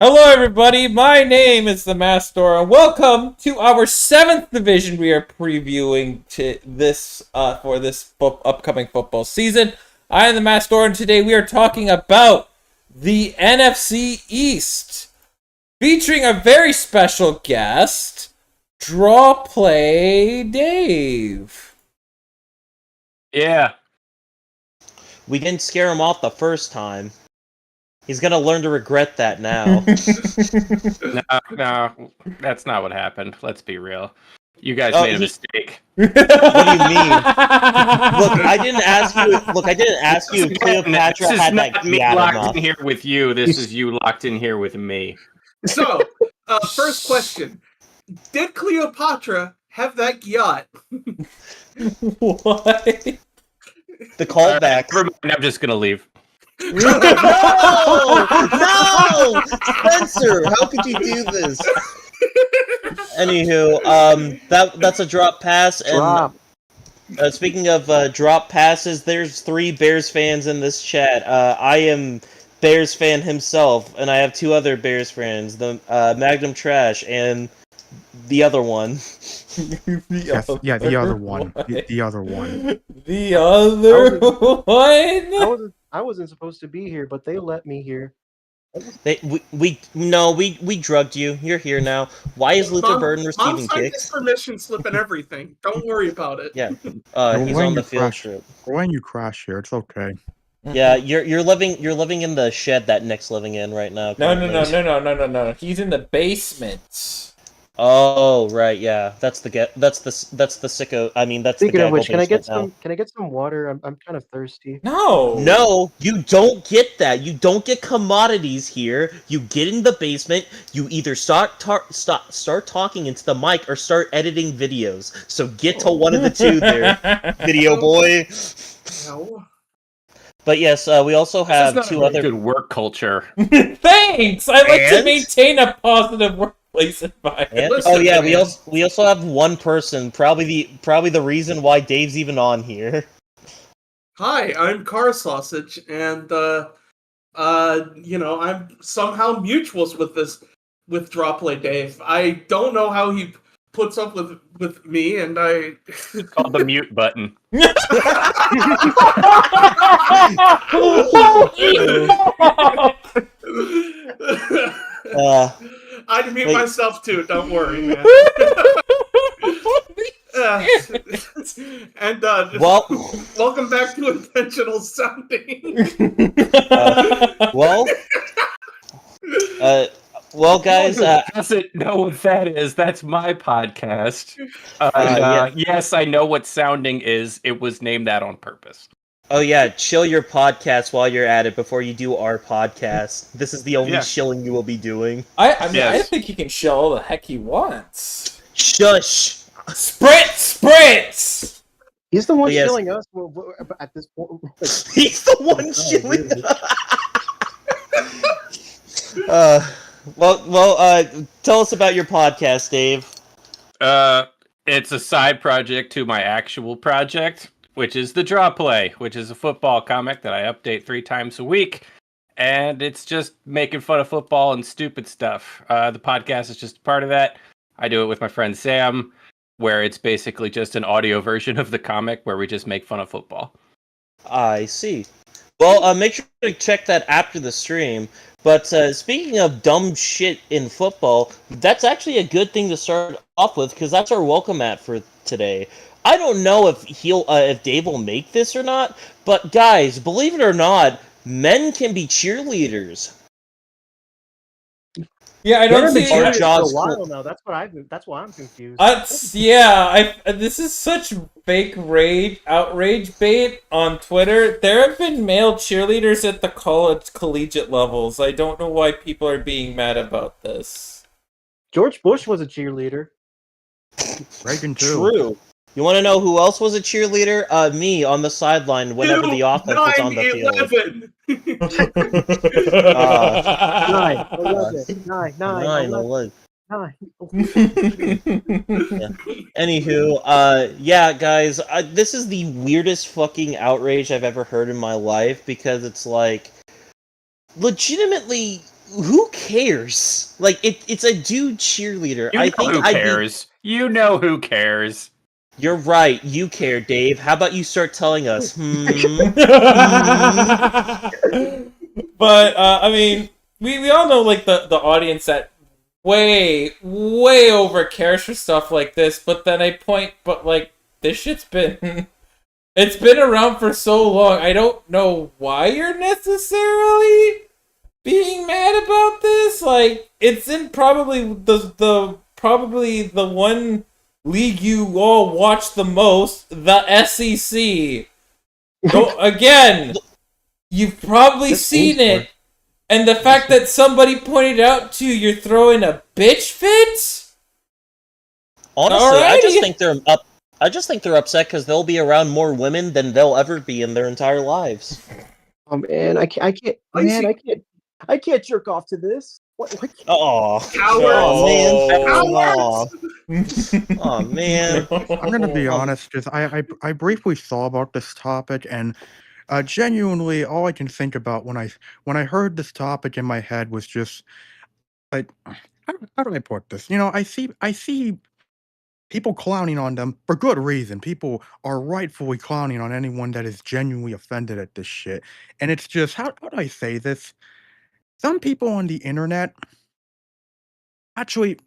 Hello, everybody. My name is the MaskedAura. Welcome to our 7th division we are previewing to this for this upcoming football season. I am the MaskedAura, and today we are talking about the NFC East, featuring a very special guest, Drawplaydave. Yeah. We didn't scare him off the first time. He's gonna learn to regret that now. No, that's not what happened. Let's be real. You guys made a mistake. What do you mean? Look, I didn't ask you if Cleopatra had that This is not me locked in here with you. This is you locked in here with me. So, first question. Did Cleopatra have that yacht? What? The callback. I'm just gonna leave. No! Spencer, how could you do this? Anywho, that's a drop pass, and speaking of drop passes, there's 3 Bears fans in this chat. I am Bears fan himself, and I have 2 other Bears fans, the Magnum Trash and the other one. The other one. The other one. The other one? I wasn't supposed to be here, but they let me here. We drugged you. You're here now. Why is Luther Burden receiving kicks? Permission slip and everything. Don't worry about it. Yeah, he's on the field trip. When you crash here, it's okay. Yeah, you're living in the shed that Nick's living in right now. No. He's in the basement. Oh right, yeah. That's the sicko. I mean, that's Speaking the of which, can I get now. some water? I'm kind of thirsty. No, you don't get that. You don't get commodities here. You get in the basement. You either start talking into the mic or start editing videos. So get to one of the two there, video boy. No. But yes, we also have 2 other good work culture. Thanks. I like to maintain a positive workplace environment. Oh yeah, we also have one person, probably the reason why Dave's even on here. Hi, I'm Carsausage, and I'm somehow mutuals with Drawplaydave. I don't know how he puts up with me, and I It's called the mute button. I'd mute myself too, don't worry, man. Welcome back to Intentional Sounding. Well, guys, doesn't know what that is. That's my podcast. Yes, I know what sounding is. It was named that on purpose. Oh yeah, chill your podcast while you're at it before you do our podcast. This is the only chilling you will be doing. I think he can chill all the heck he wants. Shush! Spritz! He's the one chilling us at this point. He's the one chilling us. Tell us about your podcast, Dave. It's a side project to my actual project, which is the Draw Play, which is a football comic that I update 3 times a week, and it's just making fun of football and stupid stuff. The podcast is just a part of that. I do it with my friend Sam, where it's basically just an audio version of the comic where we just make fun of football. I see. Well, make sure to check that after the stream. But speaking of dumb shit in football, that's actually a good thing to start off with, because that's our welcome mat for today. I don't know if if Dave will make this or not, but guys, believe it or not, men can be cheerleaders. Yeah, I don't see it for a while now. That's why I'm confused. This is such fake outrage bait on Twitter. There have been male cheerleaders at the collegiate levels. I don't know why people are being mad about this. George Bush was a cheerleader. Reagan too. True. You want to know who else was a cheerleader? Me on the sideline whenever the offense was on the field. 9/11. Anywho, guys, this is the weirdest fucking outrage I've ever heard in my life, because it's like, legitimately, who cares? Like, it's a dude cheerleader. You know who cares? You know who cares. You're right. You care, Dave. How about you start telling us? But I mean, we all know like the audience that way over cares for stuff like this. But then but like this shit's been it's been around for so long. I don't know why you're necessarily being mad about this. Like it's in probably the one league you all watch the most, the SEC. So, again, you've probably seen it, and the fact that somebody pointed out to you, you're throwing a bitch fit? Honestly, Alrighty. I just think they're upset because they'll be around more women than they'll ever be in their entire lives. Oh man, I can't jerk off to this. What? Oh, oh man. I'm gonna be honest, because I briefly saw about this topic, and genuinely, all I can think about when I heard this topic in my head was just like, how do I put this? You know, I see people clowning on them for good reason. People are rightfully clowning on anyone that is genuinely offended at this shit, and it's just how do I say this? Some people on the internet, actually,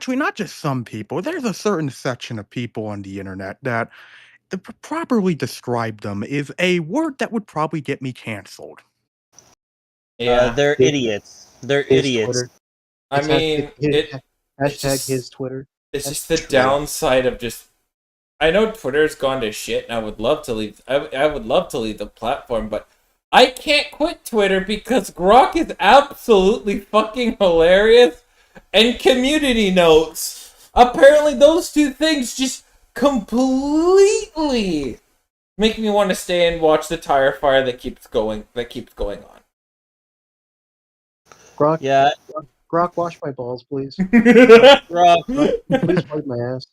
not just some people. There's a certain section of people on the internet that, to properly describe them, is a word that would probably get me canceled. Yeah, they're idiots. They're idiots. Twitter. I mean, Hashtag his Twitter. It's just the downside of just. I know Twitter's gone to shit, and I would love to leave. I would love to leave the platform, but I can't quit Twitter because Grok is absolutely fucking hilarious, and community notes. Apparently, those two things just completely make me want to stay and watch the tire fire that keeps going on. Grok, Yeah. Grok, wash my balls, please. Grok, Please wipe my ass.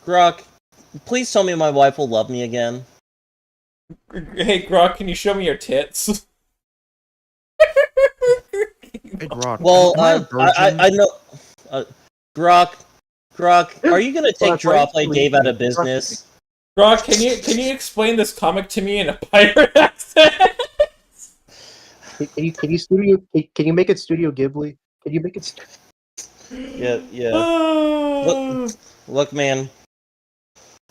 Grok, please tell me my wife will love me again. Hey Grok, can you show me your tits? Hey, Grok. Well, am I a virgin? I know. Grok, are you gonna take Drawplaydave out of business? Grok, can you explain this comic to me in a pirate accent? Can you make it Studio Ghibli? Can you make it? Yeah. Look, man.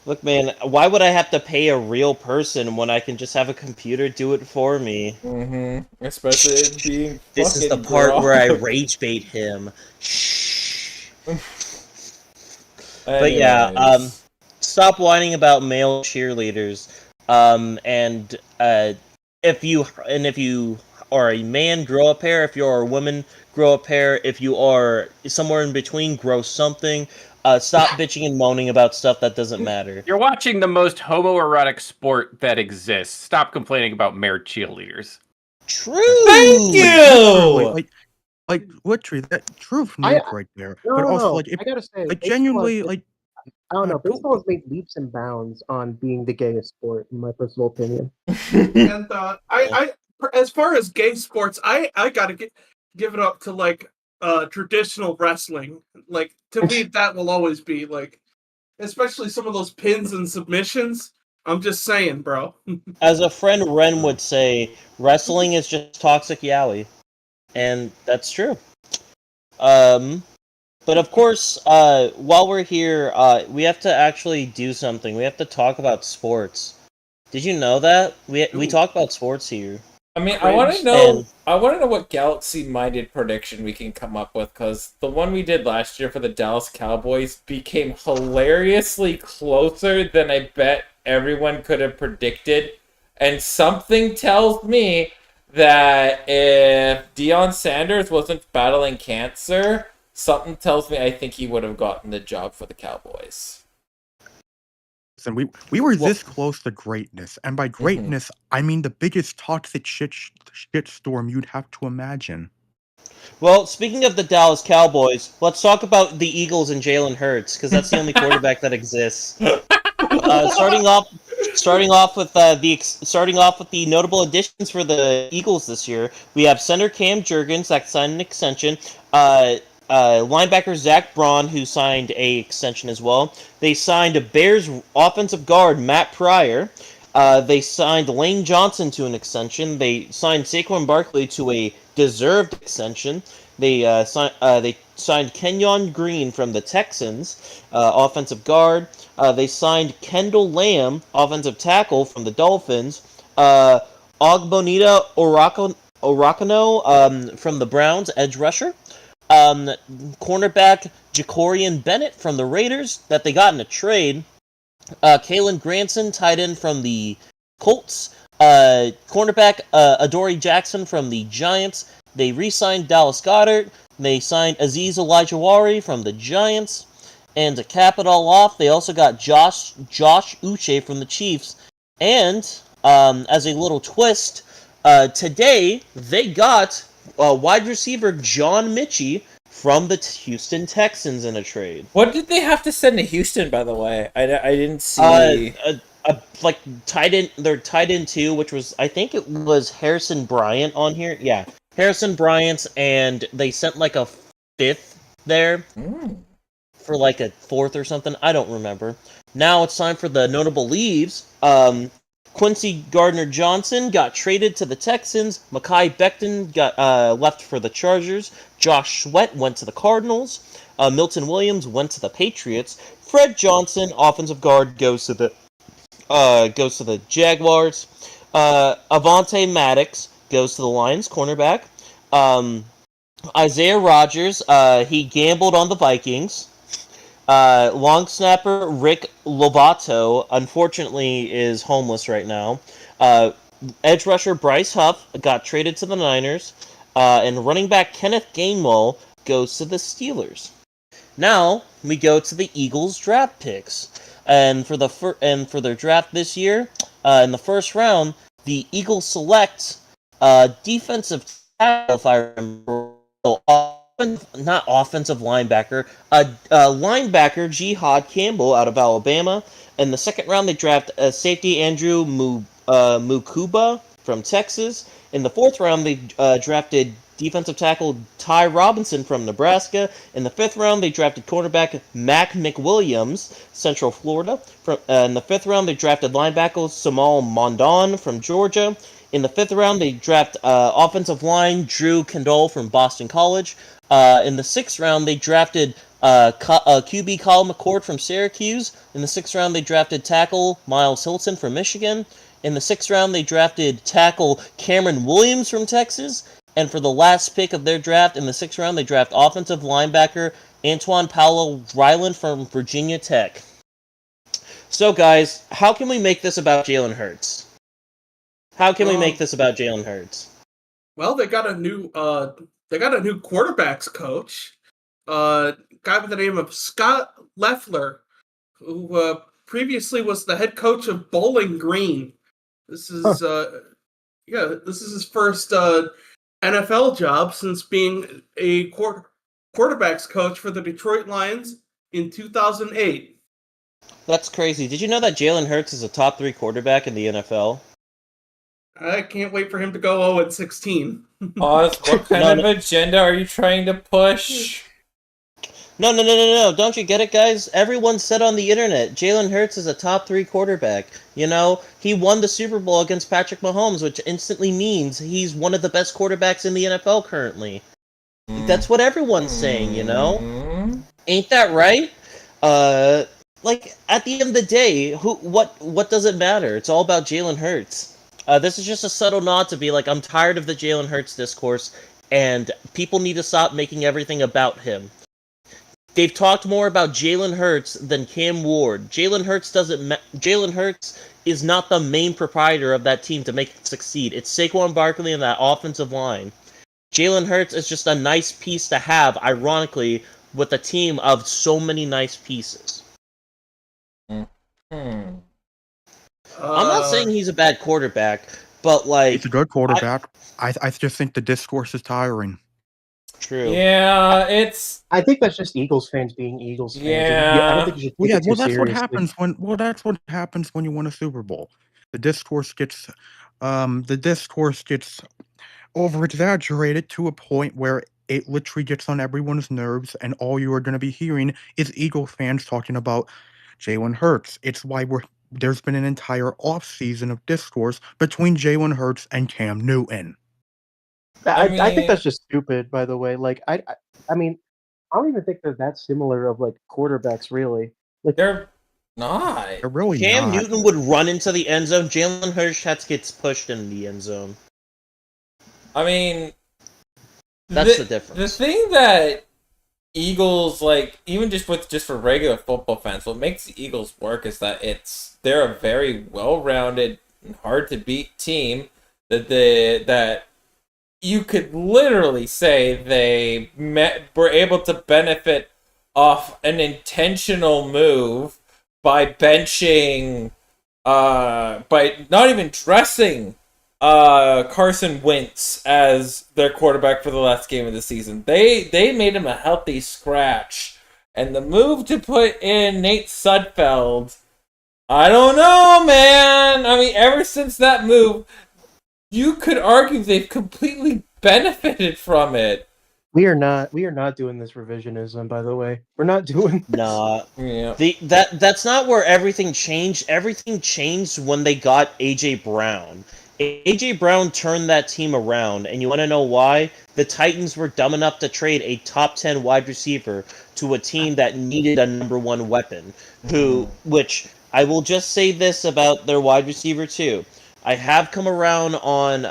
Why would I have to pay a real person when I can just have a computer do it for me? Mm-hmm. Especially it being. This is the part where I rage bait him. Shh. But yeah, stop whining about male cheerleaders. And if you are a man, grow a pair. If you're a woman, grow a pair. If you are somewhere in between, grow something. Stop bitching and moaning about stuff that doesn't matter. You're watching the most homoerotic sport that exists. Stop complaining about male cheerleaders. True. Thank you. Like literally, that truth right there. But also, like, I gotta say, genuinely, like, I don't know. Baseball has made leaps and bounds on being the gayest sport, in my personal opinion. And I as far as gay sports, I gotta give it up to like traditional wrestling. Like, to me, that will always be like, especially some of those pins and submissions. I'm just saying, bro. As a friend Ren would say, wrestling is just toxic yaoi. And that's true. But of course, while we're here, we have to actually do something. We have to talk about sports. Did you know that? We talk about sports here. I mean, I want to know what galaxy-minded prediction we can come up with, because the one we did last year for the Dallas Cowboys became hilariously closer than I bet everyone could have predicted. And something tells me that if Deion Sanders wasn't battling cancer, something tells me I think he would have gotten the job for the Cowboys. And we were this close to greatness, and by greatness, I mean the biggest toxic shitstorm you'd have to imagine. Well, speaking of the Dallas Cowboys, let's talk about the Eagles and Jalen Hurts, because that's the only quarterback that exists. Starting off Starting off with the notable additions for the Eagles this year, we have center Cam Jurgens that signed an extension. Linebacker Zach Braun, who signed a extension as well. They signed a Bears offensive guard Matt Pryor. They signed Lane Johnson to an extension. They signed Saquon Barkley to a deserved extension. They signed Kenyon Green from the Texans, offensive guard. They signed Kendall Lamb, offensive tackle from the Dolphins. Ogbonita Orakano from the Browns, edge rusher. Cornerback Jacorian Bennett from the Raiders that they got in a trade. Kalen Granson, tight end from the Colts. Cornerback Adoree Jackson from the Giants. They re-signed Dallas Goedert. They signed Azeez Elijawari from the Giants. And to cap it all off, they also got Josh Uche from the Chiefs. And, as a little twist, today they got wide receiver John Mitchie from the Houston Texans in a trade. What did they have to send to Houston, by the way? I didn't see. Like tight end, their tight end too, which was, I think it was Harrison Bryant on here. Yeah, Harrison Bryant, and they sent like a fifth there for like a fourth or something. I don't remember. Now it's time for the notable leaves. Quincy Gardner-Johnson got traded to the Texans. Mekhi Becton got left for the Chargers. Josh Sweat went to the Cardinals. Milton Williams went to the Patriots. Fred Johnson, offensive guard, goes to the Jaguars. Avonte Maddox goes to the Lions, cornerback. Isaiah Rodgers, he gambled on the Vikings. Long snapper Rick Lovato, unfortunately, is homeless right now. Edge rusher Bryce Huff got traded to the Niners. And running back Kenneth Gainwell goes to the Steelers. Now, we go to the Eagles draft picks. And for their draft this year, in the first round, the Eagles select defensive tackle, if I remember, not offensive linebacker, linebacker Jihad Campbell out of Alabama. In the second round, they draft safety Andrew Mukuba from Texas. In the fourth round, they drafted defensive tackle Ty Robinson from Nebraska. In the fifth round, they drafted cornerback Mac McWilliams, Central Florida. In the fifth round, they drafted linebacker Samal Mondon from Georgia. In the fifth round, they draft offensive line Drew Kendall from Boston College. In the sixth round, they drafted QB Colin McCord from Syracuse. In the sixth round, they drafted tackle Miles Hilton from Michigan. In the sixth round, they drafted tackle Cameron Williams from Texas. And for the last pick of their draft, in the sixth round, they draft offensive linebacker Antoine Paulo Ryland from Virginia Tech. So, guys, how can we make this about Jalen Hurts? How can we make this about Jalen Hurts? Well, they got a new quarterbacks coach, guy by the name of Scott Leffler, who previously was the head coach of Bowling Green. This is this is his first NFL job since being a quarterbacks coach for the Detroit Lions in 2008. That's crazy. Did you know that Jalen Hurts is a top 3 quarterback in the NFL? I can't wait for him to go 0-16. Oz, what kind of agenda are you trying to push? No. Don't you get it, guys? Everyone said on the internet, Jalen Hurts is a top 3 quarterback. You know, he won the Super Bowl against Patrick Mahomes, which instantly means he's one of the best quarterbacks in the NFL currently. That's what everyone's saying, you know? Ain't that right? Like, at the end of the day, what does it matter? It's all about Jalen Hurts. This is just a subtle nod to be like, I'm tired of the Jalen Hurts discourse, and people need to stop making everything about him. They've talked more about Jalen Hurts than Cam Ward. Jalen Hurts is not the main proprietor of that team to make it succeed. It's Saquon Barkley and that offensive line. Jalen Hurts is just a nice piece to have, ironically, with a team of so many nice pieces. I'm not saying he's a bad quarterback, but like... He's a good quarterback. I just think the discourse is tiring. True. Yeah, it's I think that's just Eagles fans being Eagles fans. I don't think you should Well, take yeah, it too well, that's what seriously. happens when you win a Super Bowl. The discourse gets, the discourse gets over exaggerated to a point where it literally gets on everyone's nerves, and all you are going to be hearing is Eagle fans talking about Jalen Hurts. It's why there's been an entire off season of discourse between Jalen Hurts and Cam Newton. I think mean, that's just stupid. By the way, like I mean, I don't even think they're that similar of like quarterbacks, really. Like they're not. They're really Cam not. Newton would run into the end zone. Jalen Hurts gets pushed in the end zone. I mean, That's the The difference. thing that Eagles like, even just for regular football fans, what makes the Eagles work is that they're a very well-rounded and hard to beat team that you could literally say they were able to benefit off an intentional move by benching, by not even dressing Carson Wentz as their quarterback for the last game of the season. They made him a healthy scratch. And the move to put in Nate Sudfeld, I don't know, man. I mean, ever since that move, you could argue they've completely benefited from it. we are not doing this revisionism. By the way, we're not doing. Nah. Yeah. That's not where everything changed. Everything changed when they got AJ Brown. AJ Brown turned that team around, and you want to know why? The Titans were dumb enough to trade a top 10 wide receiver to a team that needed a number one weapon. Which I will just say this about their wide receiver too. I have come around on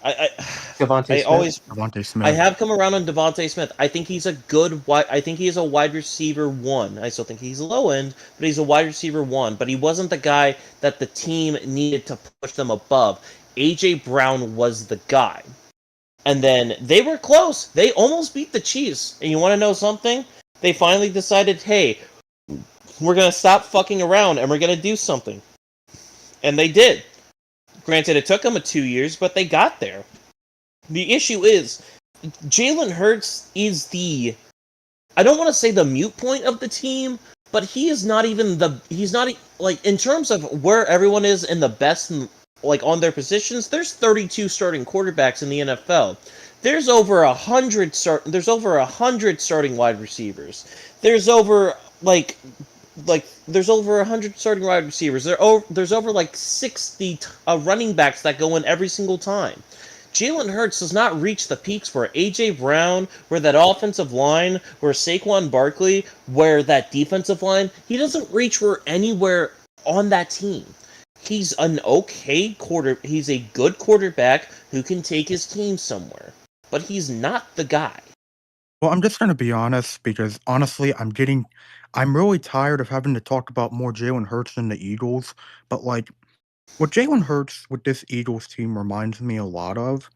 Devontae I Smith. always Devontae Smith. I have come around on Devontae Smith. I think he's a I think he is a wide receiver one. I still think he's low end, but he's a wide receiver one. But he wasn't the guy that the team needed to push them above. AJ Brown was the guy. And then they were close. They almost beat the Chiefs. And you want to know something? They finally decided, hey, we're going to stop fucking around and we're going to do something. And they did. Granted, it took them 2 years, but they got there. The issue is, Jalen Hurts is I don't want to say the mute point of the team, but he is not even like, in terms of where everyone is in the best, like, on their positions, there's 32 starting quarterbacks in the NFL. There's over 100 starting wide receivers. There's over, there's over 100 starting wide receivers. There's over like 60 running backs that go in every single time. Jalen Hurts does not reach the peaks where A.J. Brown, where that offensive line, where Saquon Barkley, where that defensive line, he doesn't reach where anywhere on that team. He's an he's a good quarterback who can take his team somewhere. But he's not the guy. Well, I'm just going to be honest because honestly, I'm really tired of having to talk about more Jalen Hurts than the Eagles. But like, what Jalen Hurts with this Eagles team reminds me a lot of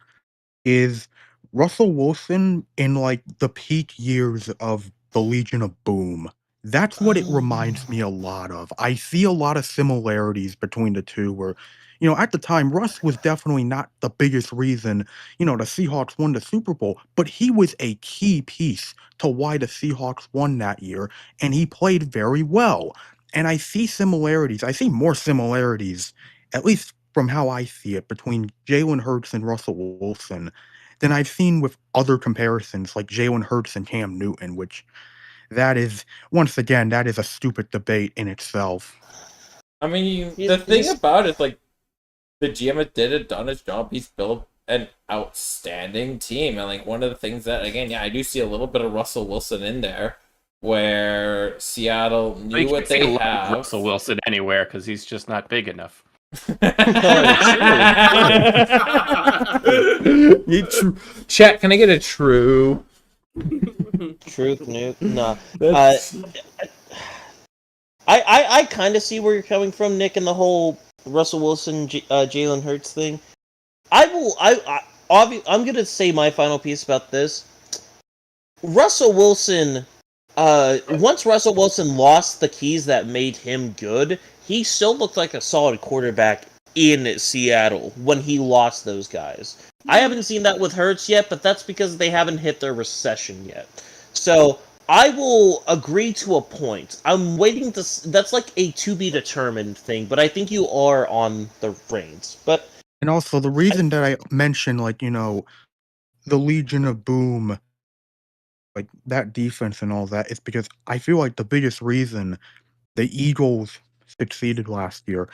is Russell Wilson in like the peak years of the Legion of Boom. That's what it reminds me a lot of. I see a lot of similarities between the two where, at the time, Russ was definitely not the biggest reason, the Seahawks won the Super Bowl, but he was a key piece to why the Seahawks won that year, and he played very well. And I see similarities. I see more similarities, at least from how I see it, between Jalen Hurts and Russell Wilson than I've seen with other comparisons like Jalen Hurts and Cam Newton, which that is, once again, that is a stupid debate in itself. I mean, the thing about it is, like, the GM did done his job. He's built an outstanding team. And, like, one of the things that, again, I do see a little bit of Russell Wilson in there, where Seattle knew what they have. Russell Wilson anywhere, because he's just not big enough. Chat, can I get a true? Truth, no. I kind of see where you're coming from, Nick, and the whole Russell Wilson, Jalen Hurts thing. I'm gonna say my final piece about this. Russell Wilson, once Russell Wilson lost the keys that made him good, he still looked like a solid quarterback in Seattle when he lost those guys. I haven't seen that with Hurts yet, but that's because they haven't hit their recession yet. So I will agree to a point. I'm waiting to. That's like a to be determined thing, but I think you are on the reins. But And also, the reason that I mentioned, like, the Legion of Boom, like, that defense and all that, is because I feel like the biggest reason the Eagles succeeded last year,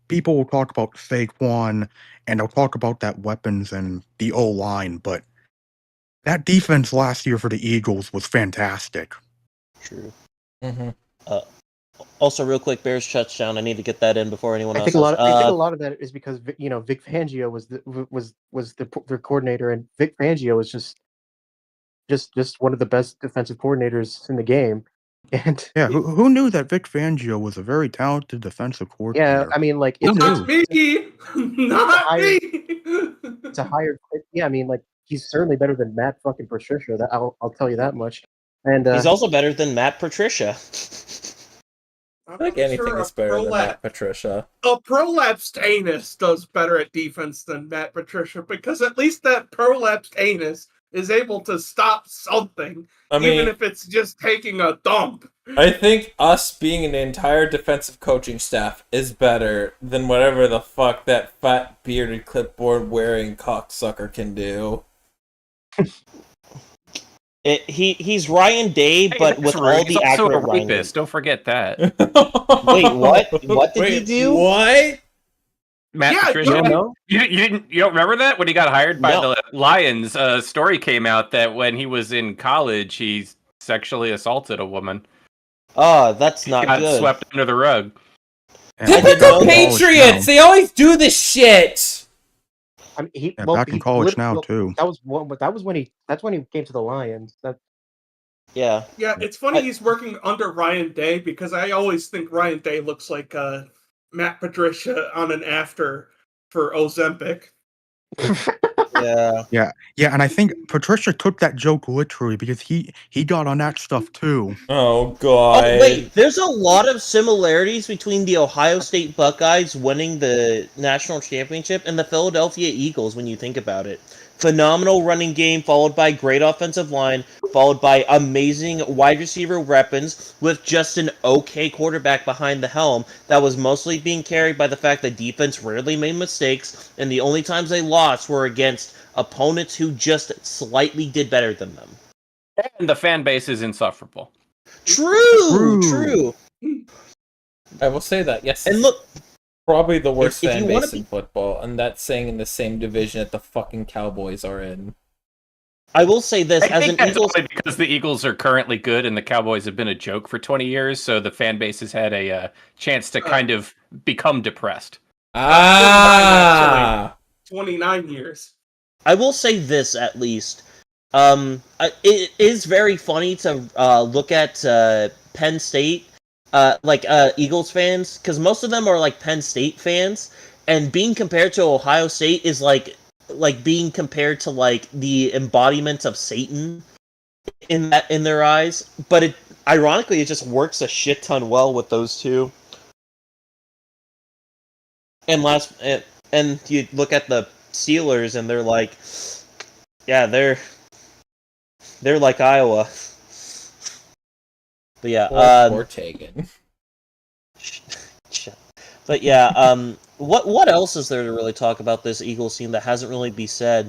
people will talk about Saquon, and they'll talk about that weapons and the O-line, but that defense last year for the Eagles was fantastic. true. Mm-hmm. Also, real quick, Bears touchdown. I need to get that in before anyone else. I think a lot of that is because Vic Fangio was the coordinator, and Vic Fangio was just one of the best defensive coordinators in the game. And Yeah, who knew that Vic Fangio was a very talented defensive yeah, coordinator? I mean, like Not me, not me. it's a higher. Yeah, I mean, like he's certainly better than Matt fucking Patricia. That I'll tell you that much. And he's also better than Matt Patricia. I think anything is better than Matt Patricia. A prolapsed anus does better at defense than Matt Patricia because at least that prolapsed anus is able to stop something, even if it's just taking a dump. I think us being an entire defensive coaching staff is better than whatever the fuck that fat bearded clipboard wearing cocksucker can do. He's Ryan Day, but with all the accurate rapist. Don't forget that. Wait, what? What did he do? What? Matt Patricia? You don't remember that when he got hired by the Lions? A story came out that when he was in college, he sexually assaulted a woman. Oh, that's not got good. Swept under the rug. Typical Patriots! They always do this shit. I mean, back in college now too. That's when he came to the Lions. Yeah, it's funny he's working under Ryan Day because I always think Ryan Day looks like Matt Patricia on an after for Ozempic. Yeah, and I think Patricia took that joke literally because he got on that stuff too. Oh god. Oh wait, there's a lot of similarities between the Ohio State Buckeyes winning the national championship and the Philadelphia Eagles when you think about it. Phenomenal running game followed by great offensive line, followed by amazing wide receiver weapons with just an okay quarterback behind the helm that was mostly being carried by the fact that defense rarely made mistakes, and the only times they lost were against opponents who just slightly did better than them. And the fan base is insufferable. True. I will say that, yes. And look, probably the worst if fan base in football, and that's saying in the same division that the fucking Cowboys are in. I will say this, I as think an that's Eagles... only because the Eagles are currently good and the Cowboys have been a joke for 20 years, so the fan base has had a chance to kind of become depressed. 29 years. I will say this, at least. It is very funny to look at Penn State, Eagles fans, because most of them are like Penn State fans, and being compared to Ohio State is like being compared to like the embodiment of Satan in their eyes. But ironically it just works a shit ton well with those two. And you look at the Steelers and they're like, yeah, they're like Iowa. But yeah, or Taegan. But yeah, what else is there to really talk about this Eagles team that hasn't really been said?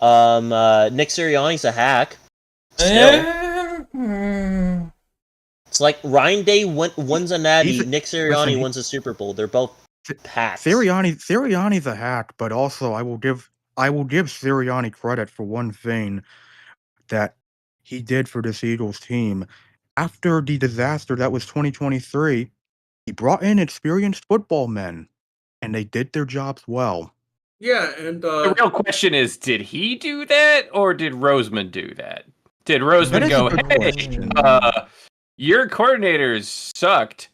Nick Sirianni's a hack. Still. It's like Ryan Day wins a natty, Nick Sirianni wins a Super Bowl. They're both hacks. Sirianni's a hack, but also I will give Sirianni credit for one thing that he did for this Eagles team. After the disaster that was 2023, he brought in experienced football men, and they did their jobs well. Yeah, and the real question is, did he do that, or did Roseman do that? Did Roseman go, hey, your coordinators sucked.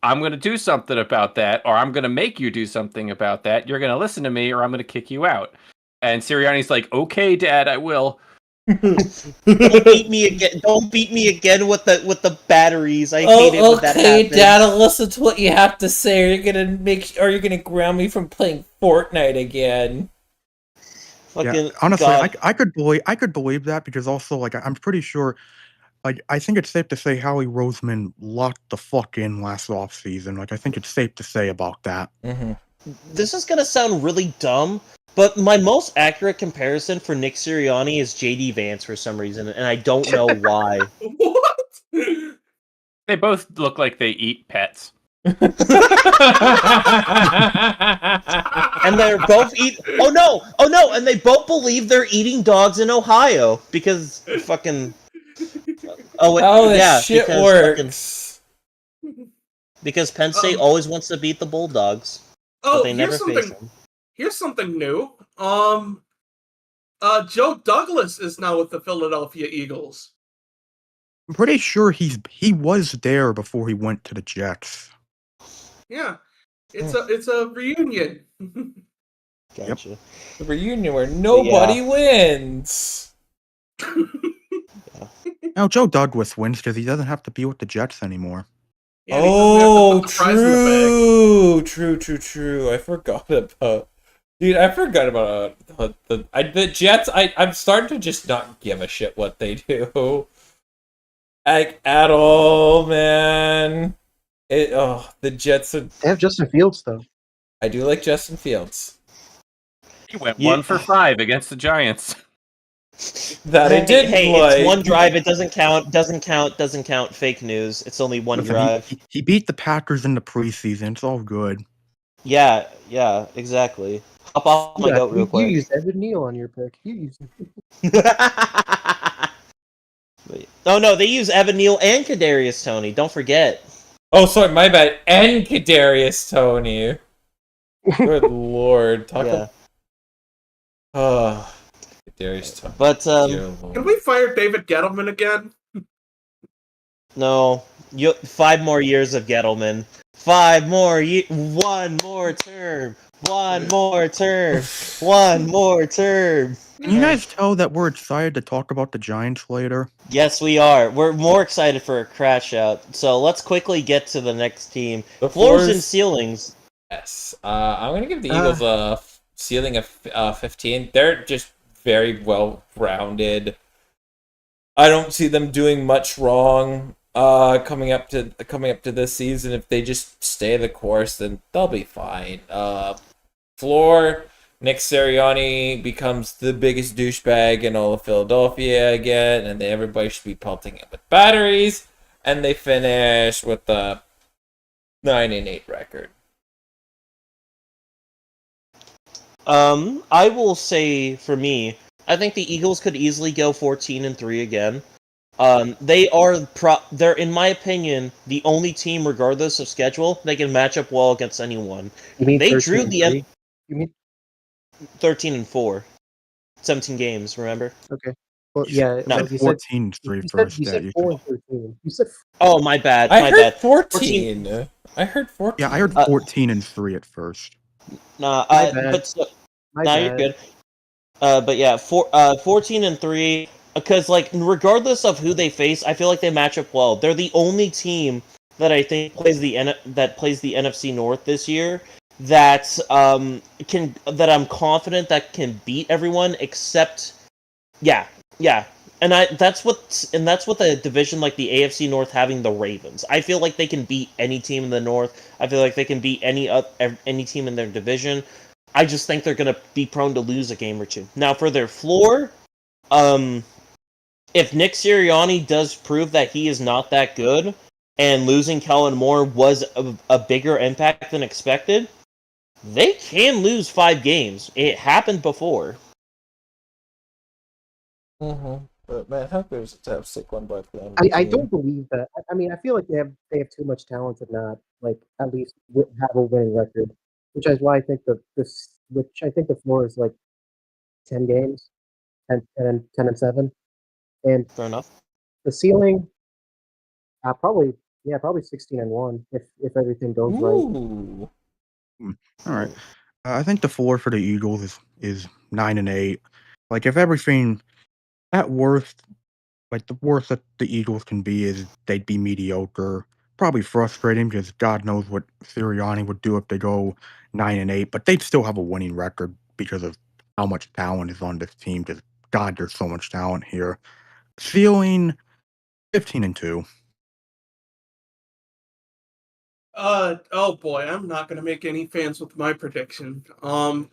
I'm going to do something about that, or I'm going to make you do something about that. You're going to listen to me, or I'm going to kick you out. And Sirianni's like, okay, Dad, I will. Don't beat me again! Don't beat me again with the batteries. I hate it when that happens. Okay, Dad, I'll listen to what you have to say. Or you're gonna ground me from playing Fortnite again. Fucking honestly, God. I could believe that because also like I'm pretty sure. Like, I think it's safe to say Howie Roseman locked the fuck in last offseason. Like, I think it's safe to say about that. Mm-hmm. This is gonna sound really dumb, but my most accurate comparison for Nick Sirianni is JD Vance for some reason, and I don't know why. What? They both look like they eat pets. And they're both oh no, and they both believe they're eating dogs in Ohio because fucking How this yeah, shit because works. because Penn State always wants to beat the Bulldogs, but they never face them. Here's something new. Joe Douglas is now with the Philadelphia Eagles. I'm pretty sure he was there before he went to the Jets. Yeah, it's a reunion. Gotcha. The reunion where nobody wins. Now Joe Douglas wins because he doesn't have to be with the Jets anymore. Yeah, he doesn't have to put the prize in the bag. True. I forgot about. Dude, I forgot about the Jets. I'm starting to just not give a shit what they do. Like, at all, man. The Jets are... They have Justin Fields, though. I do like Justin Fields. He went 1 for 5 against the Giants. That I did like. It's one drive. It doesn't count. Fake news. It's only one drive. He beat the Packers in the preseason. It's all good. Yeah, exactly. Hop off my goat real quick. You used Evan Neal on your pick. You used. Oh no, they use Evan Neal and Kadarius Toney. Don't forget. Oh, sorry, my bad. And Kadarius Toney. Good lord. Kadarius Toney. But can we fire David Gettleman again? No. 5 more years of Gettleman. 5 more one more term. One more term. One more term. Can you guys tell that we're excited to talk about the Giants later? Yes, we are. We're more excited for a crash out. So let's quickly get to the next team. The Floors and ceilings. Yes. I'm going to give the Eagles a ceiling of 15. They're just very well rounded. I don't see them doing much wrong coming up to this season. If they just stay the course, then they'll be fine. Floor, Nick Sirianni becomes the biggest douchebag in all of Philadelphia again, and everybody should be pelting it with batteries, and they finish with a 9-8 record. I will say, for me, I think the Eagles could easily go 14-3 again. They're, in my opinion, the only team, regardless of schedule, they can match up well against anyone. You mean they drew the You mean 13-4, 17 games. Remember? okay? Well, yeah. No, you said 14-3 first. You said 4-13. You said. Oh, my bad. I heard 14. I heard 14. Yeah, I heard 14-3 at first. Nah, My you're bad. good. But yeah, 14-3. Because regardless of who they face, I feel like they match up well. They're the only team that I think plays the NFC North this year that I'm confident that can beat everyone except and that's what the division like the AFC North having the Ravens. I feel like they can beat any team in the North. I feel like they can beat any team in their division. I just think they're going to be prone to lose a game or two. Now for their floor, if Nick Sirianni does prove that he is not that good and losing Kellen Moore was a bigger impact than expected, they can lose 5 games. It happened before. Mm-hmm. But man, how good is it to have Saquon Barkley on? I don't believe that. I mean, I feel like they have too much talent to not at least have a winning record, which is why I think the floor is 10 games, 10-7, and Fair enough. the ceiling, probably 16-1 if everything goes right. Ooh. All right. I think the floor for the Eagles is 9-8. If everything at worst, the worst that the Eagles can be is they'd be mediocre. Probably frustrating because God knows what Sirianni would do if they go 9-8, but they'd still have a winning record because of how much talent is on this team. Just God, there's so much talent here. Ceiling 15-2. Oh boy, I'm not gonna make any fans with my prediction. My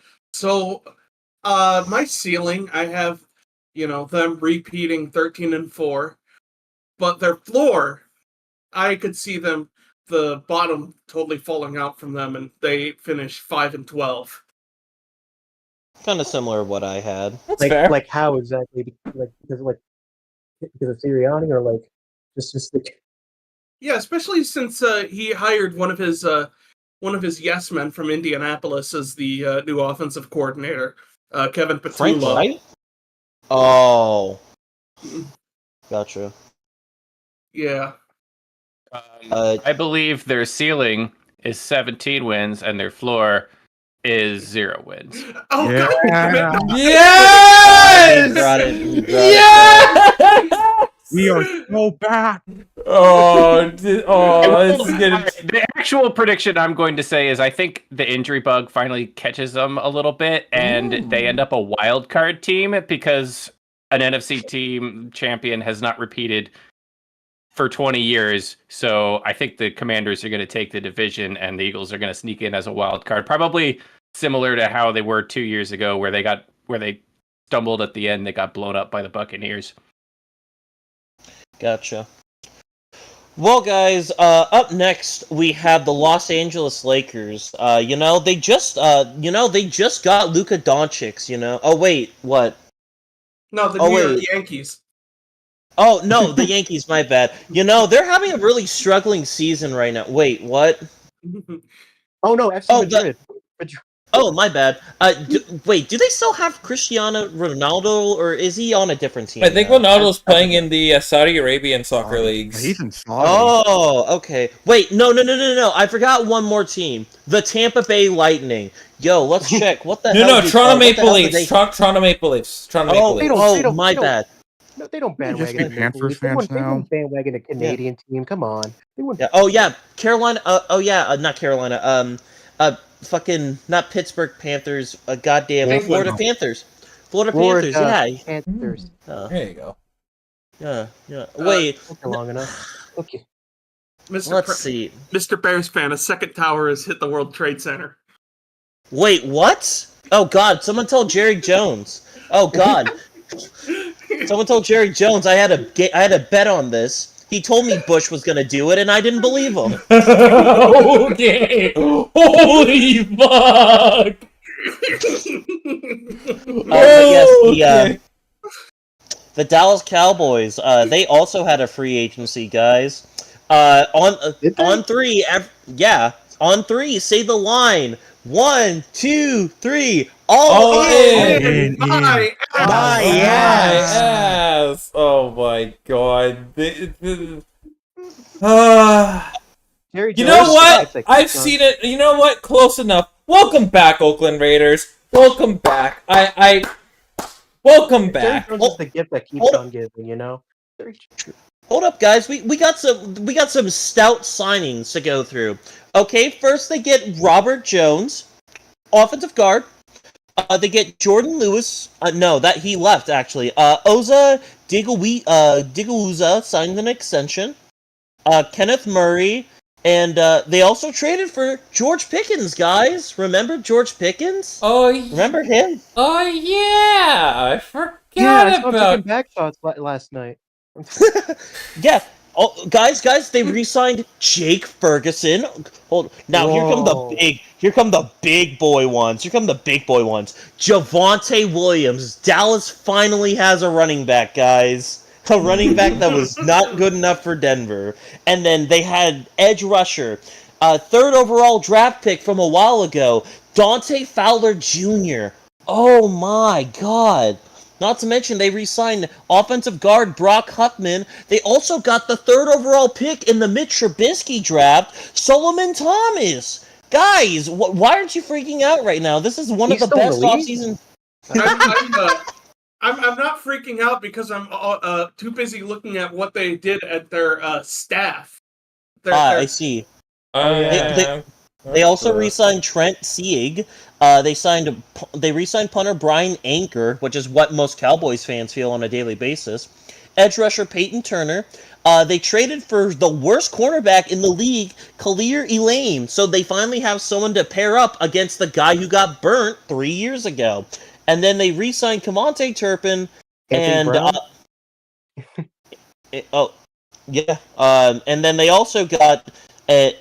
ceiling, I have, them repeating 13-4, but their floor, I could see the bottom totally falling out from them, and they finish 5-12. Kind of similar to what I had. That's fair. Like how exactly? Like because of Sirianni or like just the Yeah, especially since he hired one of his yes men from Indianapolis as the new offensive coordinator, Kevin Frank Petula. Wright? Oh. Gotcha. Yeah. I believe their ceiling is 17 wins and their floor is 0 wins. Oh Yeah. God! damn it. Yes! You brought it. Yes! We are so bad. This is getting. The actual prediction I'm going to say is I think the injury bug finally catches them a little bit and they end up a wild card team because an NFC team champion has not repeated for 20 years. So I think the Commanders are going to take the division and the Eagles are going to sneak in as a wild card. Probably similar to how they were 2 years ago where they stumbled at the end. They got blown up by the Buccaneers. Gotcha. Well, guys, up next we have the Los Angeles Lakers. They just got Luka Doncic. Oh wait, what? No, the New York Yankees. Oh no, the Yankees. My bad. They're having a really struggling season right now. Wait, what? Oh no, FC Madrid. Oh, my bad. Wait, do they still have Cristiano Ronaldo, or is he on a different team? I think now? Ronaldo's playing in the Saudi Arabian soccer leagues. He's in Saudi. Oh, okay. Wait, no. I forgot one more team. The Tampa Bay Lightning. Yo, let's check. What the hell? No, Toronto Maple Leafs. Toronto Maple Leafs. Toronto Maple Leafs. They don't- my bad. No, they don't They just bandwagon. be Panthers fans They now. wouldn't bandwagon a Canadian team. Come on. They wouldn't. Yeah. Oh yeah, Carolina. Not Carolina. Fucking not Pittsburgh Panthers. Goddamn Florida Panthers. Florida Panthers. Yeah. Panthers. There you go. Yeah. Wait. Long enough. Okay. Let's see. Mr. Bears fan, a second tower has hit the World Trade Center. Wait, what? Oh God! Someone tell Jerry Jones. Oh God! Someone told Jerry Jones I had a bet on this. He told me Bush was gonna do it, and I didn't believe him. Okay. Holy fuck! Yes, the Dallas Cowboys. They also had a free agency, guys. On three. On three. Say the line. 1, 2, 3. All in. My ass. Oh my god. You know what? I've seen it. You know what? Close enough. Welcome back, Oakland Raiders. Welcome back. Welcome back. Jerry Jones is the gift that keeps on giving. Hold up, guys. We got some stout signings to go through. Okay, first they get Robert Jones, offensive guard. They get Jordan Lewis. He left actually. Oza Diguza signed an extension. Kenneth Murray, and they also traded for George Pickens, guys. Remember George Pickens? Oh, remember him? Oh yeah, I forgot I saw about taking back shots last night. Yeah. Oh, guys, they re-signed Jake Ferguson. Now here come the big boy ones. Javonte Williams. Dallas finally has a running back, guys. A running back that was not good enough for Denver. And then they had edge rusher, third overall draft pick from a while ago, Dante Fowler Jr. Oh my God. Not to mention, they re-signed offensive guard Brock Huckman. They also got the third overall pick in the Mitch Trubisky draft, Solomon Thomas. Guys, why aren't you freaking out right now? This is one of the best offseason. I'm not freaking out because I'm too busy looking at what they did at their staff. I see. They also re-signed Trent Sieg. They re-signed punter Brian Anker, which is what most Cowboys fans feel on a daily basis. Edge rusher Peyton Turner. They traded for the worst cornerback in the league, Khalil Elaine. So they finally have someone to pair up against the guy who got burnt 3 years ago. And then they re-signed Kamonte Turpin and Brown? yeah. And then they also got the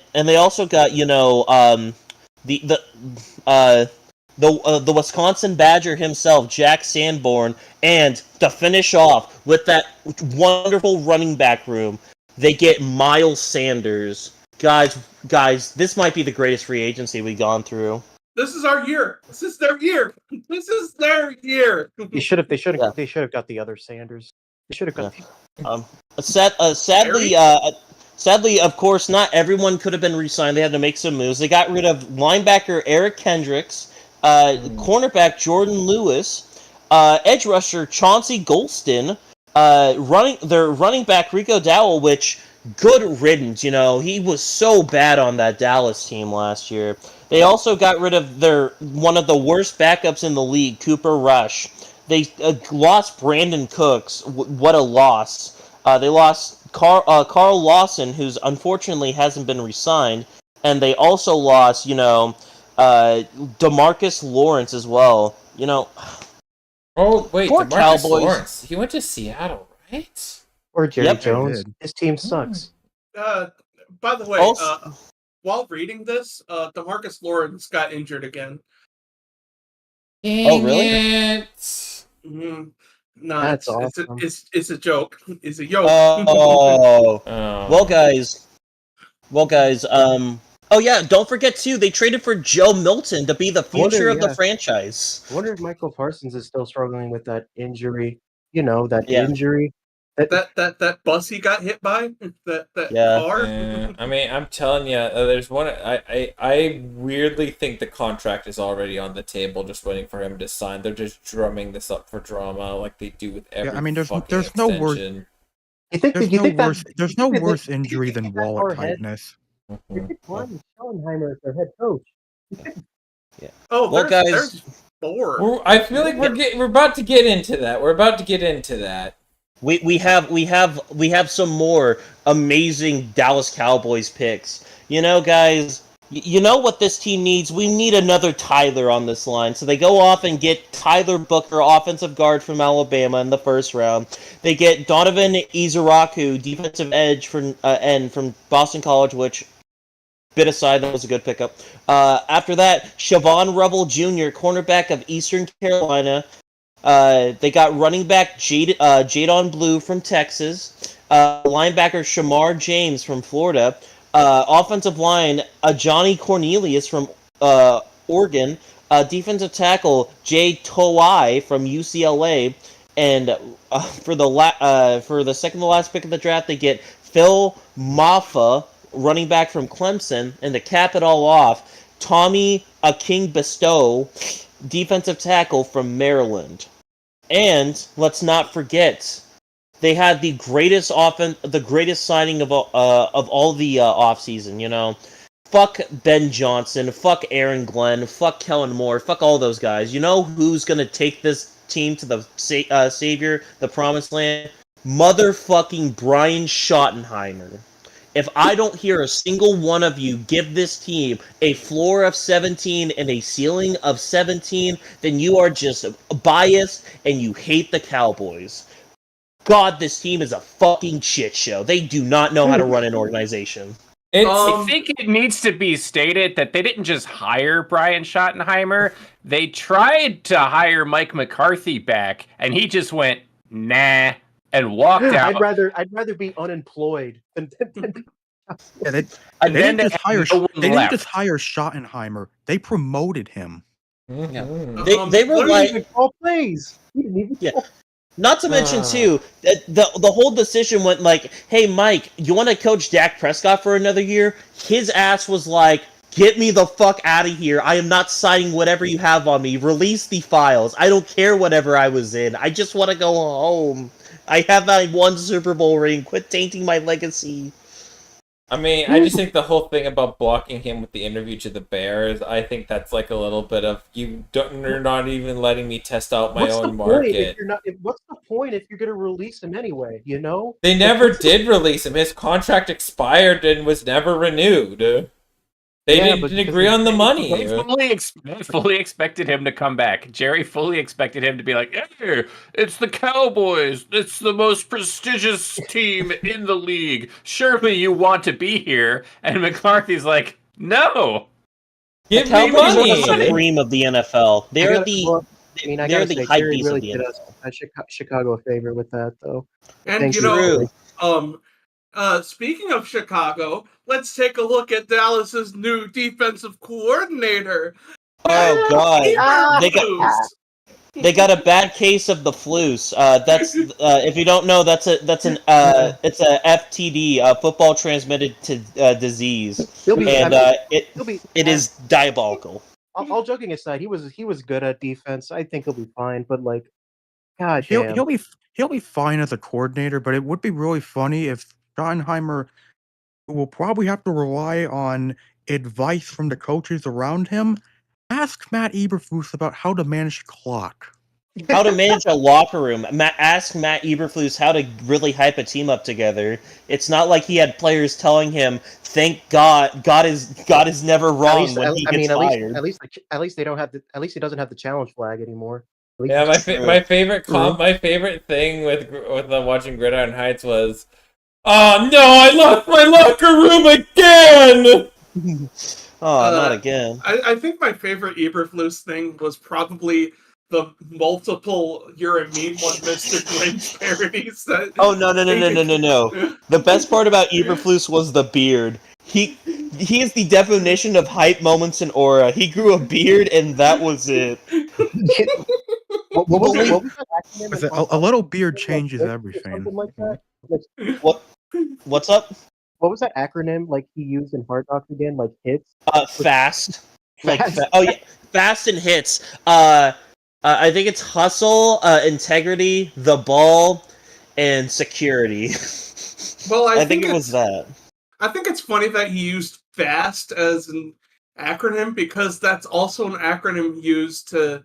Wisconsin Badger himself, Jack Sanborn, and to finish off with that wonderful running back room, they get Miles Sanders. Guys, this might be the greatest free agency we've gone through. This is our year. This is their year. This is their year. They should have Yeah. got the other Sanders. They should have got Sadly, of course, not everyone could have been re-signed. They had to make some moves. They got rid of linebacker Eric Kendricks, cornerback Jordan Lewis, edge rusher Chauncey Golston, their running back Rico Dowell, which good riddance. He was so bad on that Dallas team last year. They also got rid of one of the worst backups in the league, Cooper Rush. They lost Brandon Cooks. What a loss! They lost Carl Lawson, who's unfortunately hasn't been re-signed, and they also lost, DeMarcus Lawrence as well. Oh wait, Poor DeMarcus Cowboys. Lawrence. He went to Seattle, right? or Jerry Yep. Jones. Did. His team sucks. By the way, Also- while reading this, DeMarcus Lawrence got injured again. Dang really? it. Mm-hmm. No, That's it's awesome. it's a joke. It's a yoke. Oh, Oh. well, guys. Oh yeah, don't forget too. They traded for Joe Milton to be the future of the yeah. franchise. I wonder if Michael Parsons is still struggling with that injury. Injury. that bus he got hit by. That Yeah. car. I mean, I'm telling you, there's one. I weirdly think the contract is already on the table, just waiting for him to sign. They're just drumming this up for drama, like they do with every. I mean, there's fucking no worse- extension. There's no worse injury than wallet tightness. You could find Schoenheimer as their head coach. Oh, Well, guys- there's four. I feel like we're about to get into that. We're about to get into that. We have some more amazing Dallas Cowboys picks. Guys, you know what this team needs? We need another Tyler on this line. So they go off and get Tyler Booker, offensive guard from Alabama in the first round. They get Donovan Izaraku, defensive edge from Boston College, which, bit aside, that was a good pickup. After that, Siobhan Rebel Jr., cornerback of Eastern Carolina. They got running back Jadon Blue from Texas, linebacker Shamar James from Florida, offensive line Johnny Cornelius from Oregon, defensive tackle Jay Toai from UCLA, and for the second to last pick of the draft, they get Phil Maffa, running back from Clemson, and to cap it all off, Tommy Aking-Bestow, defensive tackle from Maryland. And let's not forget, they had the greatest signing of all the offseason. Fuck Ben Johnson, fuck Aaron Glenn, fuck Kellen Moore, fuck all those guys. You know who's gonna take this team to the savior, the promised land? Motherfucking Brian Schottenheimer. If I don't hear a single one of you give this team a floor of 17 and a ceiling of 17, then you are just biased and you hate the Cowboys. God, this team is a fucking shit show. They do not know how to run an organization. I think it needs to be stated that they didn't just hire Brian Schottenheimer. They tried to hire Mike McCarthy back, and he just went, nah, and walked out. I'd rather be unemployed than Yeah, they And then didn't just hire. no one They didn't left. just hire Schottenheimer. They promoted him. Mhm. They were like, even call plays. He didn't even Yeah. Not to mention too, that the whole decision went like, hey Mike, you want to coach Dak Prescott for another year? His ass was like, get me the fuck out of here. I am not signing whatever you have on me. Release the files. I don't care whatever I was in. I just want to go home. I have my one Super Bowl ring. Quit tainting my legacy. I mean, I just think the whole thing about blocking him with the interview to the Bears, I think that's like a little bit of you're not even letting me test out my What's the own point if market. you're not? What's the point if you're going to release him anyway? You know, They never did release him. His contract expired and was never renewed. They Yeah, didn't but agree on the money. They fully expected him to come back. Jerry fully expected him to be like, "Hey, it's the Cowboys. It's the most prestigious team in the league. Surely you want to be here." And McCarthy's like, "No." Give The me Cowboys are the money. supreme of the NFL. They're I they're gotta the say, hype Jerry beast really of the did NFL. us Chicago a favor with that, though. And Thank you you. know, speaking of Chicago, let's take a look at Dallas's new defensive coordinator. Oh God, Eberflus. they got a bad case of the flus. That's if you don't know, it's a FTD, football transmitted to disease, He'll be. and He'll be. it is diabolical. All joking aside, he was good at defense. I think he'll be fine. But like, God He'll damn. he'll be fine as a coordinator, but it would be really funny if Schottenheimer will probably have to rely on advice from the coaches around him. Ask Matt Eberflus about how to manage clock. How to manage a locker room. Ask Matt Eberflus how to really hype a team up together. It's not like he had players telling him, "Thank God, God is never wrong" when he gets fired. At least they don't have the. At least he doesn't have the challenge flag anymore. Yeah, my favorite thing with watching Gridiron Heights was, oh no, I lost my locker room again. Not again. I think my favorite Eberflus thing was probably the multiple "You're a Mean One, Mr. Grinch" parodies. That Oh no. The best part about Eberflus was the beard. He is the definition of hype moments in Aura. He grew a beard and that was it. What was that acronym? A little beard changes Like, everything. Something like that. Like, What's up? what was that acronym like he used in Hard Knocks again? Like hits. Fast. Like Fast. oh yeah, fast and hits. I think it's hustle, integrity, the ball, and security. Well, I think it was that. I think it's funny that he used FAST as an acronym because that's also an acronym used to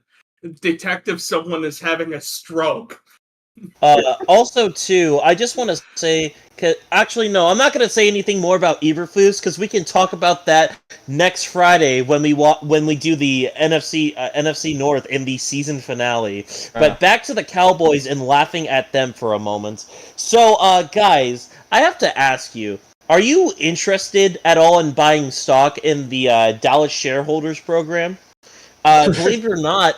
detect if someone is having a stroke. Also, too, I just want to say, actually, no, I'm not going to say anything more about Eberflus because we can talk about that next Friday when we do the NFC North in the season finale. But back to the Cowboys and laughing at them for a moment. So, guys, I have to ask you: are you interested at all in buying stock in the Dallas Shareholders Program? Believe it or not.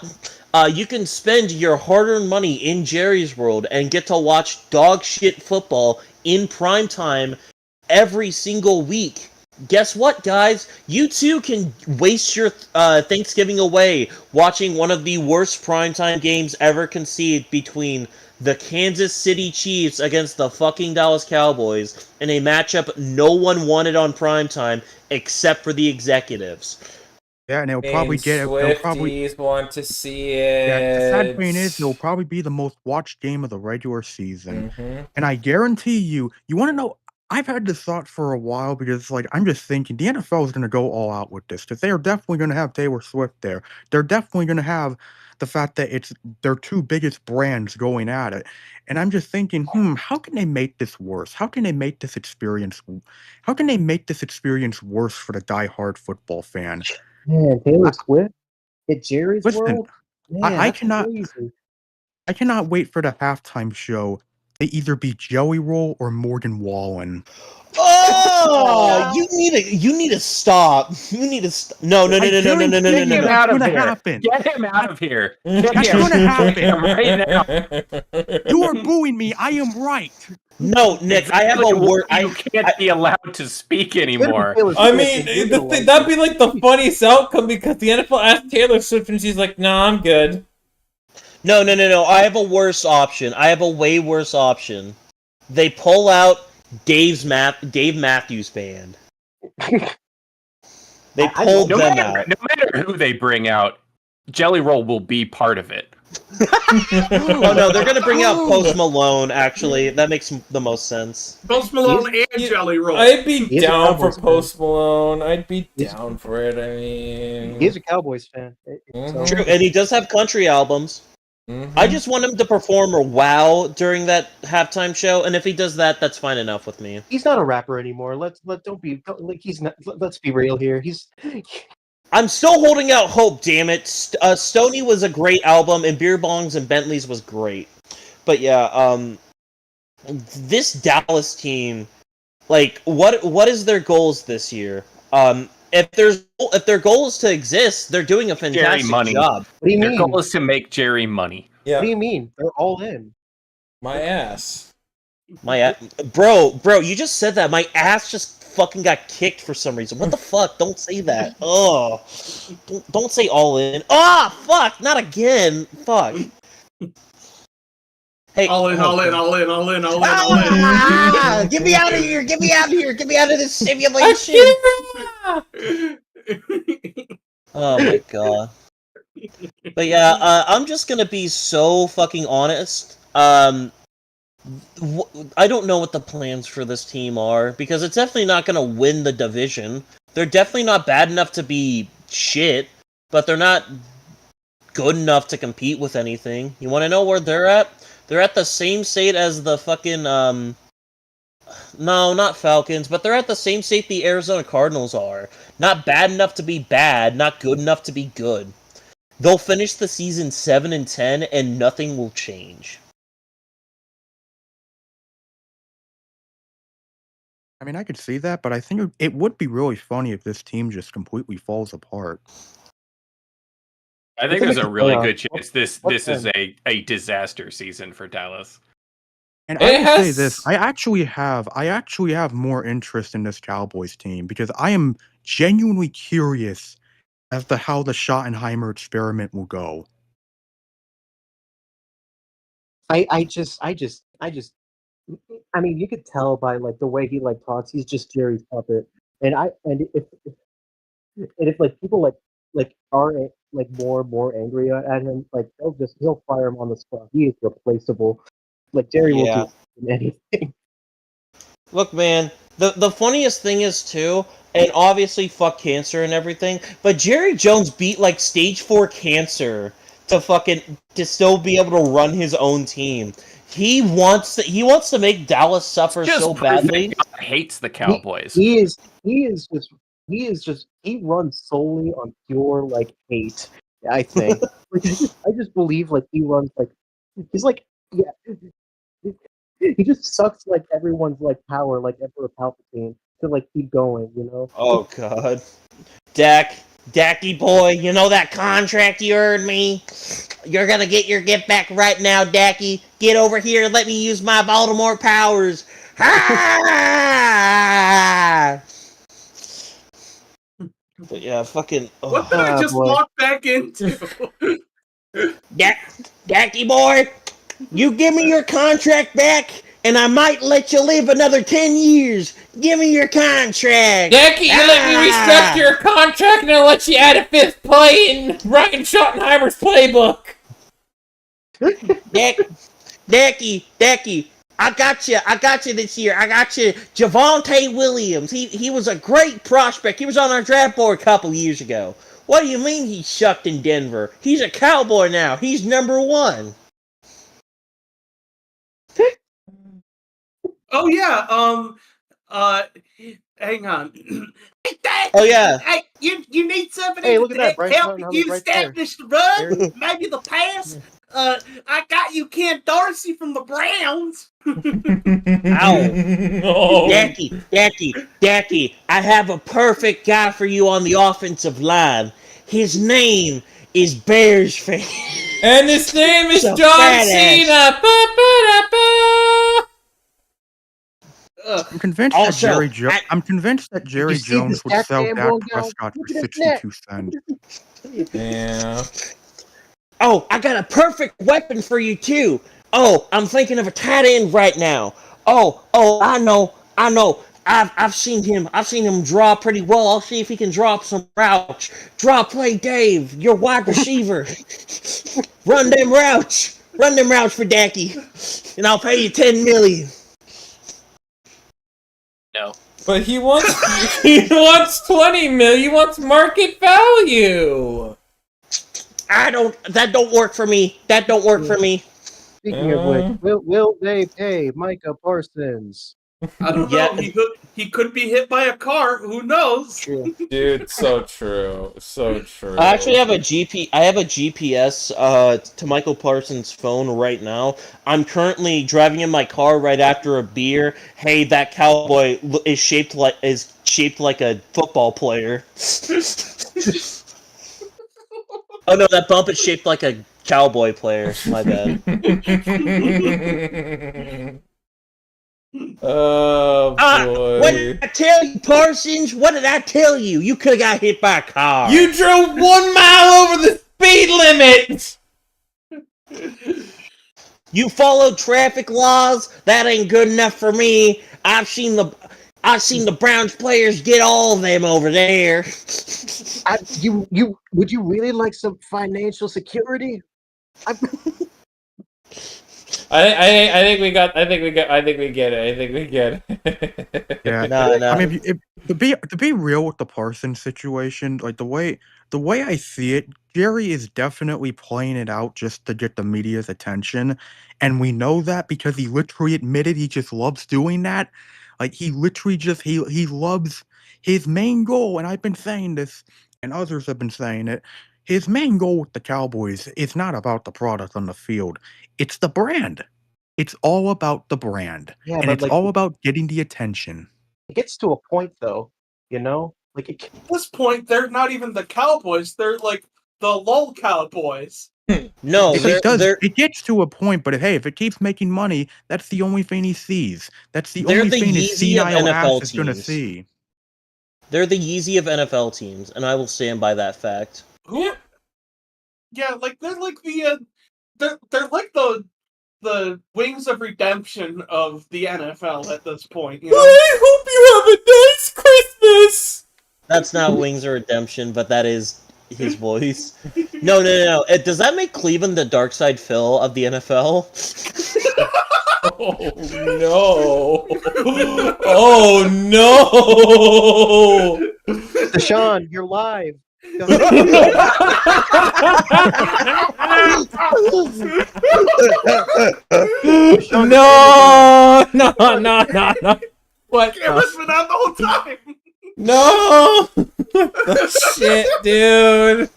You can spend your hard-earned money in Jerry's World and get to watch dog shit football in prime time every single week. Guess what, guys? You too can waste your Thanksgiving away watching one of the worst primetime games ever conceived between the Kansas City Chiefs against the fucking Dallas Cowboys in a matchup no one wanted on primetime except for the executives. Yeah, and it'll probably Swifties want to see it. Yeah, the sad thing is, it'll probably be the most watched game of the regular season. And I guarantee you want to know, I've had this thought for a while because, like, I'm just thinking the NFL is going to go all out with this because they are definitely going to have Taylor Swift there. They're definitely going to have the fact that it's their two biggest brands going at it. And I'm just thinking, how can they make this worse? How can they make this experience worse for the diehard football fan? Man, Taylor Swift at Jerry's Listen, World. Man, I that's cannot crazy. I cannot wait for the halftime show to either be Joey Roll or Morgan Wallen. Oh, you need to stop. You need to no. Get him out of here. Happen. Get him out of here. That's gonna happen right now. You are booing me. I am right. No, Nick, I have a word. You can't be allowed to speak anymore. I mean, that'd be like the funniest outcome because the NFL asked Taylor Swift and she's like, "Nah, I'm good." No. I have a worse option. I have a way worse option. They pull out Dave Matthews Band. They pulled them out. No matter who they bring out, Jelly Roll will be part of it. Oh no, they're gonna bring out Post Malone. Actually, that makes the most sense. Post Malone and Jelly Roll. I'd be He's a down for Cowboys fan. Post Malone. I'd be He's- down for it. I mean, He's a Cowboys fan. Mhm. True, and he does have country albums. Mhm. I just want him to perform a wow during that halftime show, and if he does that, that's fine enough with me. He's not a rapper anymore. He's not. Let's be real here. I'm still holding out hope, damn it. Stoney was a great album, and Beer Bongs and Bentleys was great. But yeah, this Dallas team, like, what is their goals this year? If their goal is to exist, they're doing a fantastic money. job. What do you Their mean? goal is to make Jerry money. Yeah, What do you mean? They're all in. my ass. Bro, you just said that. My ass just fucking got kicked for some reason. What the fuck? Don't say that. Oh, don't say all in. Ah, fuck! Not again. Fuck. Hey, All in. Ah, get me out of here! Get me out of here! Get me out of this simulation! Oh my god. But yeah, I'm just gonna be so fucking honest. I don't know what the plans for this team are, because it's definitely not gonna win the division. They're definitely not bad enough to be shit, but they're not good enough to compete with anything. You wanna know where they're at? They're at the same state as the fucking, no, not Falcons, but they're at the same state the Arizona Cardinals are. Not bad enough to be bad, not good enough to be good. They'll finish the season 7-10, and nothing will change. I mean, I could see that, but I think it would be really funny if this team just completely falls apart. I think can there's make a the really playoffs. good chance this is then? a disaster season for Dallas. And It I will say has- this: I actually have more interest in this Cowboys team because I am genuinely curious as to how the Schottenheimer experiment will go. I mean, you could tell by like the way he like talks. He's just Jerry's puppet. And if like people are like more and more angry at him, like he'll fire him on the spot. He is replaceable. Like Jerry will Yeah. do anything. Look, man, the funniest thing is, too, and obviously fuck cancer and everything, but Jerry Jones beat, like, stage 4 cancer to still be able to run his own team. He wants to make Dallas suffer Just so proof that badly. God hates the Cowboys. He runs solely on pure like hate. I think. Like, I just believe like he runs like he's like yeah. He just sucks like everyone's like power, like Emperor Palpatine, to like keep going, you know. Oh, God. Dacky boy, you know that contract you earned me? You're gonna get your gift back right now, Dacky. Get over here and let me use my Baltimore powers. Ah! But yeah, fucking. What did I just boy. walk back into? Dacky boy, you give me your contract back, and I might let you live another 10 years. Give me your contract. Decky, you let me restructure your contract and I'll let you add a 5th play in Ryan Schottenheimer's playbook. Decky, I got you this year. I got you Javonte Williams. He was a great prospect. He was on our draft board a couple years ago. What do you mean he sucked in Denver? He's a Cowboy now. He's number 1. Oh yeah. Hang on. Oh, yeah. Hey, you need somebody Hey, look at that, to Bryce help Harper you right there. establish the run, maybe the pass. I got you Ken Dorsey from the Browns. Ow. Oh. Dacky, I have a perfect guy for you on the offensive line. His name is Bears fan. And his name is So John badass. Cena. Ba-ba-da-ba. I'm convinced Also, I'm convinced that Jerry you see Jones this would cat sell man Dak rolling down? Prescott for Look at his neck. 62 cents. Yeah. Oh, I got a perfect weapon for you too. Oh, I'm thinking of a tight end right now. Oh, I know. I've seen him draw pretty well. I'll see if he can draw up some routes. Drawplaydave, your wide receiver. Run them routes for Dacky, and I'll pay you $10 million. No. But he wants 20 million. He wants market value. That don't work for me. Speaking of which, will they pay Micah Parsons? I don't know. He could be hit by a car. Who knows? True. Dude, so true. So true. I actually have a GPS to Michael Parsons' phone right now. I'm currently driving in my car right after a beer. Hey, that cowboy is shaped like a football player. Oh no, that bump is shaped like a cowboy player. My bad. Oh boy. What did I tell you, Parsons? What did I tell you? You could have got hit by a car. You drove 1 mile over the speed limit! You followed traffic laws? That ain't good enough for me. I've seen the Browns players get all of them over there. Would you really like some financial security? I think we get it. Yeah, No. I mean, to be real with the Parsons situation, like the way I see it, Jerry is definitely playing it out just to get the media's attention, and we know that because he literally admitted he just loves doing that. Like he literally just he loves his main goal, and I've been saying this, and others have been saying it. His main goal with the Cowboys is not about the product on the field; it's the brand. It's all about the brand, Yeah, and but it's like all about getting the attention. it gets to a point though, you know? Like it, At this point, they're not even the Cowboys. They're like the LOL Cowboys. No, It gets to a point, but hey, if it keeps making money, that's the only thing he sees. That's the They're only the thing his Yeezy of senile NFL ass is gonna teams. see. they're the Yeezy of NFL teams, and I will stand by that fact. Who? Yeah, like they're like they're like the Wings of Redemption of the NFL at this point. You know? I hope you have a nice Christmas! That's not Wings of Redemption, but that is his voice. No. Does that make Cleveland the Dark Side Phil of the NFL? Oh no! Oh no! Deshaun, you're live. No! What? Camera's been out the whole time. No! Shit, dude!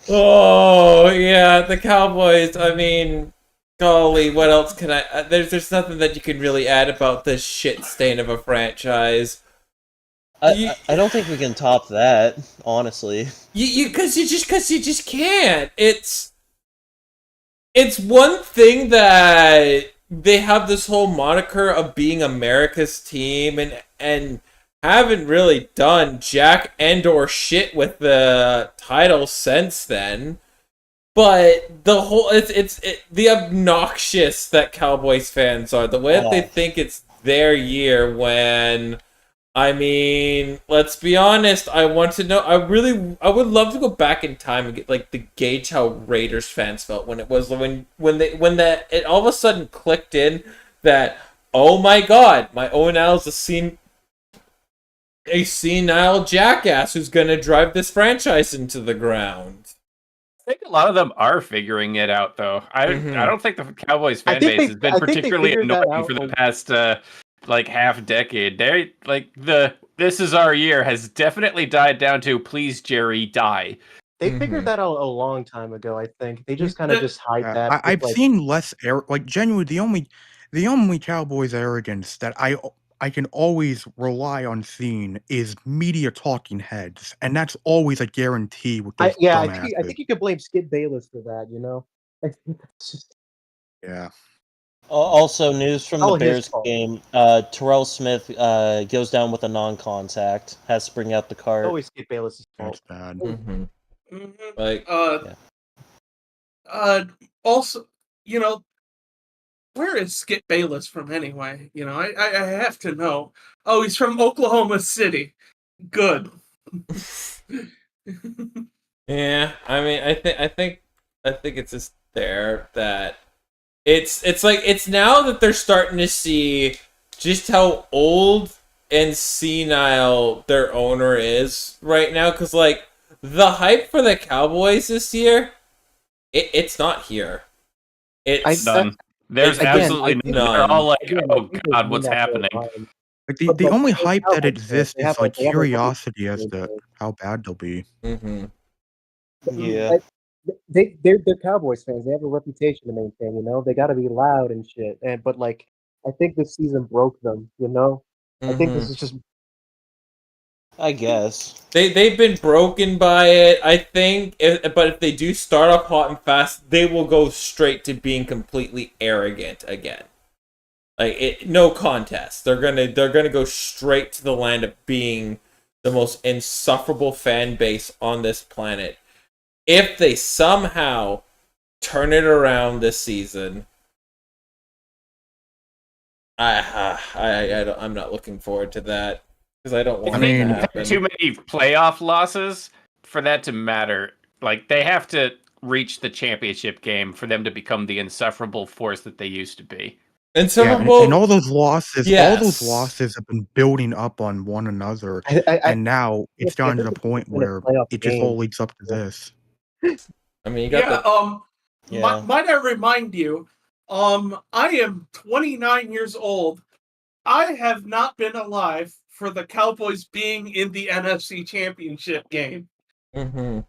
Oh, yeah, the Cowboys, I mean, golly, what else can I... There's nothing that you can really add about this shit stain of a franchise. I don't think we can top that, honestly. Because you just can't. It's one thing that they have this whole moniker of being America's team and haven't really done jack and or shit with the title since then. But the whole it's the obnoxious that Cowboys fans are, the way that they think it's their year when, I mean, let's be honest, I want to know, I would love to go back in time and get like to gauge how Raiders fans felt when it was when it all of a sudden clicked in that, oh my god, my Owen is a senile jackass who's gonna drive this franchise into the ground. I think a lot of them are figuring it out, though. I don't think the Cowboys fan base has been particularly annoying for the past like half decade. They like "This is our year" has definitely died down to "Please, Jerry, die." They figured that out a long time ago. I think they just kind of just hide that. I've seen less like genuinely the only Cowboys arrogance that I can always rely on seeing is media talking heads, and that's always a guarantee with those dumbasses. I think you could blame Skip Bayless for that. You know, I think that's just Yeah. Also, news from the his Bears fault. game: Terrell Smith goes down with a non-contact. Has to bring out the cart. always Skip Bayless' That's fault. bad. Like, Also, you know, where is Skip Bayless from anyway? You know, I have to know. Oh, he's from Oklahoma City. Good. Yeah, I mean, I think it's just there that it's like it's now that they're starting to see just how old and senile their owner is right now, because like the hype for the Cowboys this year, it's not here. It's None. There's Again, absolutely I think- none. They're all like, Again, oh I think god, they what's mean that happening? all the time. Like But, the only those hype that Cowboys fans, exists they is have, like they have a curiosity as reputation. to how bad they'll be. Yeah. Like, they're Cowboys fans. They have a reputation to maintain. You know, they got to be loud and shit. But like, I think this season broke them. You know, I think this is just I guess. they've been broken by it. I think, but if they do start off hot and fast, they will go straight to being completely arrogant again. Like no contest. They're gonna go straight to the land of being the most insufferable fan base on this planet. If they somehow turn it around this season, I'm not looking forward to that because I don't want it to happen. Too many playoff losses for that to matter. Like they have to reach the championship game for them to become the insufferable force that they used to be. And so, Yeah, and all those losses, have been building up on one another, and now it's gotten to the point where it just all leads up to this. I mean, you got might I remind you, I am 29 years old. I have not been alive for the Cowboys being in the NFC Championship game. Mm-hmm.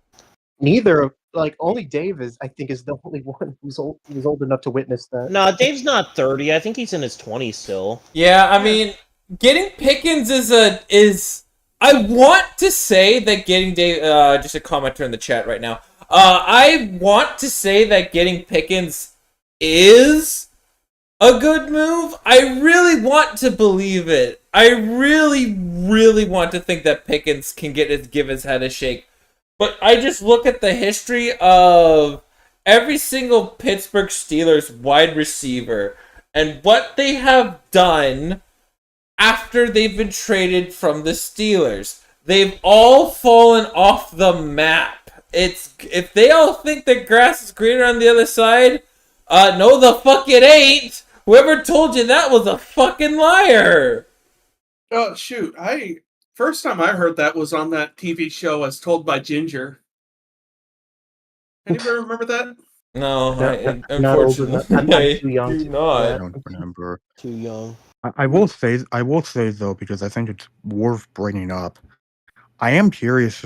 Neither. Like only Dave I think is the only one who's old enough to witness that. No, Dave's not 30. I think he's in his 20s still. Yeah, I mean, getting Pickens is. I want to say that getting Dave. Just a commenter in the chat right now. I want to say that getting Pickens is a good move. I really want to believe it. I really, really want to think that Pickens can give his head a shake. But I just look at the history of every single Pittsburgh Steelers wide receiver and what they have done after they've been traded from the Steelers. They've all fallen off the map. If they all think the grass is greener on the other side, no the fuck it ain't. Whoever told you that was a fucking liar. Oh shoot, first time I heard that was on that TV show As Told by Ginger. Anybody remember that? No, unfortunately, I'm too young. I don't remember. Too young. I will say though, because I think it's worth bringing up. I am curious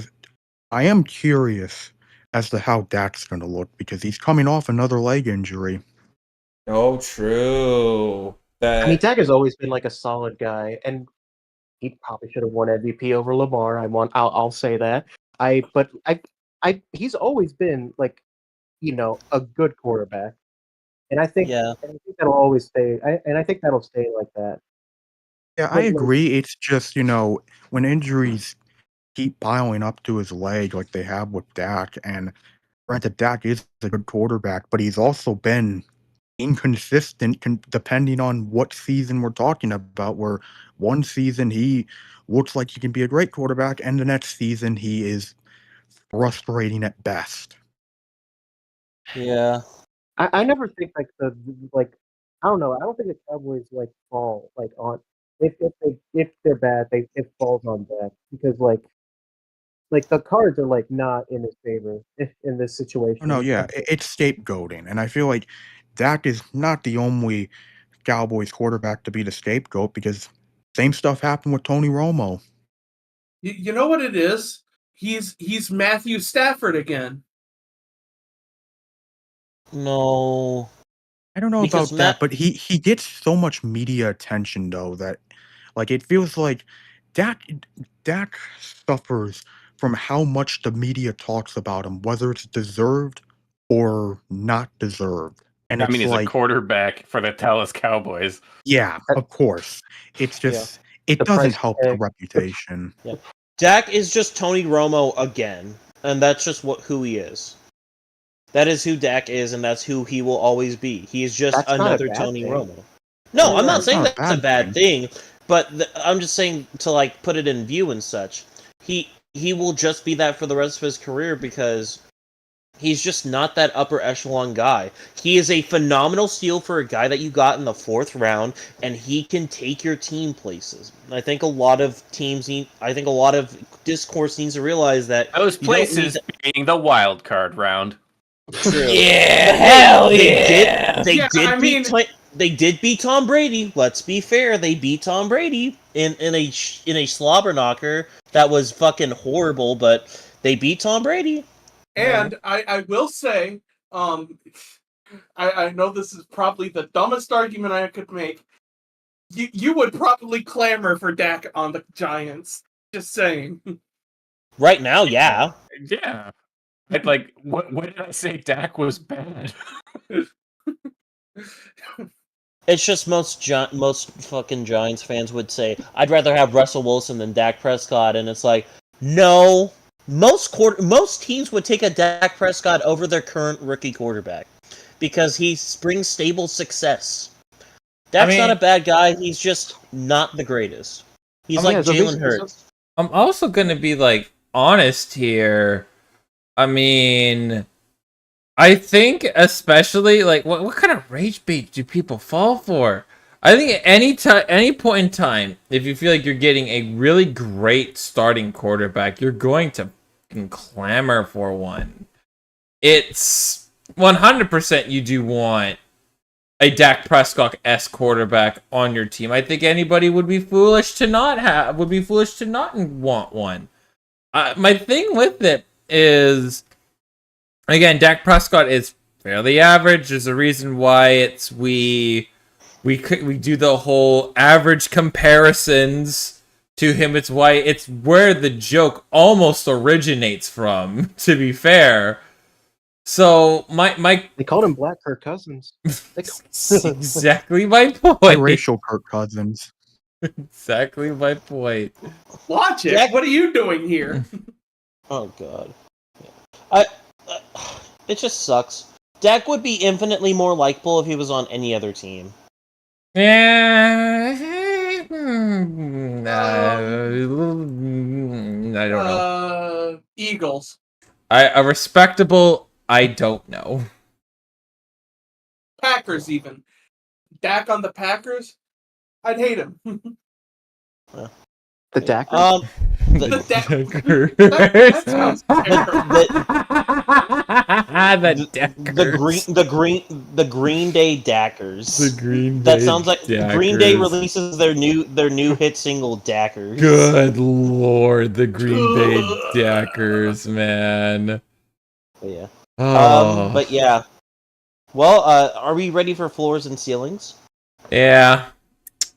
as to how Dak's going to look because he's coming off another leg injury. Oh, true. I mean, Dak has always been like a solid guy, and he probably should have won MVP over Lamar. I'll say that. He's always been like, you know, a good quarterback, and I think that'll always stay. I think that'll stay like that. Yeah, I agree. It's just, you know, when injuries keep piling up to his leg like they have with Dak, and granted, Dak is a good quarterback, but he's also been inconsistent depending on what season we're talking about, where one season he looks like he can be a great quarterback, and the next season he is frustrating at best. Yeah. I never think like I don't know. I don't think the Cowboys like fall like on if they're bad, it falls on Dak because like the cards are like not in his favor in this situation. No, yeah, it's scapegoating, and I feel like Dak is not the only Cowboys quarterback to be the scapegoat because same stuff happened with Tony Romo. You know what it is? He's Matthew Stafford again. No. I don't know about that, but he gets so much media attention though that like it feels like Dak suffers from how much the media talks about him, whether it's deserved or not deserved. And I mean, it's he's a quarterback for the Dallas Cowboys. Yeah, of course. It's just it doesn't help the reputation. Dak is just Tony Romo again, and that's just who he is. That is who Dak is, and that's who he will always be. He is just That's not a another bad Tony thing. Romo. No, I'm not That's saying not a that's a bad bad thing, but I'm just saying to like put it in view and such. He will just be that for the rest of his career because he's just not that upper echelon guy. He is a phenomenal steal for a guy that you got in the 4th round, and he can take your team places. I think a lot of discourse needs to realize that Those you don't need places being the wild card round. True. Yeah, But hey, hell Yeah, I mean- They did beat Tom Brady. Let's be fair. They beat Tom Brady in a slobber knocker that was fucking horrible. But they beat Tom Brady. And I will say, I know this is probably the dumbest argument I could make. You would probably clamor for Dak on the Giants. Just saying. Right now, yeah. Yeah. Like, what did I say? Dak was bad. It's just most fucking Giants fans would say, I'd rather have Russell Wilson than Dak Prescott, and it's like, no. Most teams would take a Dak Prescott over their current rookie quarterback because he brings stable success. Dak's not a bad guy. He's just not the greatest. He's like Jalen Hurts. I'm also gonna be like honest here. I mean, I think especially like what kind of rage bait do people fall for? I think at any point in time, if you feel like you're getting a really great starting quarterback, you're going to fucking clamor for one. It's 100% you do want a Dak Prescott-esque quarterback on your team. I think anybody would be foolish to not want one. My thing with it is, again, Dak Prescott is fairly average. There's a reason why we do the whole average comparisons to him. It's where the joke almost originates from, to be fair. So They called him Black Kirk Cousins. exactly my point. Biracial Kirk Cousins. Exactly my point. Logic, Dak- what are you doing here? Oh god. It just sucks. Dak would be infinitely more likable if he was on any other team. Yeah. I don't know. Eagles. A respectable, I don't know. Packers, even. Dak on the Packers? I'd hate him. The Dak. The Dak. That sounds terrible. The Green Day Dackers. The Green Day. That sounds like Dackers. Green Day releases their new hit single Dackers. Good lord, the Green Bay Dackers, man. But yeah. Oh. But yeah. Well, are we ready for floors and ceilings? Yeah.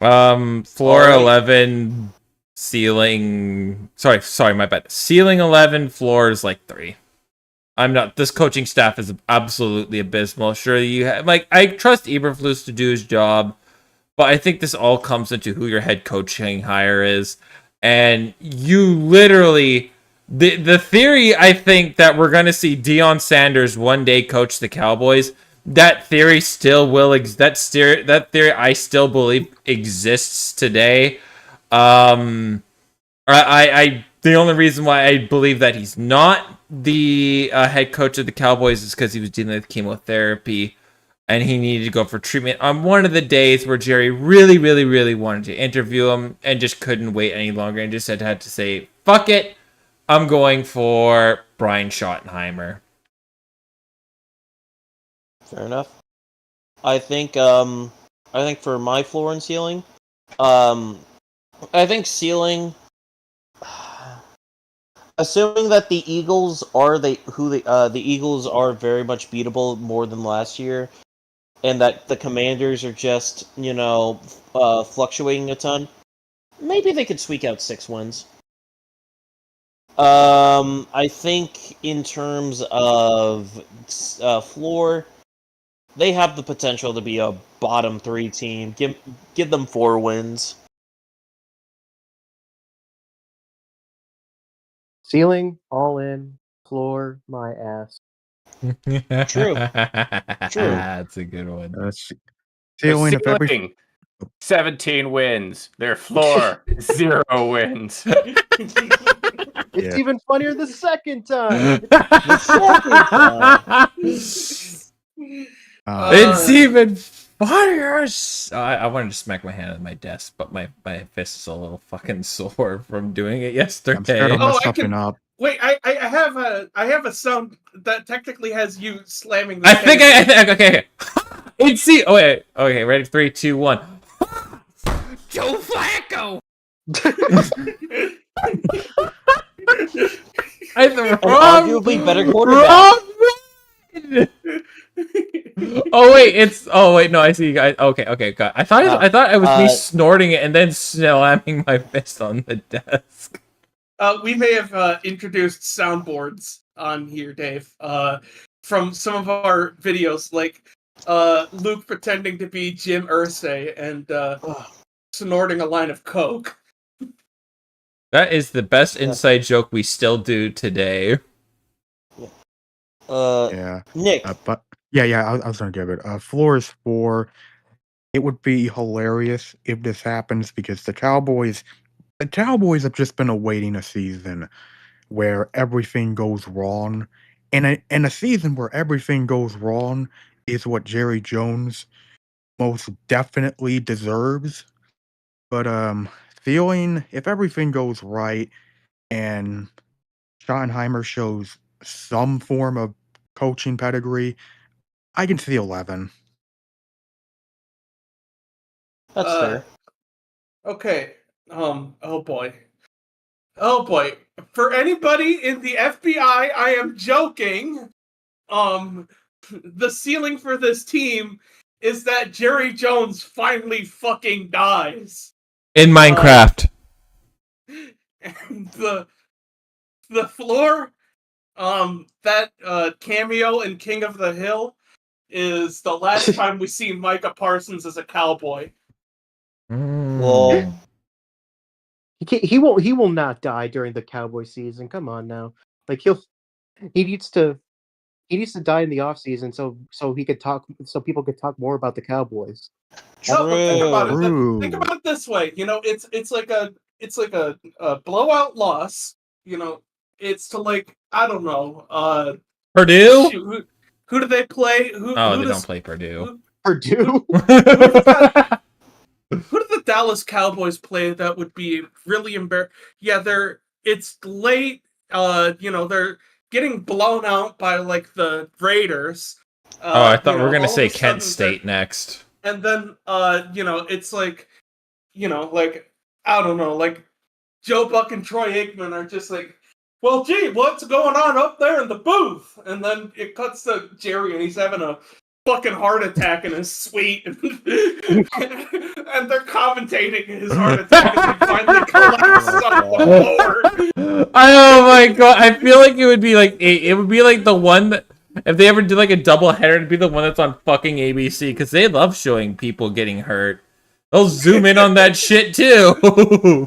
Floor Alright. 11, ceiling. Sorry, my bad. Ceiling 11, floors like 3. I'm not. This coaching staff is absolutely abysmal. Sure, you have, I trust Eberflus to do his job, but I think this all comes into who your head coaching hire is, and you literally. The theory, I think, that we're going to see Deion Sanders one day coach the Cowboys, that theory still will that theory I still believe exists today. The only reason why I believe that he's not the head coach of the Cowboys is because he was dealing with chemotherapy and he needed to go for treatment on one of the days where Jerry really, really, really wanted to interview him and just couldn't wait any longer and just had to say, fuck it. I'm going for Brian Schottenheimer. Fair enough. I think for my floor and ceiling, I think ceiling. Assuming that the Eagles are the Eagles are very much beatable more than last year, and that the Commanders are just fluctuating a ton, maybe they could squeak out 6 wins. I think in terms of floor, they have the potential to be a bottom 3 team. Give them 4 wins. Ceiling, all in. Floor, my ass. True. That's a good one. Their Ceiling, if every ceiling, 17 wins. Their floor, 0 wins. It's Yeah. even funnier the second time. It's even funnier. I wanted to smack my hand on my desk, but my fist is a little fucking sore from doing it yesterday. I'm scared I'll Oh, mess I something can- up. Wait, I have a sound that technically has you slamming. The I think okay. It's see. Oh wait. Okay, ready? 3, 2, 1. Joe Flacco. I the An wrong. arguably better quarterback. Wrong one! Oh wait, it's no, I see you guys. Okay, got. I thought it was me snorting it and then slamming my fist on the desk. We may have introduced soundboards on here, Dave, from some of our videos, like Luke pretending to be Jim Irsay and snorting a line of coke. That is the best inside joke we still do today. Yeah. Nick. But I was gonna give it. Floor is 4. It would be hilarious if this happens because the Cowboys have just been awaiting a season where everything goes wrong, and a season where everything goes wrong is what Jerry Jones most definitely deserves. But feeling if everything goes right and Schottenheimer shows some form of coaching pedigree, I can see 11. That's fair. Okay. Oh boy. For anybody in the FBI, I am joking. The ceiling for this team is that Jerry Jones finally fucking dies. In Minecraft. And the floor, that cameo in King of the Hill is the last time we see Micah Parsons as a cowboy. Well, He will not die during the Cowboy season. Come on now. Like he needs to die in the off season so he could talk so people could talk more about the Cowboys. No, but think about it. True. Think about it this way. You know, it's like a blowout loss. You know, it's to like I don't know. Purdue? Shoot, who do they play? Who They does, don't play Purdue. Purdue. Who do the Dallas Cowboys play that would be really embarrassing? Yeah, it's late. You know, they're getting blown out by like the Raiders. I thought we were gonna all say of a sudden Kent State next. And then you know, it's like, you know, like I don't know, like Joe Buck and Troy Aikman are just like, well, gee, what's going on up there in the booth? And then it cuts to Jerry and he's having a fucking heart attack in his suite. And they're commentating his heart attack as he finally collapses on the floor. Oh my god! I feel like it would be like the one that if they ever do like a double header, it'd be the one that's on fucking ABC because they love showing people getting hurt. They'll zoom in on that shit too.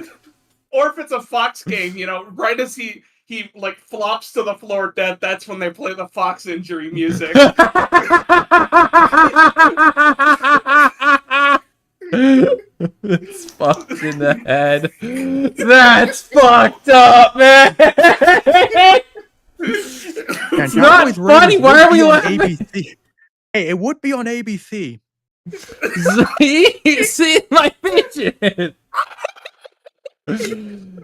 Or if it's a Fox game, you know, right as he like flops to the floor dead, that's when they play the Fox injury music. It's fucked in the head. That's fucked up, man. It's not funny. Why are we laughing? ABC. Hey, it would be on ABC. See my vision.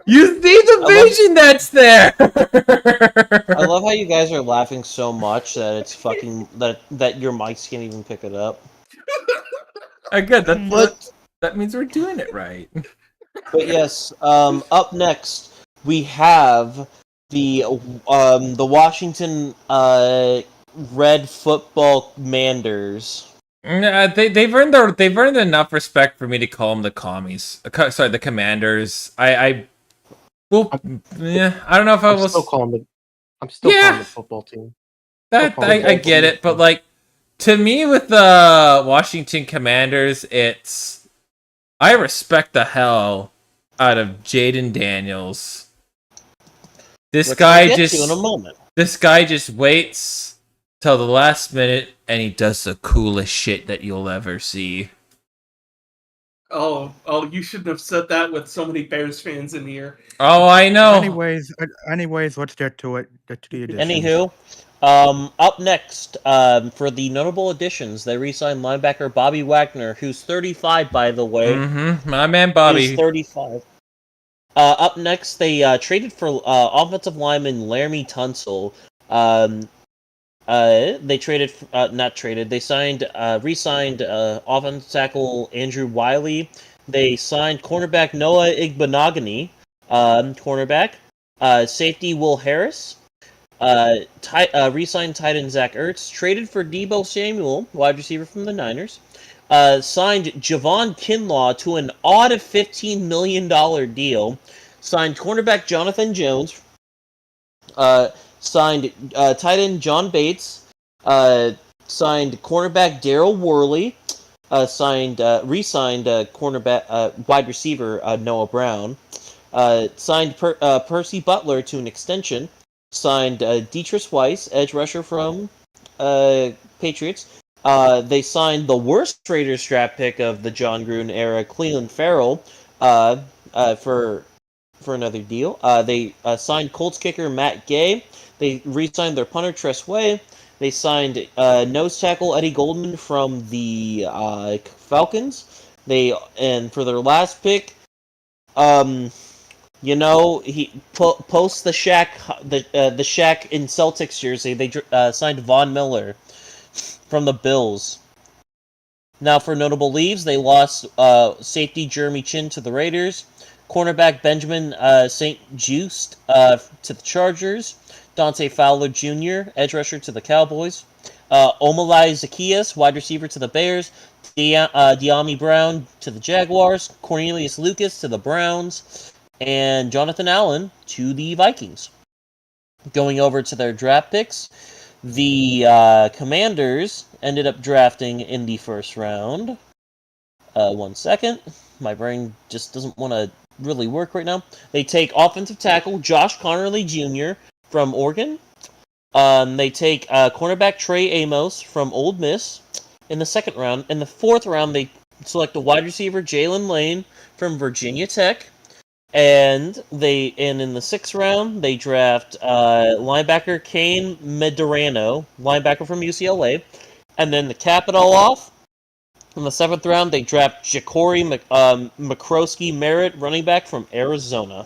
You see the vision that's there. I love how you guys are laughing so much that it's fucking that your mics can't even pick it up. Good. That means we're doing it right. But yes, up next we have the Washington Red Football Commanders. They've earned enough respect for me to call them the commies. Sorry, the Commanders. I don't know if I will. I'm still calling the football team. That I get it, but like to me with the Washington Commanders, I respect the hell out of Jaden Daniels. This guy just waits till the last minute, and he does the coolest shit that you'll ever see. Oh, you shouldn't have said that with so many Bears fans in here. Oh, I know. Anyways, let's get to it. Get to the additions. Anywho, up next, for the notable additions, they re-signed linebacker Bobby Wagner, who's 35, by the way. Mm-hmm. My man Bobby. He's 35. Up next, they traded for offensive lineman Laramie Tunsil. They traded, not traded. They signed, re-signed offensive tackle Andrew Wiley. They signed cornerback Noah Igbenogany, cornerback. Safety Will Harris. Re-signed tight end Zach Ertz. Traded for Deebo Samuel, wide receiver from the Niners. Signed Javon Kinlaw to an odd $15 million deal. Signed cornerback Jonathan Jones. Signed tight end John Bates. Signed cornerback Daryl Worley. Re-signed cornerback wide receiver Noah Brown. Signed Percy Butler to an extension. Signed Deatrice Weiss, edge rusher from Patriots. They signed the worst Raiders draft pick of the John Gruden era, Cleveland Farrell, for another deal. They signed Colts kicker Matt Gay. They re-signed their punter Tress Way. They signed nose tackle Eddie Goldman from the Falcons. And for their last pick, he post the Shaq the Shaq in Celtics jersey. They signed Von Miller from the Bills. Now for notable leaves, they lost safety Jeremy Chin to the Raiders, cornerback Benjamin St. Juste to the Chargers, Dante Fowler Jr., edge rusher to the Cowboys, Omalai Zacchaeus, wide receiver to the Bears, De'Ami Brown to the Jaguars, Cornelius Lucas to the Browns, and Jonathan Allen to the Vikings. Going over to their draft picks, the Commanders ended up drafting in the first round. 1 second. My brain just doesn't want to really work right now. They take offensive tackle Josh Connerly Jr. from Oregon. They take cornerback Trey Amos from Ole Miss in the second round. In the fourth round, they select a wide receiver Jalen Lane from Virginia Tech. And in the sixth round, they draft linebacker Kane Medrano, linebacker from UCLA. And then to cap it all off, in the seventh round, they draft Ja'Cory McCroskey Merritt, running back from Arizona.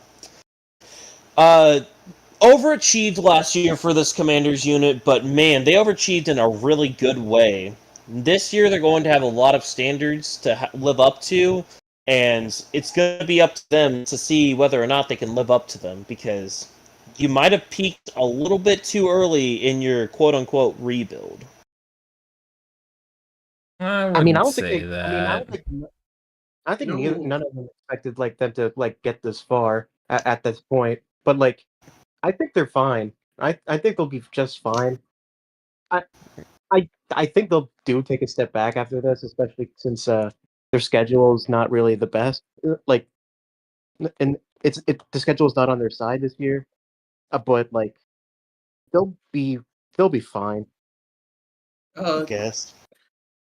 Overachieved last year for this Commanders unit, but man, they overachieved in a really good way. This year, they're going to have a lot of standards to live up to. And it's going to be up to them to see whether or not they can live up to them, because you might have peaked a little bit too early in your quote-unquote rebuild. I I mean, I wouldn't don't think say they. that. I mean, I think No. none of them expected them to get this far at this point. But I think they're fine. I think they'll be just fine. I think they'll take a step back after this, especially since their schedule is not really the best. And the schedule is not on their side this year. But they'll be fine. I guess.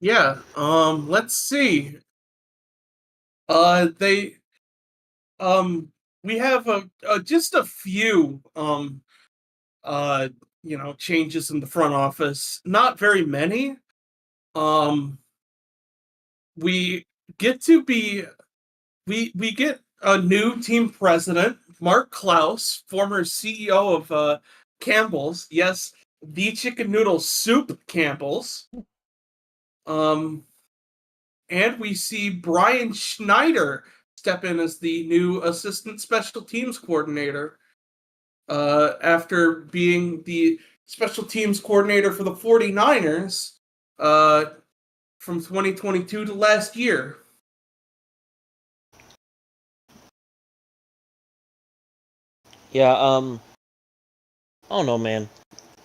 Yeah. Let's see. They we have just a few changes in the front office. Not very many. We get a new team president, Mark Klaus, former CEO of Campbell's. Yes, the chicken noodle soup Campbell's. And we see Brian Schneider step in as the new assistant special teams coordinator, after being the special teams coordinator for the 49ers from 2022 to last year. Yeah, I don't know, man.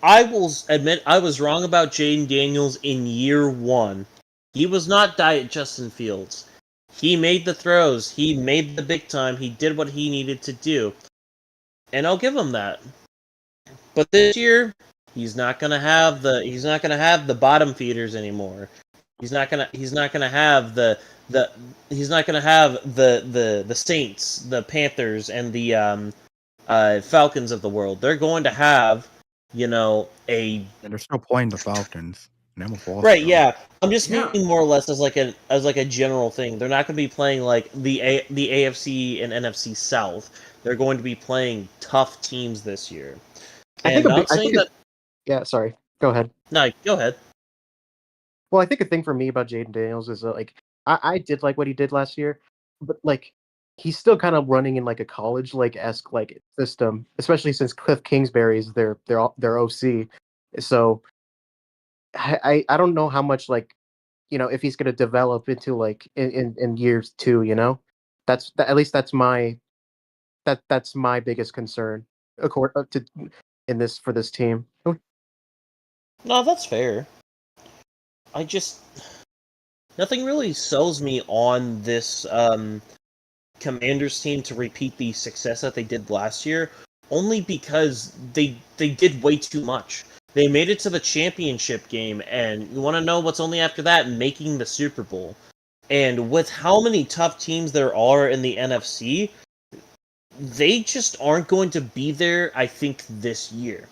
I will admit I was wrong about Jaden Daniels in year one. He was not Diet Justin Fields. He made the throws. He made the big time. He did what he needed to do. And I'll give him that. But this year, He's not gonna have the bottom feeders anymore. He's not gonna have the Saints, the Panthers, and the Falcons of the world. They're going to have, a And they're still playing the Falcons. And almost lost right. them. Yeah, I'm just Yeah. meaning more or less as like a general thing. They're not going to be playing like the AFC and NFC South. They're going to be playing tough teams this year. I And think not saying that. yeah. Sorry. Go ahead. No, go ahead. Well, I think a thing for me about Jaden Daniels is that, like, I did like what he did last year, but like he's still kind of running in like a college esque system, especially since Cliff Kingsbury is their OC. So I don't know how much if he's gonna develop into in years 2. At least that's my biggest concern for this team. No, that's fair. Nothing really sells me on this Commanders team to repeat the success that they did last year, only because they did way too much. They made it to the championship game, and you want to know what's only after that? Making the Super Bowl. And with how many tough teams there are in the NFC, they just aren't going to be there, I think, this year.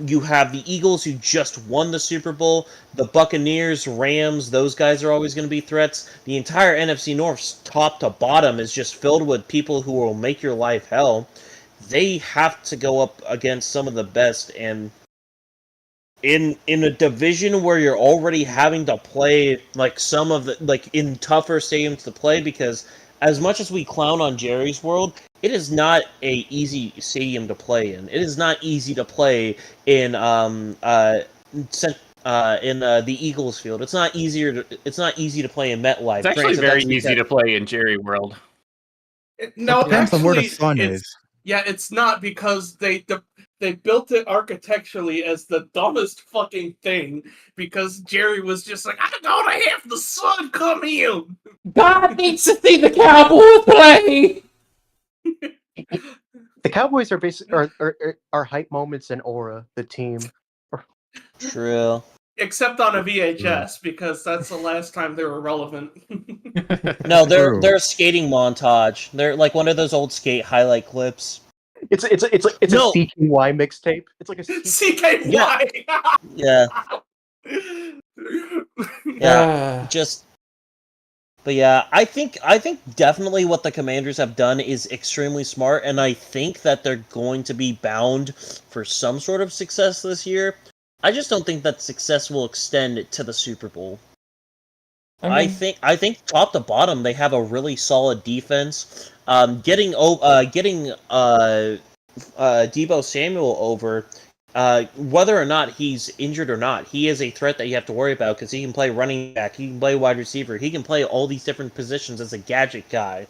You have the Eagles, who just won the Super Bowl. The Buccaneers, Rams, those guys are always going to be threats. The entire NFC North, top to bottom, is just filled with people who will make your life hell. They have to go up against some of the best, and in a division where you're already having to play in tougher stadiums to play, because as much as we clown on Jerry's World, it is not a easy stadium to play in. It is not easy to play in the Eagles field. It's not easy to play in MetLife. It's actually very easy to play in Jerry World. No, It depends on where the actually, sun is. Yeah, it's not, because they built it architecturally as the dumbest fucking thing, because Jerry was just like, I'm gonna have the sun come in. God needs to see the Cowboys play. The Cowboys are hype moments in Aura, the team. True. Except on a VHS, because that's the last time they were relevant. No, True. they're a skating montage. They're like one of those old skate highlight clips. It's a CKY mixtape. It's like a CKY. Yeah. Yeah. But yeah, I think definitely what the Commanders have done is extremely smart, and I think that they're going to be bound for some sort of success this year. I just don't think that success will extend to the Super Bowl. I think top to bottom they have a really solid defense. Getting Deebo Samuel over, whether or not he's injured or not, he is a threat that you have to worry about, because he can play running back, he can play wide receiver, he can play all these different positions as a gadget guy.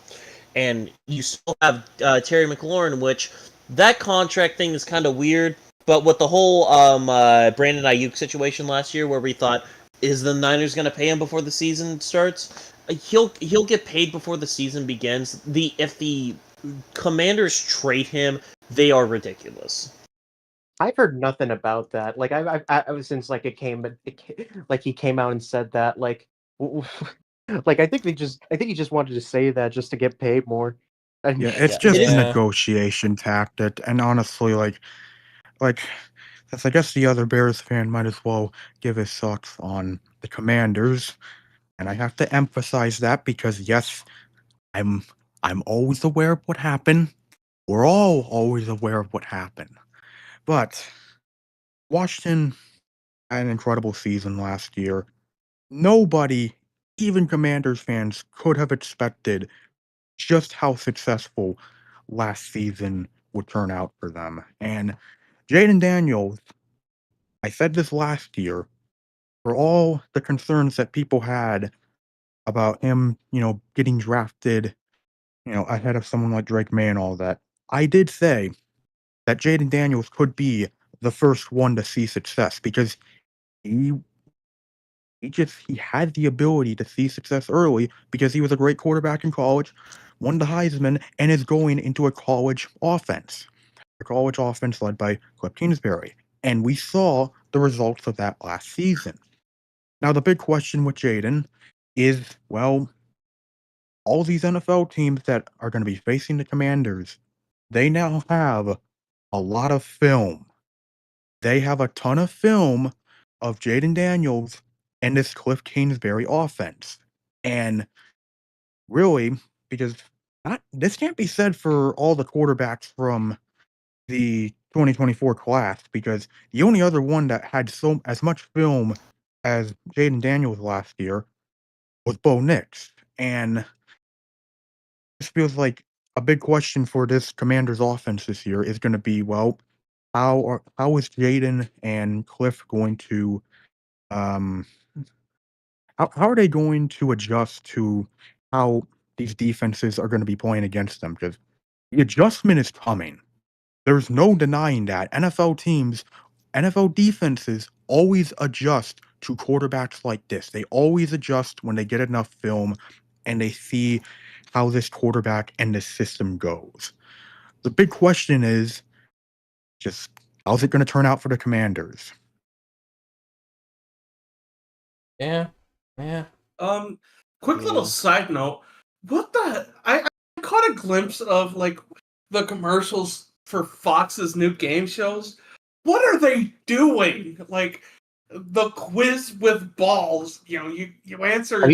And you still have Terry McLaurin, which that contract thing is kind of weird, but with the whole Brandon Ayuk situation last year, where we thought, is the Niners going to pay him before the season starts? He'll get paid before the season begins. If the Commanders trade him, they are ridiculous. I've heard nothing about that. Like I since he came out and said that. I think he just wanted to say that just to get paid more. And Yeah, it's just a negotiation tactic, and honestly, I guess the other Bears fan might as well give his thoughts on the Commanders, and I have to emphasize that because yes, I'm always aware of what happened. We're all always aware of what happened, but Washington had an incredible season last year. Nobody, even Commanders fans, could have expected just how successful last season would turn out for them. And Jaden Daniels, I said this last year, for all the concerns that people had about him, getting drafted, ahead of someone like Drake May and all that, I did say that Jaden Daniels could be the first one to see success because he had the ability to see success early because he was a great quarterback in college, won the Heisman, and is going into a college offense led by Cliff Kingsbury. And we saw the results of that last season. Now, the big question with Jaden is, well, all these NFL teams that are going to be facing the Commanders, they now have a lot of film. They have a ton of film of Jaden Daniels and this Cliff Kingsbury offense. And really, because this can't be said for all the quarterbacks from the 2024 class, because the only other one that had as much film as Jaden Daniels last year was Bo Nix. And this feels like a big question for this Commanders offense this year is going to be, well, how is Jaden and Cliff going to um how are they going to adjust to how these defenses are going to be playing against them? Because the adjustment is coming. There's no denying that. NFL defenses always adjust to quarterbacks like this. They always adjust when they get enough film and they see how this quarterback and this system goes. The big question is just how's it going to turn out for the Commanders? Yeah. Quick little side note. What the? I caught a glimpse of like the commercials for Fox's new game shows. What are they doing? Like the quiz with balls. You know, you answer.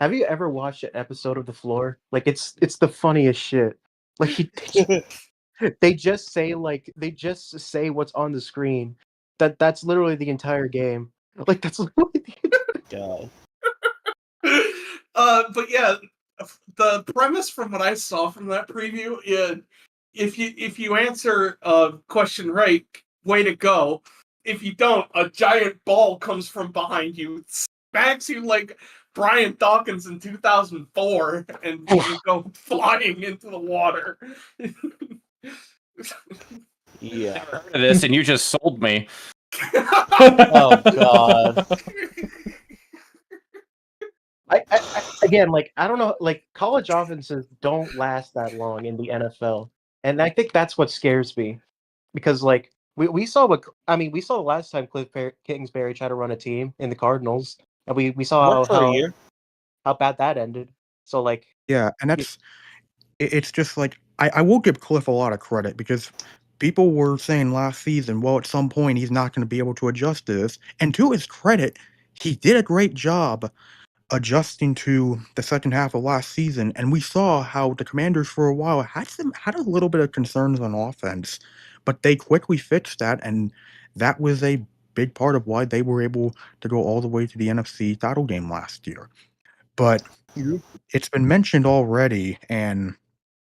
Have you ever watched an episode of The Floor? Like it's the funniest shit. Like they just say what's on the screen. That's literally the entire game. Like that's literally God. But yeah, the premise from what I saw from that preview is if you answer a question right, way to go. If you don't, a giant ball comes from behind you, smacks you like Brian Dawkins in 2004, and you go flying into the water. Yeah. Never heard of this, and you just sold me. Oh God. I again, like I don't know, like college offenses don't last that long in the NFL, and I think that's what scares me, because like we saw we saw the last time Cliff Kingsbury tried to run a team in the Cardinals, and we saw Worked for a year. how bad that ended. So like Yeah, and it's just like I will give Cliff a lot of credit because people were saying last season, well, at some point he's not going to be able to adjust to this. And to his credit, he did a great job adjusting to the second half of last season. And we saw how the Commanders for a while had a little bit of concerns on offense, but they quickly fixed that, and that was a big part of why they were able to go all the way to the NFC title game last year. But it's been mentioned already, and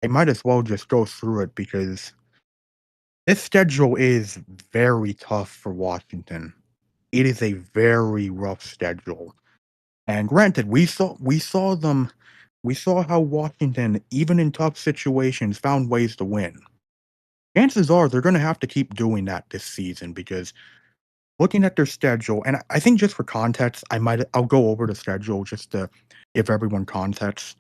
I might as well just go through it because this schedule is very tough for Washington. It is a very rough schedule. And granted, we saw how Washington, even in tough situations, found ways to win. Chances are they're going to have to keep doing that this season because looking at their schedule, and I think just for context, I'll go over the schedule just to give everyone context.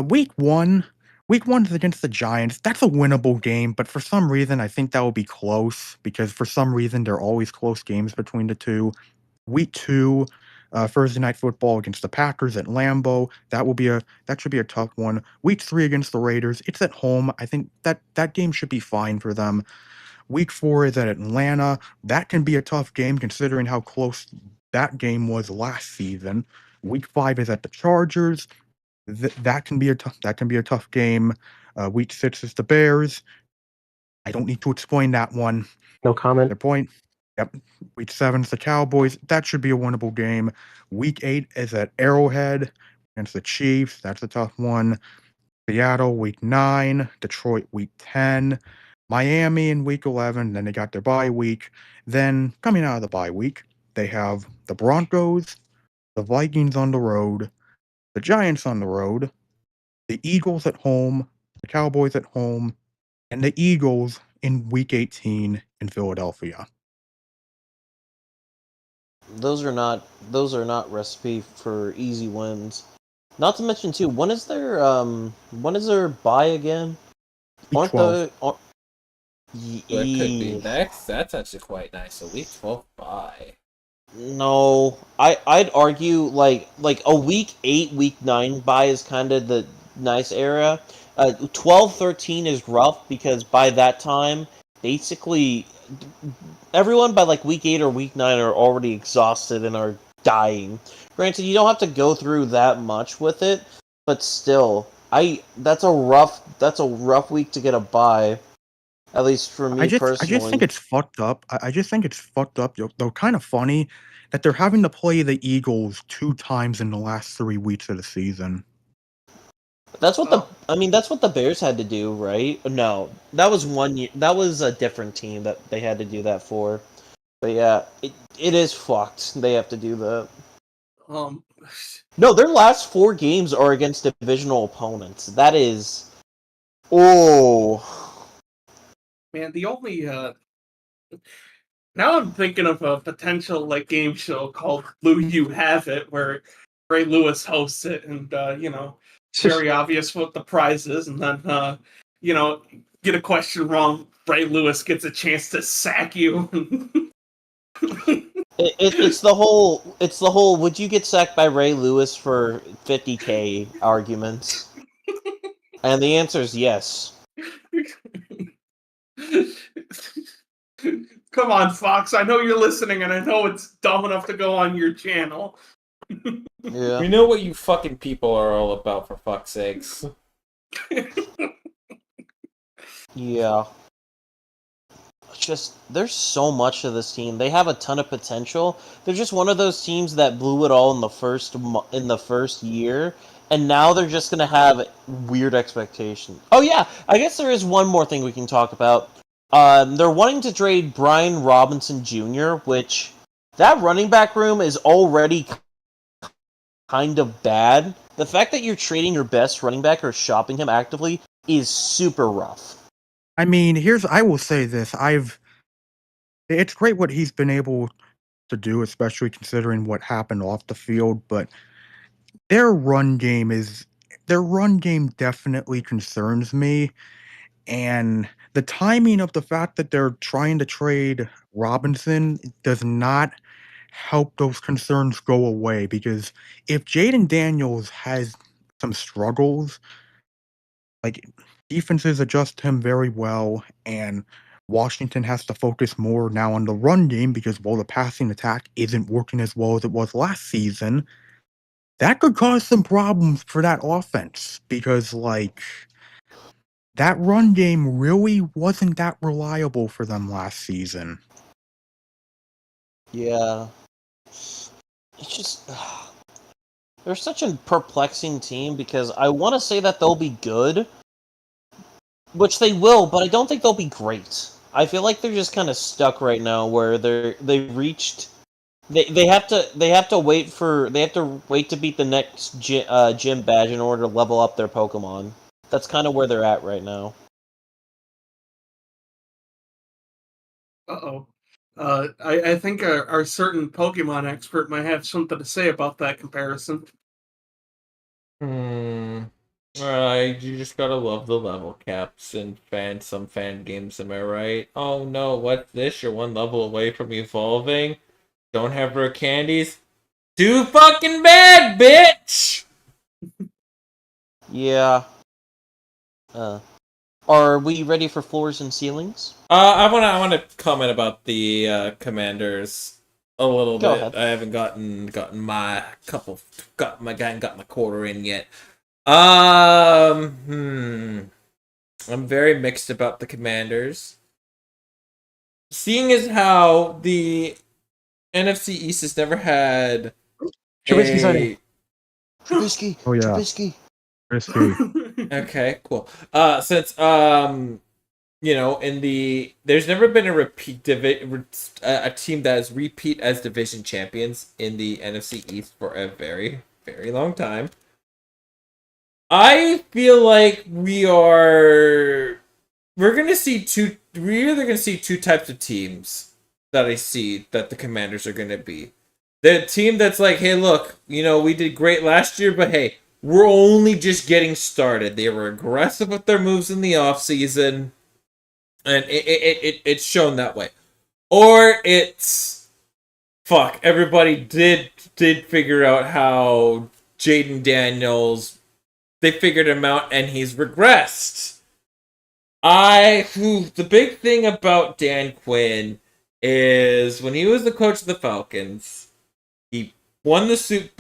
Week one is against the Giants. That's a winnable game, but for some reason, I think that will be close because for some reason, there are always close games between the two. Week two, Thursday Night Football against the Packers at Lambeau. That should be a tough one. Week three against the Raiders. It's at home. I think that game should be fine for them. Week four is at Atlanta. That can be a tough game considering how close that game was last season. Week five is at the Chargers. That can be a tough game. Week six is the Bears. I don't need to explain that one. no comment. Their point. Yep. Week seven is the Cowboys. That should be a winnable game. Week eight is at Arrowhead against the Chiefs. That's a tough one. Seattle week 9. Detroit week 10. Miami in week 11. Then they got their bye week. Then coming out of the bye week, they have the Broncos, the Vikings on the road, the Giants on the road, the Eagles at home, the Cowboys at home, and the Eagles in week 18 in Philadelphia. Those are not recipe for easy wins. Not to mention too, when is their bye again? Week 12. What could be Yee. next? That's actually quite nice. A week 12 bye. No, I'd argue like a week 8, week 9 bye is kind of the nice era. 12, 13 is rough because by that time, basically, everyone by like week 8 or week 9 are already exhausted and are dying. Granted, you don't have to go through that much with it, but still, that's a rough week to get a bye. At least for me I just think personally. it's fucked up. I just think it's fucked up, though kind of funny that they're having to play the Eagles 2 times in the last 3 weeks of the season. That's what that's what the Bears had to do, right? No, that was one year. That was a different team that they had to do that for. But yeah, it is fucked. They have to do that. Um, No, their last 4 games are against divisional opponents. That is, oh, man, the only now I'm thinking of a potential like game show called "Lou You Have It," where Ray Lewis hosts it, and very obvious what the prize is, and then get a question wrong, Ray Lewis gets a chance to sack you. it's the whole. Would you get sacked by Ray Lewis for 50K arguments? And the answer is yes. Come on, Fox. I know you're listening, and I know it's dumb enough to go on your channel. Yeah. We know what you fucking people are all about, for fuck's sakes. Yeah. Just there's so much of this team. They have a ton of potential. They're just one of those teams that blew it all in the first year, and now they're just gonna have weird expectations. Oh yeah, I guess there is one more thing we can talk about. They're wanting to trade Brian Robinson Jr., which that running back room is already kind of bad. The fact that you're trading your best running back or shopping him actively is super rough. I mean, I will say this. It's great what he's been able to do, especially considering what happened off the field, but their run game definitely concerns me, and the timing of the fact that they're trying to trade Robinson does not help those concerns go away, because if Jaden Daniels has some struggles, like, defenses adjust him very well, and Washington has to focus more now on the run game because, well, the passing attack isn't working as well as it was last season. That could cause some problems for that offense because, like, that run game really wasn't that reliable for them last season. Yeah. It's just they're such a perplexing team because I want to say that they'll be good, which they will, but I don't think they'll be great. I feel like they're just kind of stuck right now where they have to wait to beat the next gym badge in order to level up their Pokemon. That's kind of where they're at right now. Uh-oh. I think our certain Pokemon expert might have something to say about that comparison. Alright, you just gotta love the level caps in some fan games, am I right? Oh no, what's this? You're one level away from evolving? Don't have rare candies? Too fucking bad, bitch! Yeah. Are we ready for floors and ceilings? I wanna comment about the commanders a little Go bit. ahead. I haven't gotten my quarter in yet. I'm very mixed about the commanders. Seeing as how the NFC East has never had Trubisky's on Trubisky. Oh, yeah. Trubisky. Risky. Okay, cool. Since there's never been a a team that is repeat as division champions in the NFC East for a very, very long time. I feel like we're either gonna see two types of teams that I see that the Commanders are gonna be. The team that's like, hey, look, we did great last year, but hey, we're only just getting started. They were aggressive with their moves in the offseason. and it's shown that way, or it's everybody did figure out how Jaden Daniels, they figured him out and he's regressed. The big thing about Dan Quinn is when he was the coach of the Falcons, he won the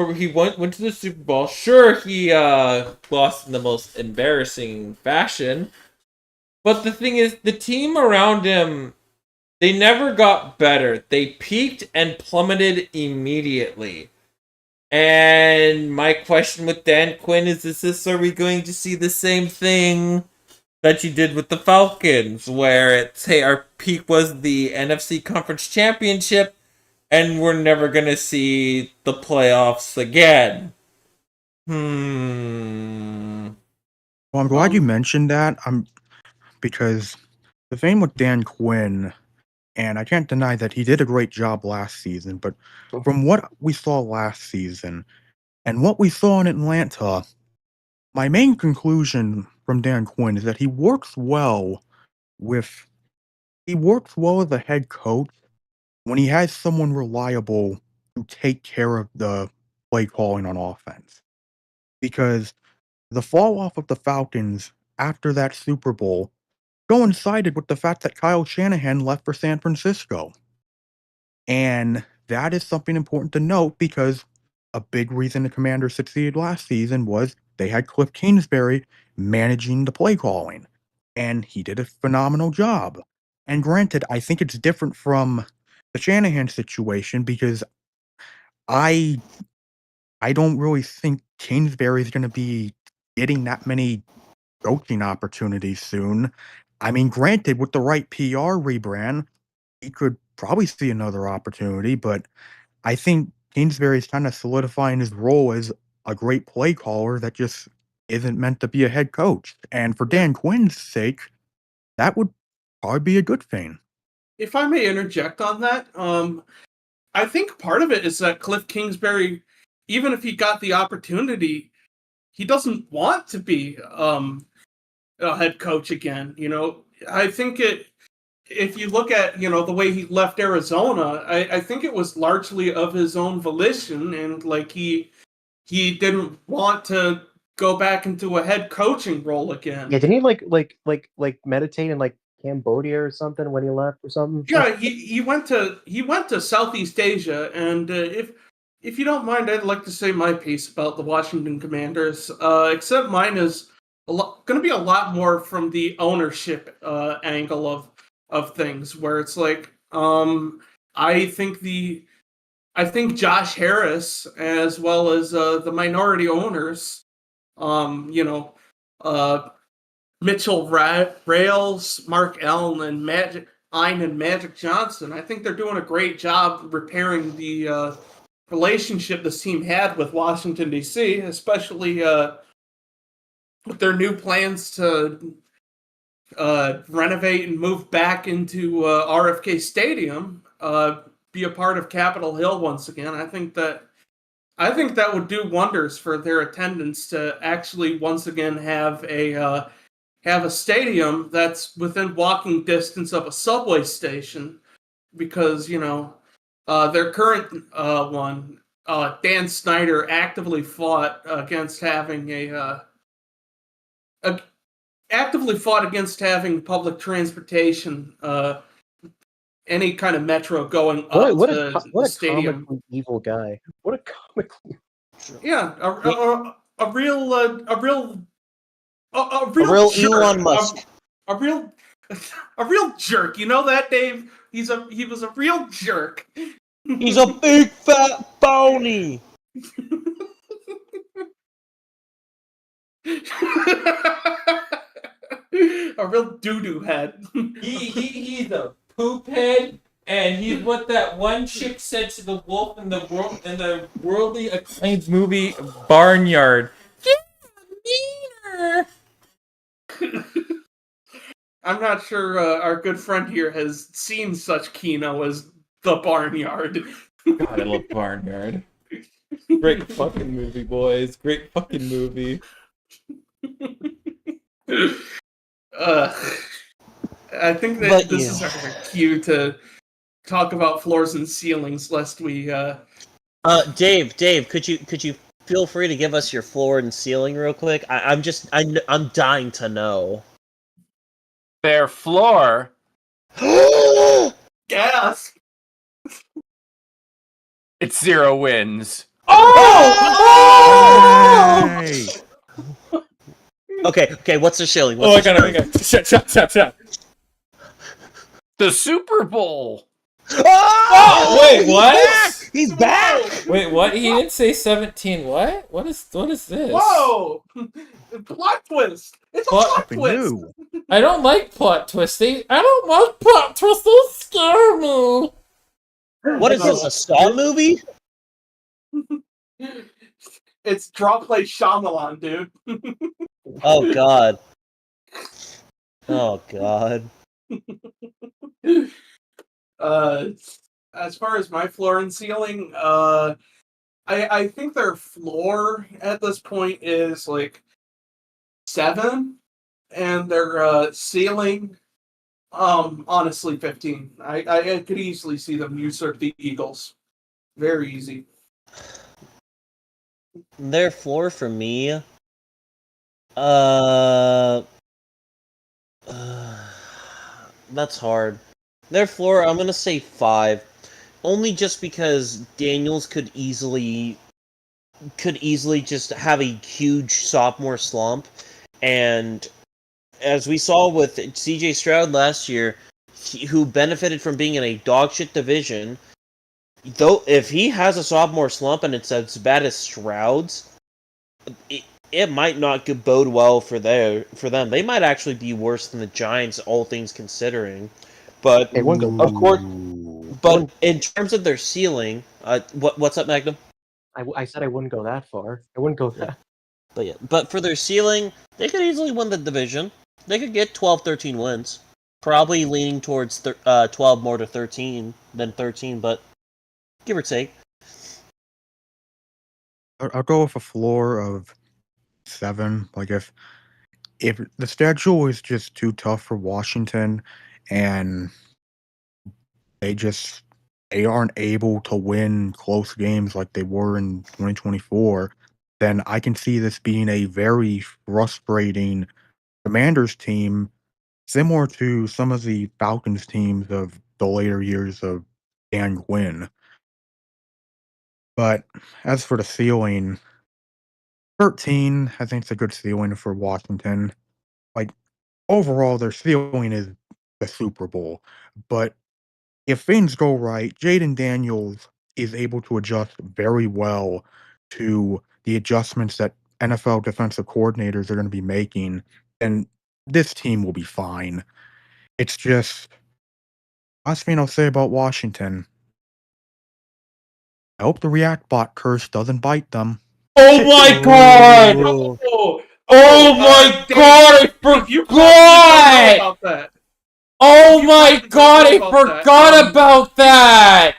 went to the Super Bowl. Sure, he lost in the most embarrassing fashion, but the thing is, the team around him, they never got better. They peaked and plummeted immediately. And my question with Dan Quinn is are we going to see the same thing that you did with the Falcons, where it's, hey, our peak was the NFC Conference Championship, and we're never going to see the playoffs again? Well, I'm glad you mentioned that. Because the thing with Dan Quinn, and I can't deny that he did a great job last season, but from what we saw last season and what we saw in Atlanta, my main conclusion from Dan Quinn is that he works well as a head coach when he has someone reliable to take care of the play calling on offense. Because the fall off of the Falcons after that Super Bowl coincided with the fact that Kyle Shanahan left for San Francisco. And that is something important to note because a big reason the Commanders succeeded last season was they had Cliff Kingsbury managing the play calling. And he did a phenomenal job. And granted, I think it's different from the Shanahan situation because I don't really think Kingsbury is going to be getting that many coaching opportunities soon. I mean, granted, with the right PR rebrand, he could probably see another opportunity, but I think Kingsbury's kind of solidifying his role as a great play caller that just isn't meant to be a head coach. And for Dan Quinn's sake, that would probably be a good thing. If I may interject on that, I think part of it is that Cliff Kingsbury, even if he got the opportunity, he doesn't want to be a head coach again. I think if you look at, the way he left Arizona, I think it was largely of his own volition, and like he didn't want to go back into a head coaching role again. Yeah, didn't he like meditate in like Cambodia or something when he left or something? Yeah, he went to Southeast Asia, and if you don't mind, I'd like to say my piece about the Washington Commanders. Except mine is going to be a lot more from the ownership angle of things, where it's like I think Josh Harris, as well as the minority owners, Mitchell Rails, Mark Allen, and Magic Johnson. I think they're doing a great job repairing the relationship this team had with Washington, D.C., especially with their new plans to renovate and move back into RFK Stadium, be a part of Capitol Hill once again. I think that would do wonders for their attendance to actually once again have a stadium that's within walking distance of a subway station, because their current one, Dan Snyder, actively fought against having public transportation, any kind of metro going up to the stadium. Comically evil guy. What a comically Yeah, a real real jerk. Elon Musk. A real jerk. You know that, Dave? He was a real jerk. He's a big fat phony. A real doo-doo head. He's a poop head, and he's what that one chick said to the wolf in the worldly acclaimed movie Barnyard. Yeah, meaner. I'm not sure our good friend here has seen such kino as The Barnyard. God, I love Barnyard. Great fucking movie, boys. Great fucking movie. I think that But, this yeah. is our cue to talk about floors and ceilings, lest we. Dave, could you feel free to give us your floor and ceiling real quick? I'm dying to know. Their floor. Gasp! It's 0 wins. Oh! Hey! Okay, what's the ceiling? Oh, I gotta. Shut. The Super Bowl. Oh, wait, what? He's back! Wait, what? He didn't say 17. What? What is this? Whoa! Plot twist! It's a What? plot We twist! knew. I don't like plot twisting. I don't like plot twists. They scare me. What is this, a Saw movie? It's Drawplay Shyamalan, dude. Oh god. Oh god. As far as my floor and ceiling, I think their floor at this point is like 7, and their ceiling, honestly 15. I could easily see them usurp the Eagles. Very easy. Their floor for me, that's hard. Their floor, I'm gonna say 5, only just because Daniels could easily just have a huge sophomore slump, and as we saw with C.J. Stroud last year, who benefited from being in a dogshit division. Though, if he has a sophomore slump and it's as bad as Stroud's, it might not bode well for them. They might actually be worse than the Giants, all things considering. But Hey, one go. of course, Ooh. but in terms of their ceiling, what's up, Magnum? I said I wouldn't go that far. I wouldn't go that. But yeah, but for their ceiling, they could easily win the division. They could get 12, 13 wins. Probably leaning towards 12 more to 13 than 13, but give or take. I'll go with a floor of 7. Like if the schedule is just too tough for Washington, and they aren't able to win close games like they were in 2024, then I can see this being a very frustrating Commanders team, similar to some of the Falcons teams of the later years of Dan Quinn. But as for the ceiling, 13, I think it's a good ceiling for Washington. Like, overall, their ceiling is the Super Bowl. But if things go right, Jaden Daniels is able to adjust very well to the adjustments that NFL defensive coordinators are going to be making, and this team will be fine. It's just, last thing I'll say about Washington, I hope the React bot curse doesn't bite them. Oh my god! Oh my god! I You probably don't know forgot! about that. Oh You my probably god! don't I know about that. forgot about that!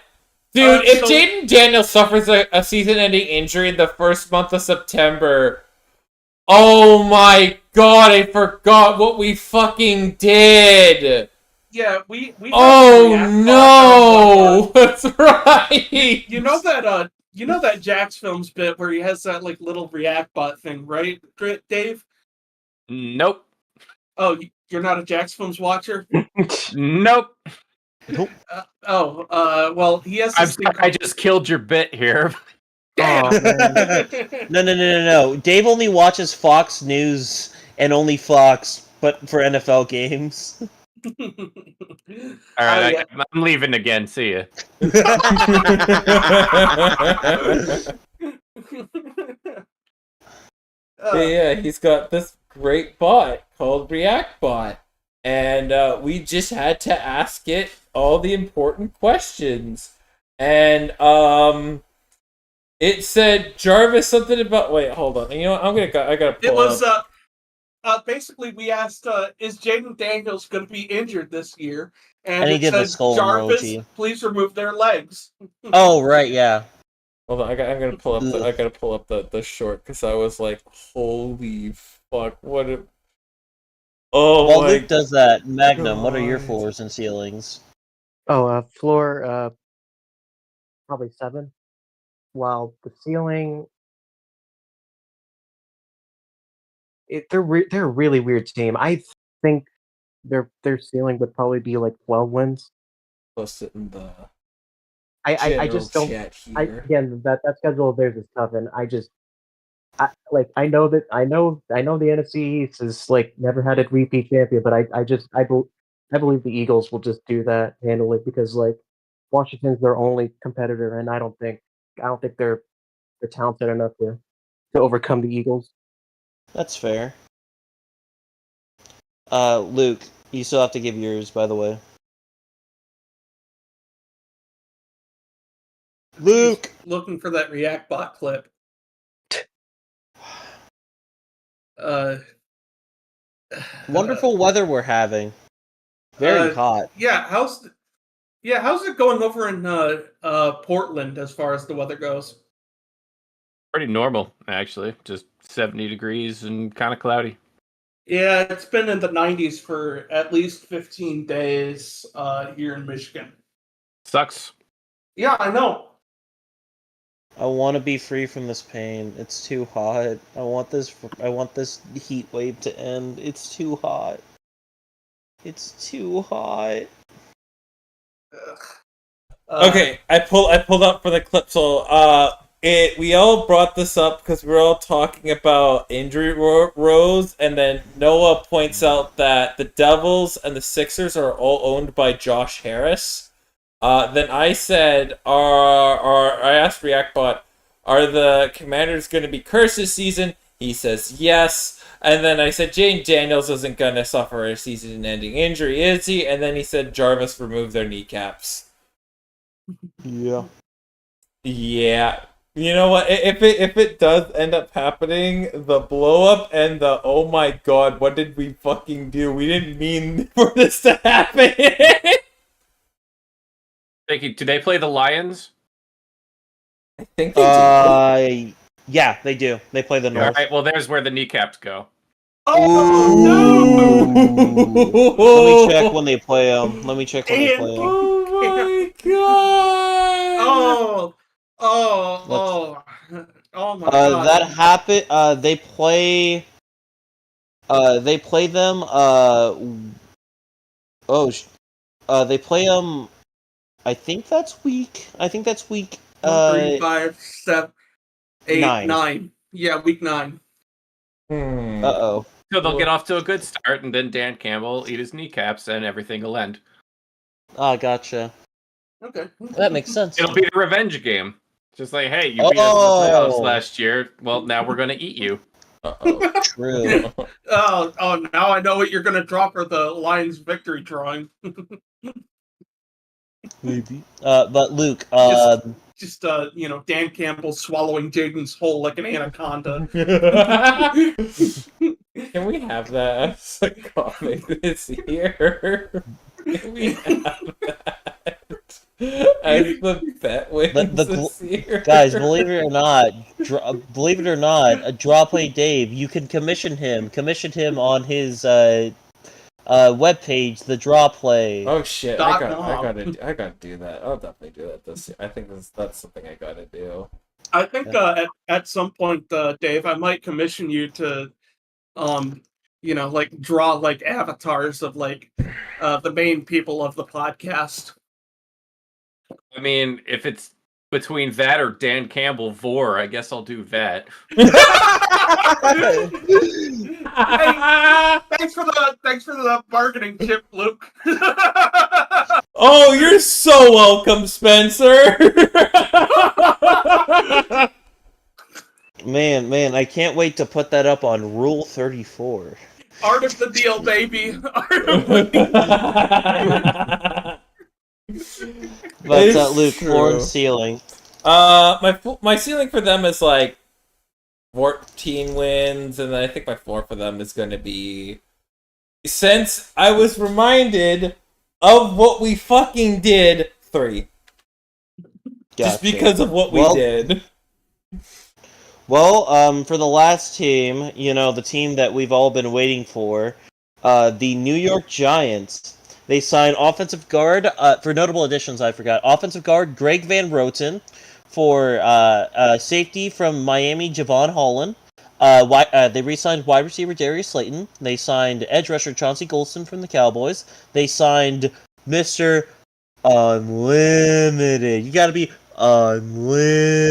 Dude, if so- Jaden Daniels suffers a season-ending injury in the first month of September, oh my god! I forgot what we fucking did. Yeah, we Oh React no! bot That's right. You know that Jax Films bit where he has that like little React bot thing, right, Dave? Nope. Oh, you're not a Jax Films watcher? Nope. Well, he has I'm this sorry, I just killed your bit here. Oh, man. No. Dave only watches Fox News and only Fox, but for NFL games. All right, yeah. I'm leaving again. See ya. Yeah, he's got this great bot called ReactBot, and we just had to ask it all the important questions, and it said Jarvis something about. Wait, hold on. You know what? I gotta pull It was up. basically we asked, is Jaden Daniels going to be injured this year? And he it did the said, skull Jarvis, emoji. please remove their legs. Oh, right, yeah. Hold on, I'm gonna pull up. Ugh. I gotta pull up the short because I was like, holy fuck, what? Oh While my Luke does that, Magnum, what are your God. floors and ceilings? Oh, floor probably 7. While the ceiling, they're a really weird team. I think their ceiling would probably be like 12 wins. Post it in the I general just don't. chat I here. again that schedule of theirs is tough, and I know that I know the NFC East has like never had a repeat champion, but I believe the Eagles will just do that handily because like Washington's their only competitor, and I don't think they're talented enough to overcome the Eagles. That's fair. Luke, you still have to give yours, by the way. Luke! Looking for that React bot clip. Wonderful weather we're having. Very hot. Yeah, how's it going over in Portland as far as the weather goes? Pretty normal, actually. Just 70 degrees and kind of cloudy. Yeah, it's been in the 90s for at least 15 days here in Michigan. Sucks. Yeah, I know. I want to be free from this pain. It's too hot. I want this heat wave to end. It's too hot. It's too hot. Okay, I pulled up for the clip. So we all brought this up because we were all talking about injury rows, and then Noah points out that the Devils and the Sixers are all owned by Josh Harris. Then I said, I asked ReactBot, are the Commanders going to be cursed this season? He says yes. And then I said, Jane Daniels isn't going to suffer a season-ending injury, is he? And then he said, Jarvis removed their kneecaps. Yeah. Yeah. You know what? If it does end up happening, the blow up and the oh my god, what did we fucking do? We didn't mean for this to happen. Thank you. Do they play the Lions? I think they do. Yeah, they do. They play the All North. right. Well, there's where the kneecaps go. Oh no! Let me check when they play them. Let me check when they play them. Oh my god! Oh my god! That happened. They play. They play them. They play them. I think that's week. 3, 5, 7, 8, 9. Yeah, week 9. Uh-oh. So they'll get off to a good start, and then Dan Campbell eat his kneecaps, and everything will end. Ah, gotcha. Okay. That makes sense. It'll be the revenge game. Just like, hey, you beat us in the playoffs last year. Well, now we're gonna eat you. Uh-oh. True. Oh, now I know what you're gonna draw for the Lions victory drawing. Maybe. But Luke, Just Dan Campbell swallowing Jaden's whole like an anaconda. Can we have that as a comic this year? Can we have that as the bet wins this year? guys, believe it or not, a Drawplaydave, you can commission him on his webpage, the Drawplay. Oh shit! I gotta do that. I'll definitely do that this year. I think that's something I gotta do. I think at some point, Dave, I might commission you to, like draw like avatars of like the main people of the podcast. I mean, if it's between that or Dan Campbell Vor, I guess I'll do that. Hey, thanks for the bargaining chip, Luke. Oh, you're so welcome, Spencer. Man, I can't wait to put that up on Rule 34. Art of the deal, baby. Art of the deal. But Luke, floor and ceiling. My ceiling for them is like 14 wins, and then I think my floor for them is going to be, since I was reminded of what we fucking did, 3. Just Gotcha. because of what we did. Well, for the last team, the team that we've all been waiting for, The New York Giants. They signed offensive guard, for notable additions I forgot, offensive guard Greg Van Roten, for safety from Miami Javon Holland. They re-signed wide receiver Darius Slayton. They signed edge rusher Chauncey Golston from the Cowboys. They signed Mr. Unlimited. You gotta be unlimited.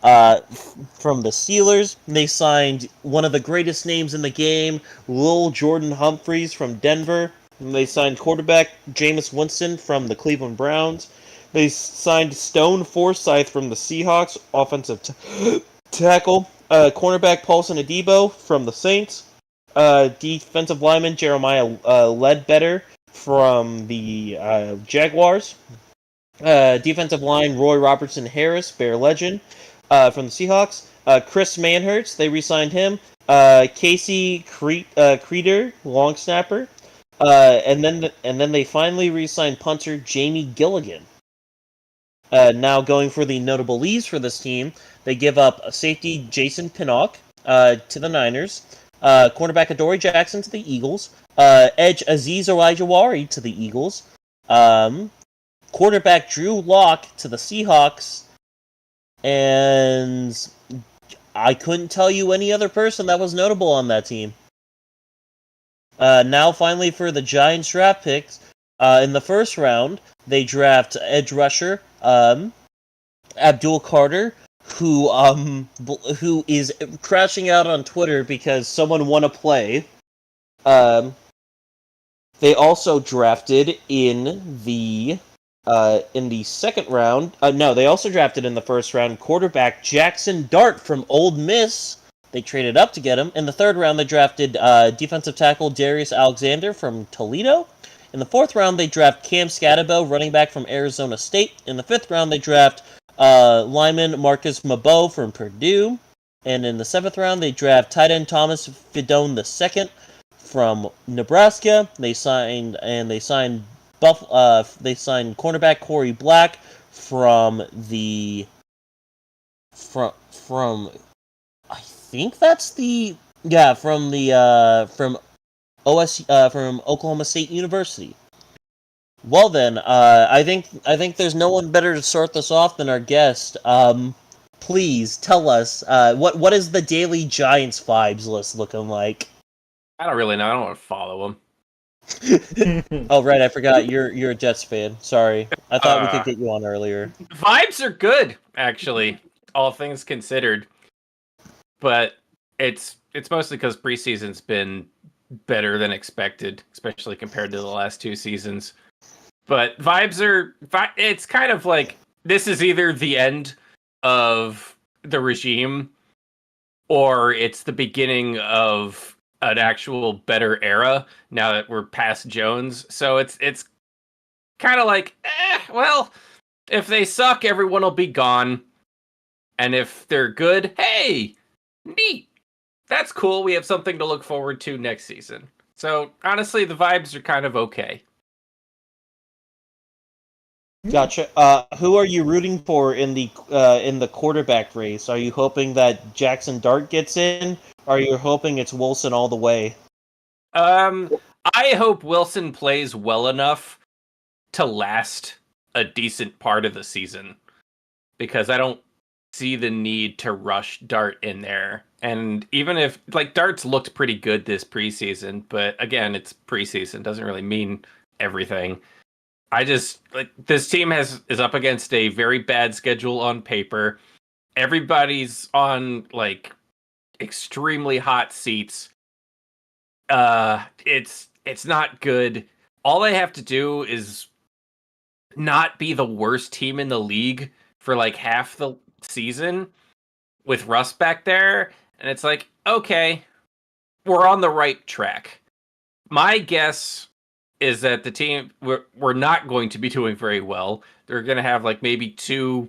From the Steelers, they signed one of the greatest names in the game, Lil Jordan Humphreys from Denver. And they signed quarterback Jameis Winston from the Cleveland Browns. They signed Stone Forsythe from the Seahawks, offensive tackle. Cornerback Paulson Adebo from the Saints. Defensive lineman Jeremiah Ledbetter from the Jaguars. Defensive line Roy Robertson Harris, Bear legend, from the Seahawks. Chris Manhertz, they re-signed him. Casey Creeder, long snapper. And then they finally re-signed punter Jamie Gilligan. Now going for the notable leaves for this team, they give up safety Jason Pinnock to the Niners, cornerback Adoree Jackson to the Eagles, edge Azeez Elijawari to the Eagles, quarterback Drew Lock to the Seahawks, and I couldn't tell you any other person that was notable on that team. Now finally for the Giants draft picks, in the first round, they draft edge rusher Abdul Carter, who is crashing out on Twitter because someone won a play. They also drafted in the second round. They also drafted in the first round quarterback Jackson Dart from Ole Miss. They traded up to get him. In the third round, they drafted defensive tackle Darius Alexander from Toledo. In the fourth round, they draft Cam Scatabo, running back from Arizona State. In the fifth round, they draft lineman Marcus Mabo from Purdue. And in the seventh round, they draft tight end Thomas Fidone II from Nebraska. They signed cornerback Corey Black from I think that's from Oklahoma State University. Well then, I think there's no one better to start this off than our guest. Please tell us what is the daily Giants vibes list looking like? I don't really know. I don't want to follow them. Oh right, I forgot you're a Jets fan. Sorry, I thought we could get you on earlier. Vibes are good, actually, all things considered. But it's mostly because preseason's been better than expected, especially compared to the last two seasons. But it's kind of like this is either the end of the regime or it's the beginning of an actual better era now that we're past Jones. So it's kind of like, well, if they suck, everyone will be gone. And if they're good, hey, neat. That's cool. We have something to look forward to next season. So honestly, the vibes are kind of okay. Gotcha. Who are you rooting for in the quarterback race? Are you hoping that Jackson Dart gets in? Or are you hoping it's Wilson all the way? I hope Wilson plays well enough to last a decent part of the season, because I don't see the need to rush Dart in there. And even if Dart's looked pretty good this preseason, but again, it's preseason, doesn't really mean everything. I just this team is up against a very bad schedule on paper. Everybody's on extremely hot seats. It's not good. All they have to do is not be the worst team in the league for half the season with Russ back there, and it's okay, we're on the right track. My guess is that the team we're not going to be doing very well. They're going to have maybe 2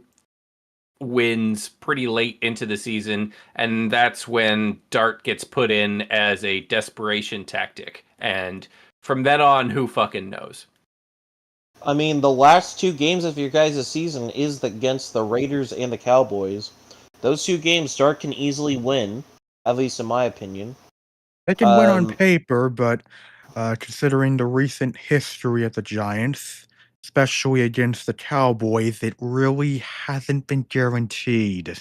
wins pretty late into the season, and that's when Dart gets put in as a desperation tactic. And from then on, who fucking knows? I mean, the last 2 games of your guys' season is against the Raiders and the Cowboys. Those 2 games Dart can easily win, at least in my opinion. They can win on Um, paper, but considering the recent history of the Giants, especially against the Cowboys, it really hasn't been guaranteed.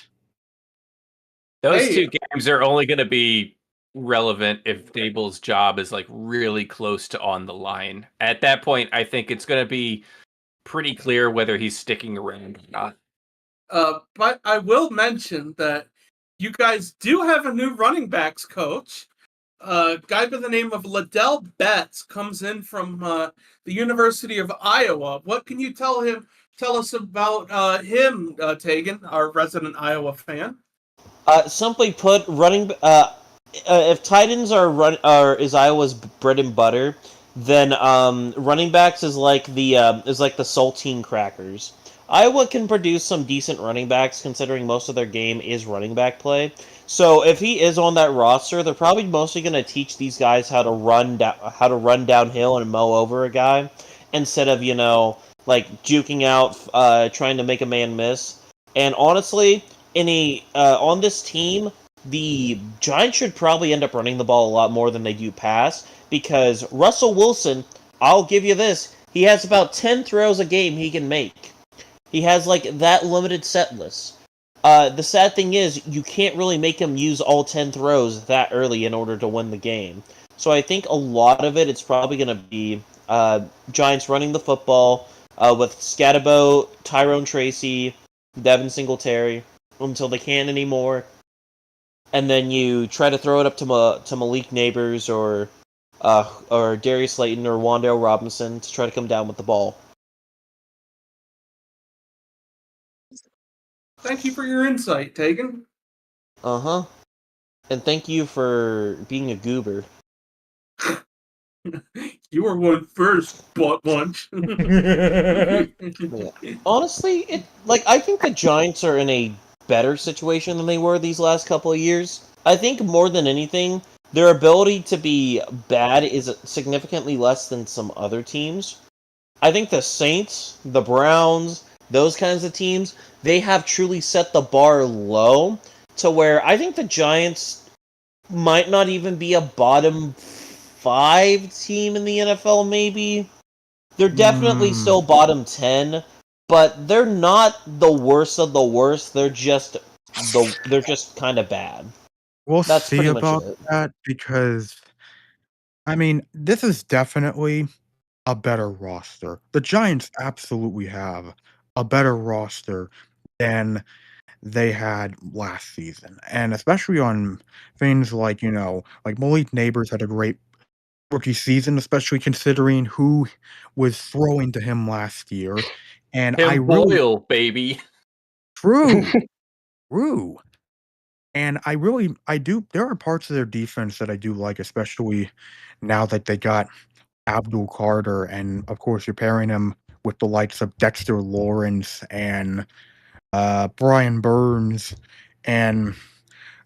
Those Hey, two games are only going to be relevant if Dable's job is like really close to on the line. At that point, I think it's going to be pretty clear whether he's sticking around or not. but I will mention that you guys do have a new running backs coach. A guy by the name of Liddell Betts comes in from the University of Iowa. What can you tell us about him, Taegan, our resident Iowa fan? simply put, if tight ends is Iowa's bread and butter, then running backs is like the saltine crackers. Iowa can produce some decent running backs considering most of their game is running back play. So if he is on that roster, they're probably mostly going to teach these guys how to run downhill and mow over a guy instead of like juking out, trying to make a man miss. And honestly, on this team, the Giants should probably end up running the ball a lot more than they do pass because Russell Wilson, I'll give you this, he has about 10 throws a game he can make. He has like that limited set list. The sad thing is you can't really make him use all 10 throws that early in order to win the game. So I think a lot of it's probably going to be Giants running the football with Scatterbo, Tyrone Tracy, Devin Singletary until they can't anymore, and then you try to throw it up to Malik Neighbors or Darius Slayton or Wandale Robinson to try to come down with the ball. Thank you for your insight, Taegan. Uh-huh. And thank you for being a goober. You were one first, butt bunch. Yeah. Honestly, I think the Giants are in a better situation than they were these last couple of years. I think more than anything, their ability to be bad is significantly less than some other teams. I think the Saints, the Browns, those kinds of teams, they have truly set the bar low to where I think the Giants might not even be a bottom 5 team in the NFL, maybe. They're definitely still bottom 10, but they're not the worst of the worst. They're just kind of bad. We'll That's see pretty much about it. that because, I mean, this is definitely a better roster. The Giants absolutely have a better roster than they had last season, and especially on things like, like Malik Neighbors had a great rookie season, especially considering who was throwing to him last year, and I Tim really Boyle, baby. true, true. And I do there are parts of their defense that I do like, especially now that they got Abdul Carter, and of course you're pairing him with the likes of Dexter Lawrence and Brian Burns and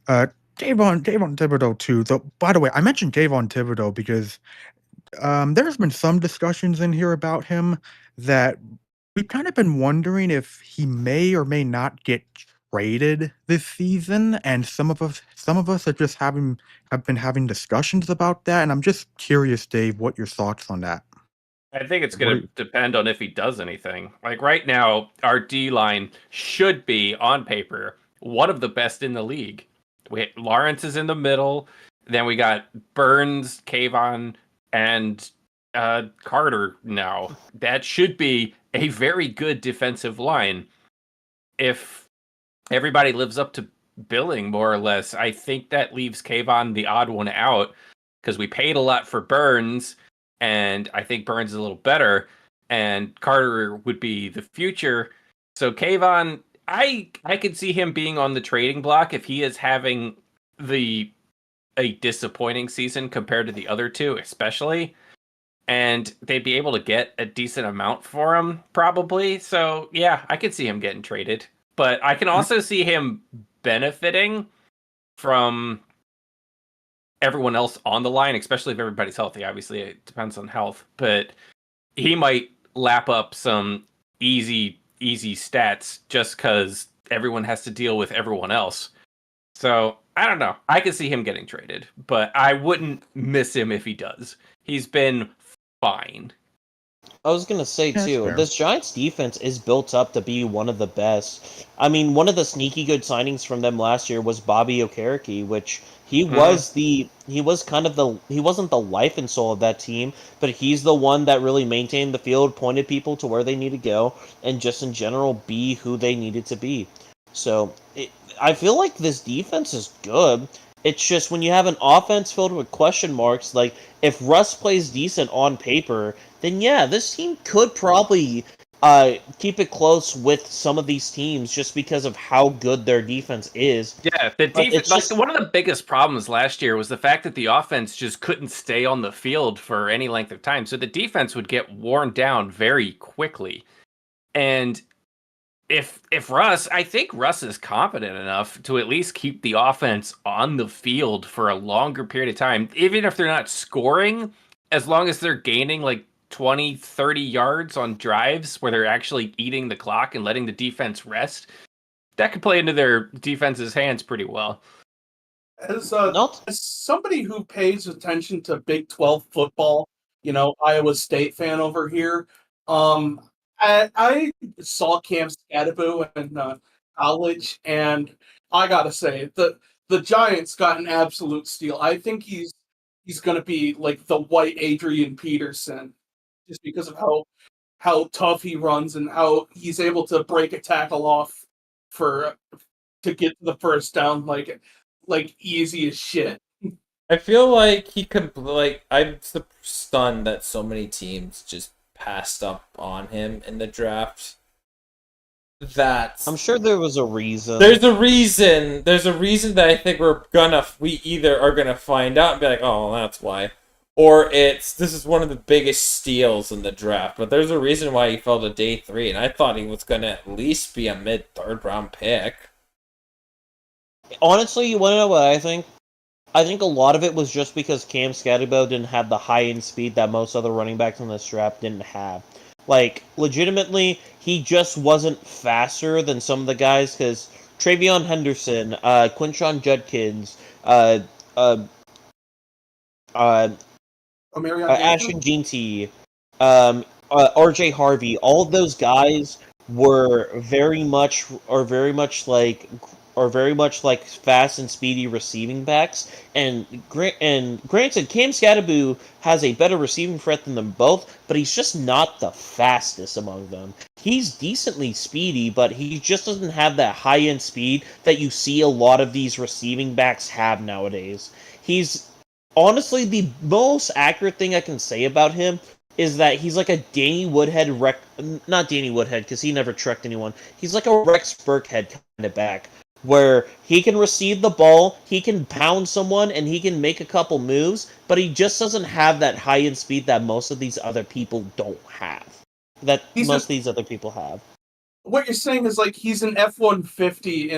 Davon Thibodeau too. Though, by the way, I mentioned Davon Thibodeau because there's been some discussions in here about him that we've kind of been wondering if he may or may not get traded this season, and some of us have been having discussions about that, and I'm just curious, Dave, what your thoughts on that? I think it's What going are to depend on if he does anything. Like right now, our D line should be on paper one of the best in the league. Lawrence is in the middle. Then we got Burns, Kayvon, and Carter now. That should be a very good defensive line. If everybody lives up to billing, more or less, I think that leaves Kayvon the odd one out because we paid a lot for Burns, and I think Burns is a little better, and Carter would be the future. So Kayvon, I could see him being on the trading block if he is having a disappointing season compared to the other two, especially. And they'd be able to get a decent amount for him, probably. So yeah, I could see him getting traded. But I can also see him benefiting from everyone else on the line, especially if everybody's healthy. Obviously, it depends on health. But he might lap up some easy stats just because everyone has to deal with everyone else. So I don't know. I could see him getting traded, but I wouldn't miss him if he does. He's been fine. I was gonna say That's too, fair. this Giants defense is built up to be one of the best. I mean, one of the sneaky good signings from them last year was Bobby Okereke, which he wasn't the life and soul of that team, but he's the one that really maintained the field, pointed people to where they need to go, and just in general be who they needed to be. So I feel like this defense is good. It's just when you have an offense filled with question marks, like if Russ plays decent on paper, then yeah, this team could probably keep it close with some of these teams just because of how good their defense is. Yeah, the But defense. Like, one of the biggest problems last year was the fact that the offense just couldn't stay on the field for any length of time, so the defense would get worn down very quickly. And if Russ, I think Russ is confident enough to at least keep the offense on the field for a longer period of time, even if they're not scoring, as long as they're gaining like 20, 30 yards on drives where they're actually eating the clock and letting the defense rest, that could play into their defense's hands pretty well. As not as somebody who pays attention to Big 12 football, Iowa State fan over here, I saw Cam Scadaboo in college, and I gotta say the Giants got an absolute steal. I think he's going to be like the white Adrian Peterson, just because of how tough he runs and how he's able to break a tackle off to get to the first down like easy as shit. I feel like he could, like, I'm stunned that so many teams just passed up on him in the draft. I'm sure there was a reason. There's a reason that I think we either are gonna find out and be like, oh, that's why, or this is one of the biggest steals in the draft. But there's a reason why he fell to day 3, and I thought he was gonna at least be a mid-3rd round pick. Honestly, you want to know what I think? I think a lot of it was just because Cam Scadaboo didn't have the high-end speed that most other running backs in this draft didn't have. Like, legitimately, he just wasn't faster than some of the guys, because Travion Henderson, Quinshon Judkins, Ashton Jeanty, RJ Harvey, all of those guys were very much like fast and speedy receiving backs. And granted, Cam Scadaboo has a better receiving threat than them both, but he's just not the fastest among them. He's decently speedy, but he just doesn't have that high-end speed that you see a lot of these receiving backs have nowadays. He's honestly the most accurate thing I can say about him is that he's like a Danny Woodhead not Danny Woodhead, because he never trucked anyone. He's like a Rex Burkhead kind of back, where he can receive the ball, he can pound someone, and he can make a couple moves, but he just doesn't have that high-end speed that most of these other people don't have. That most of these other people have. What you're saying is like he's an F-150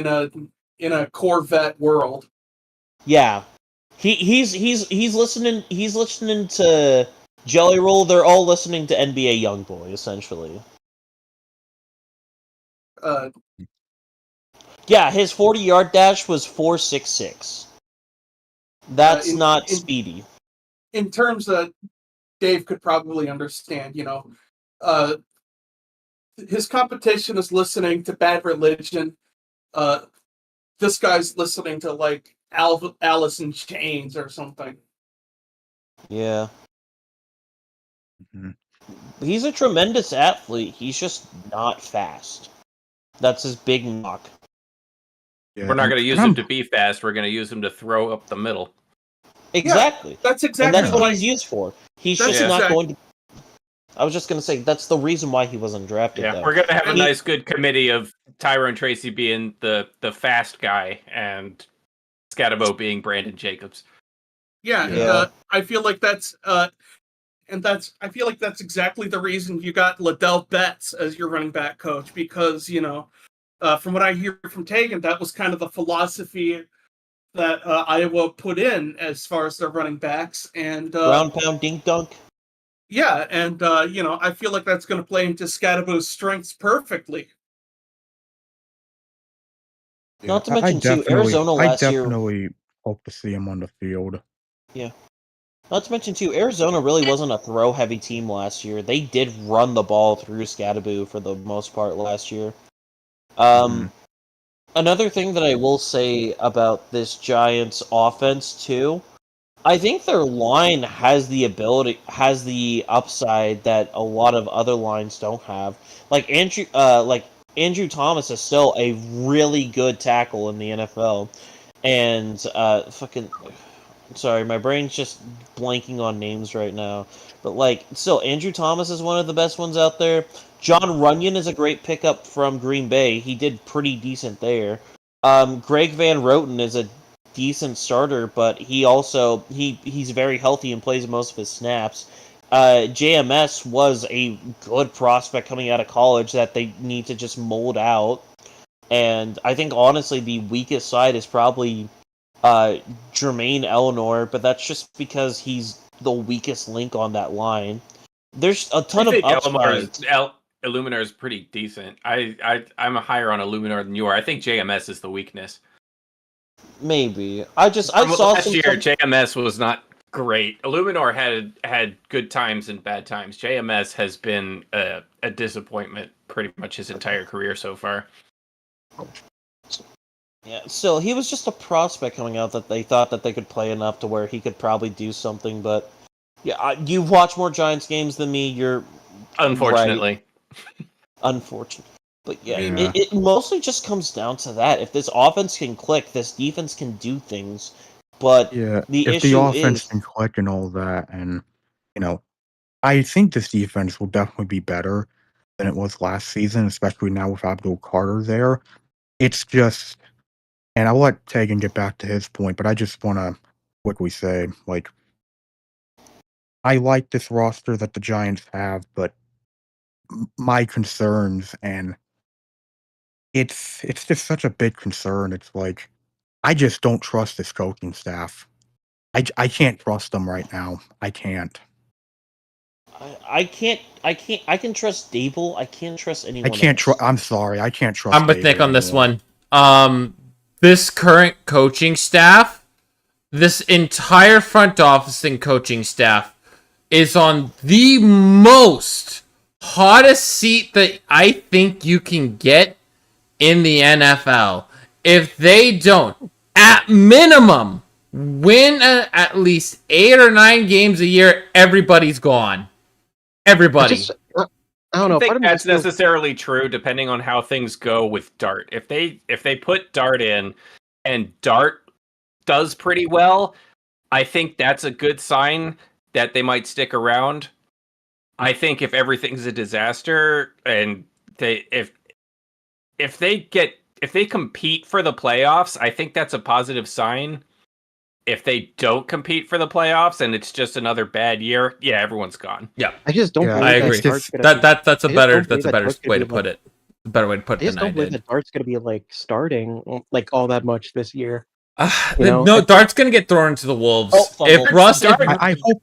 in a Corvette world. Yeah. He's listening to Jelly Roll. They're all listening to NBA Youngboy, essentially. Yeah, his 40-yard dash was 4.66. That's not speedy. In terms that Dave could probably understand, his competition is listening to Bad Religion. This guy's listening to like Alice in Chains or something. Yeah. Mhm. He's a tremendous athlete. He's just not fast. That's his big knock. Yeah, We're not and- going to use and him I'm- to be fast. We're going to use him to throw up the middle. Exactly. That's And exactly that's what he's used for. He's That's just not exact- going to... I was just going to say, that's the reason why he wasn't drafted, Yeah, though. we're going to have a He- nice, good committee of Tyrone Tracy being the fast guy and Scadabo being Brandon Jacobs. Yeah, Yeah. and I feel like that's exactly the reason you got Liddell Betts as your running back coach, because from what I hear from Taegan, that was kind of the philosophy that Iowa put in as far as their running backs, and Ground pound dink dunk. yeah, and I feel like that's going to play into Scadaboo's strengths perfectly. Not to I mention too, Arizona I last year. definitely hope to see him on the field. Not to mention too, Arizona really wasn't a throw-heavy team last year. They did run the ball through Scadaboo for the most part last year. Another thing that I will say about this Giants offense too, I think their line has the upside that a lot of other lines don't have. Like Andrew Thomas is still a really good tackle in the NFL, and sorry, my brain's just blanking on names right now. But like, still, Andrew Thomas is one of the best ones out there. John Runyon is a great pickup from Green Bay. He did pretty decent there. Greg Van Roten is a decent starter, but he's very healthy and plays most of his snaps. JMS was a good prospect coming out of college that they need to just mold out. And I think honestly the weakest side is probably Jermaine Eleanor, but that's just because he's the weakest link on that line. There's a ton of upsides. Illuminar is pretty decent. I'm higher on Illuminar than you are. I think JMS is the weakness. Maybe I saw last year. JMS was not great. Illuminar had good times and bad times. JMS has been a disappointment pretty much his entire career so far. Yeah, still, he was just a prospect coming out that they thought that they could play enough to where he could probably do something, but yeah, you've watched more Giants games than me, you're... Unfortunately. Right. Unfortunate. But yeah. It mostly just comes down to that. If this offense can click, this defense can do things, but if the offense can click and all that, and, I think this defense will definitely be better than it was last season, especially now with Abdul Carter there. It's just... And I'll let Taegan get back to his point, but I just want to quickly say, I like this roster that the Giants have, but my concerns, and it's just such a big concern. It's like, I just don't trust this coaching staff. I can't trust them right now. I can't. I can trust Dable. I can't trust anyone I'm sorry. I can't trust I'm with Dable Nick on this anymore. one. This current coaching staff, this entire front office and coaching staff is on the most hottest seat that I think you can get in the NFL. If they don't, at minimum, win at least 8 or 9 games a year, everybody's gone. Everybody. I don't know. I think that's necessarily true, depending on how things go with Dart. If they put Dart in, and Dart does pretty well, I think that's a good sign that they might stick around. I think if everything's a disaster and if they compete for the playoffs, I think that's a positive sign. If they don't compete for the playoffs and it's just another bad year, yeah, everyone's gone. Yeah, I just don't. I agree. That's a better way to put it. A better way to put it. I just don't believe that Dart's going to be starting all that much this year. No, Dart's going to get thrown into the wolves. I hope it doesn't. I hope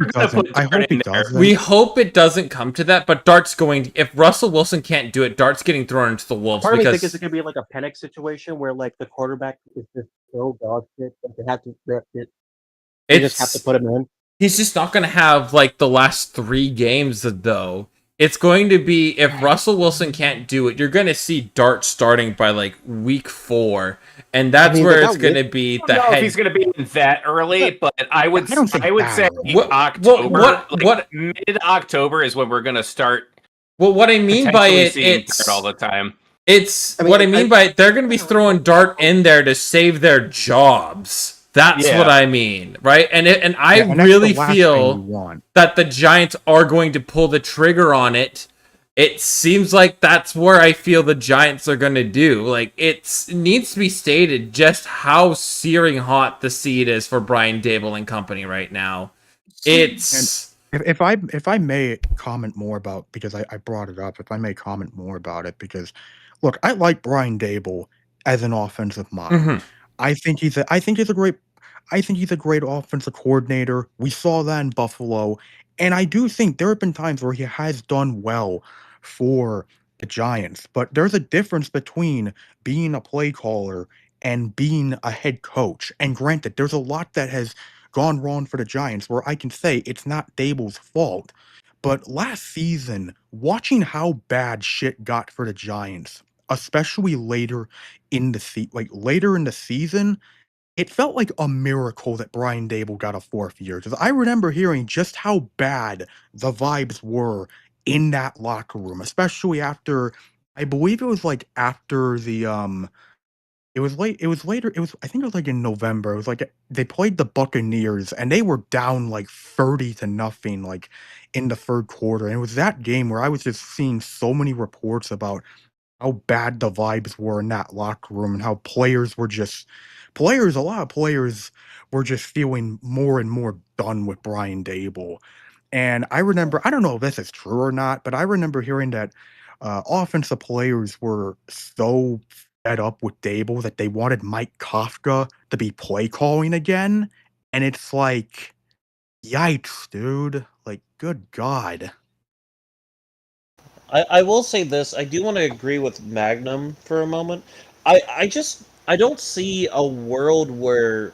it doesn't. We hope it doesn't come to that, but Dart's going. If Russell Wilson can't do it, Dart's getting thrown into the wolves. Part of me thinks it's going to be like a panic situation where the quarterback is just so dog shit that they have to They just have to put him in. He's just not going to have the last 3 games though. It's going to be, if Russell Wilson can't do it, you're going to see Dart starting by week 4, and that's where it's going to be. I don't know if he's going to be in that early, but I would say October. Mid-October is when we're going to start. Well, what I mean by it's all the time. What I mean by it, they're going to be throwing Dart in there to save their jobs. That's what I mean, right? And I really feel that the Giants are going to pull the trigger on it. It seems like that's where I feel the Giants are going to do. It needs to be stated just how searing hot the seat is for Brian Dable and company right now. It's... And if I may comment more about, because I brought it up, if I may comment more about it, because, look, I like Brian Dable as an offensive mind. Mm-hmm. I think he's a great offensive coordinator. We saw that in Buffalo. And I do think there have been times where he has done well for the Giants. But there's a difference between being a play caller and being a head coach. And granted, there's a lot that has gone wrong for the Giants where I can say it's not Dable's fault. But last season, watching how bad shit got for the Giants, especially later in the later in the season, it felt like a miracle that Brian Dable got a 4th year. Because I remember hearing just how bad the vibes were in that locker room, especially after I believe it was like after the it was later, I think it was like in November. It was like they played the Buccaneers and they were down like 30-0 like in the 3rd quarter. And it was that game where I was just seeing so many reports about how bad the vibes were in that locker room and how a lot of players were just feeling more and more done with Brian Dable. And I remember, I don't know if this is true or not, but I remember hearing that offensive players were so fed up with Dable that they wanted Mike Kafka to be play calling again. And it's like, yikes, dude. Like, good God. I will say this. I do want to agree with Magnum for a moment. I don't see a world where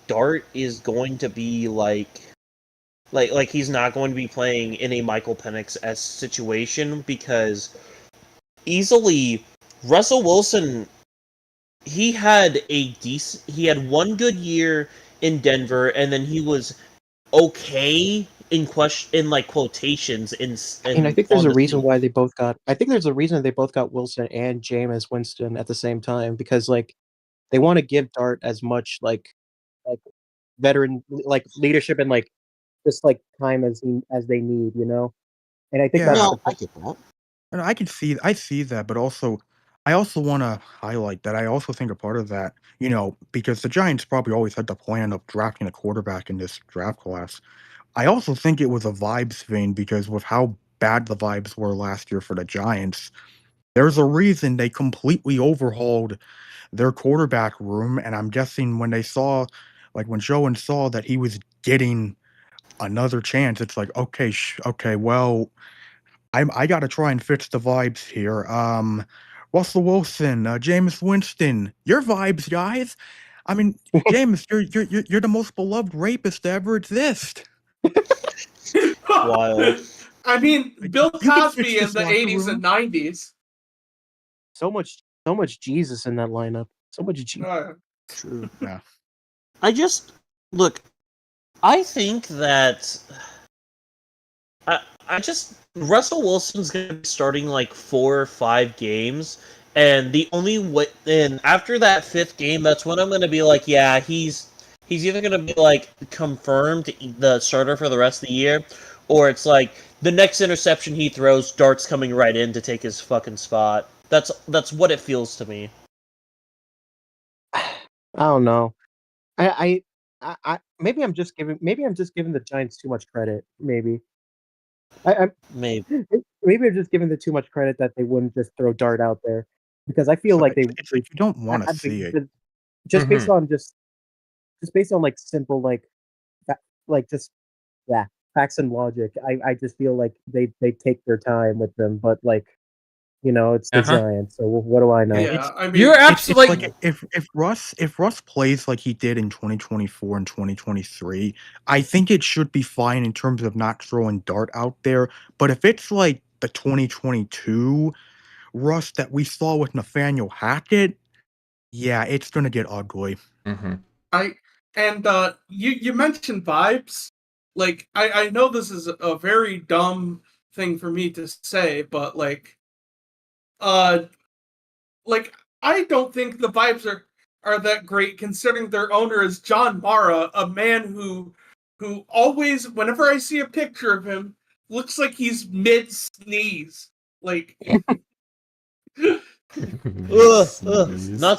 Dart is going to be like he's not going to be playing in a Michael Penix-esque situation, because easily Russell Wilson, he had one good year in Denver, and then he was okay in like quotations And I think there's on a the reason team. why they both got. I think there's a reason they both got Wilson and Jameis Winston at the same time, because like they want to give Dart as much like veteran like leadership and like just like time as they need, you know. And I think Yeah. that's No, I get that. And I see that, but also I also want to highlight that I also think a part of that, because the Giants probably always had the plan of drafting a quarterback in this draft class. I also think it was a vibes thing because with how bad the vibes were last year for the Giants, there's a reason they completely overhauled their quarterback room. And I'm guessing when they saw, like when Joe saw that he was getting another chance, it's like, okay, okay, well, I got to try and fix the vibes here. Russell Wilson, Jameis Winston, your vibes, guys. I mean, James, you're the most beloved rapist to ever exist. Wild. I mean, Like, Bill you can fix Cosby in this the locker 80s room. and 90s. so much Jesus in that lineup. So much Jesus. True. Yeah. I think that Russell Wilson's gonna be starting like 4 or 5 games, and the only way, and after that 5th game, that's when I'm gonna be like, yeah, he's either gonna be like confirmed the starter for the rest of the year, or it's like the next interception he throws, Dart's coming right in to take his fucking spot. That's what it feels to me. I don't know. I maybe I'm just giving the Giants too much credit. Maybe Maybe. maybe I'm just giving them too much credit that they wouldn't just throw Dart out there, because I feel So like it's like you don't want to see it. just based on just based on like simple just facts and logic. I just feel like they take their time with them, but like, it's the Giants, so what do I know? Yeah, I mean, You're It's absolutely like if Russ plays like he did in 2024 and 2023, I think it should be fine in terms of not throwing Dart out there. But if it's like the 2022 Russ that we saw with Nathaniel Hackett, yeah, it's gonna get ugly. you mentioned vibes. Like, I know this is a very dumb thing for me to say, but like I don't think the vibes are that great, considering their owner is John Mara, a man who always, whenever I see a picture of him, looks like he's mid sneeze. Like Not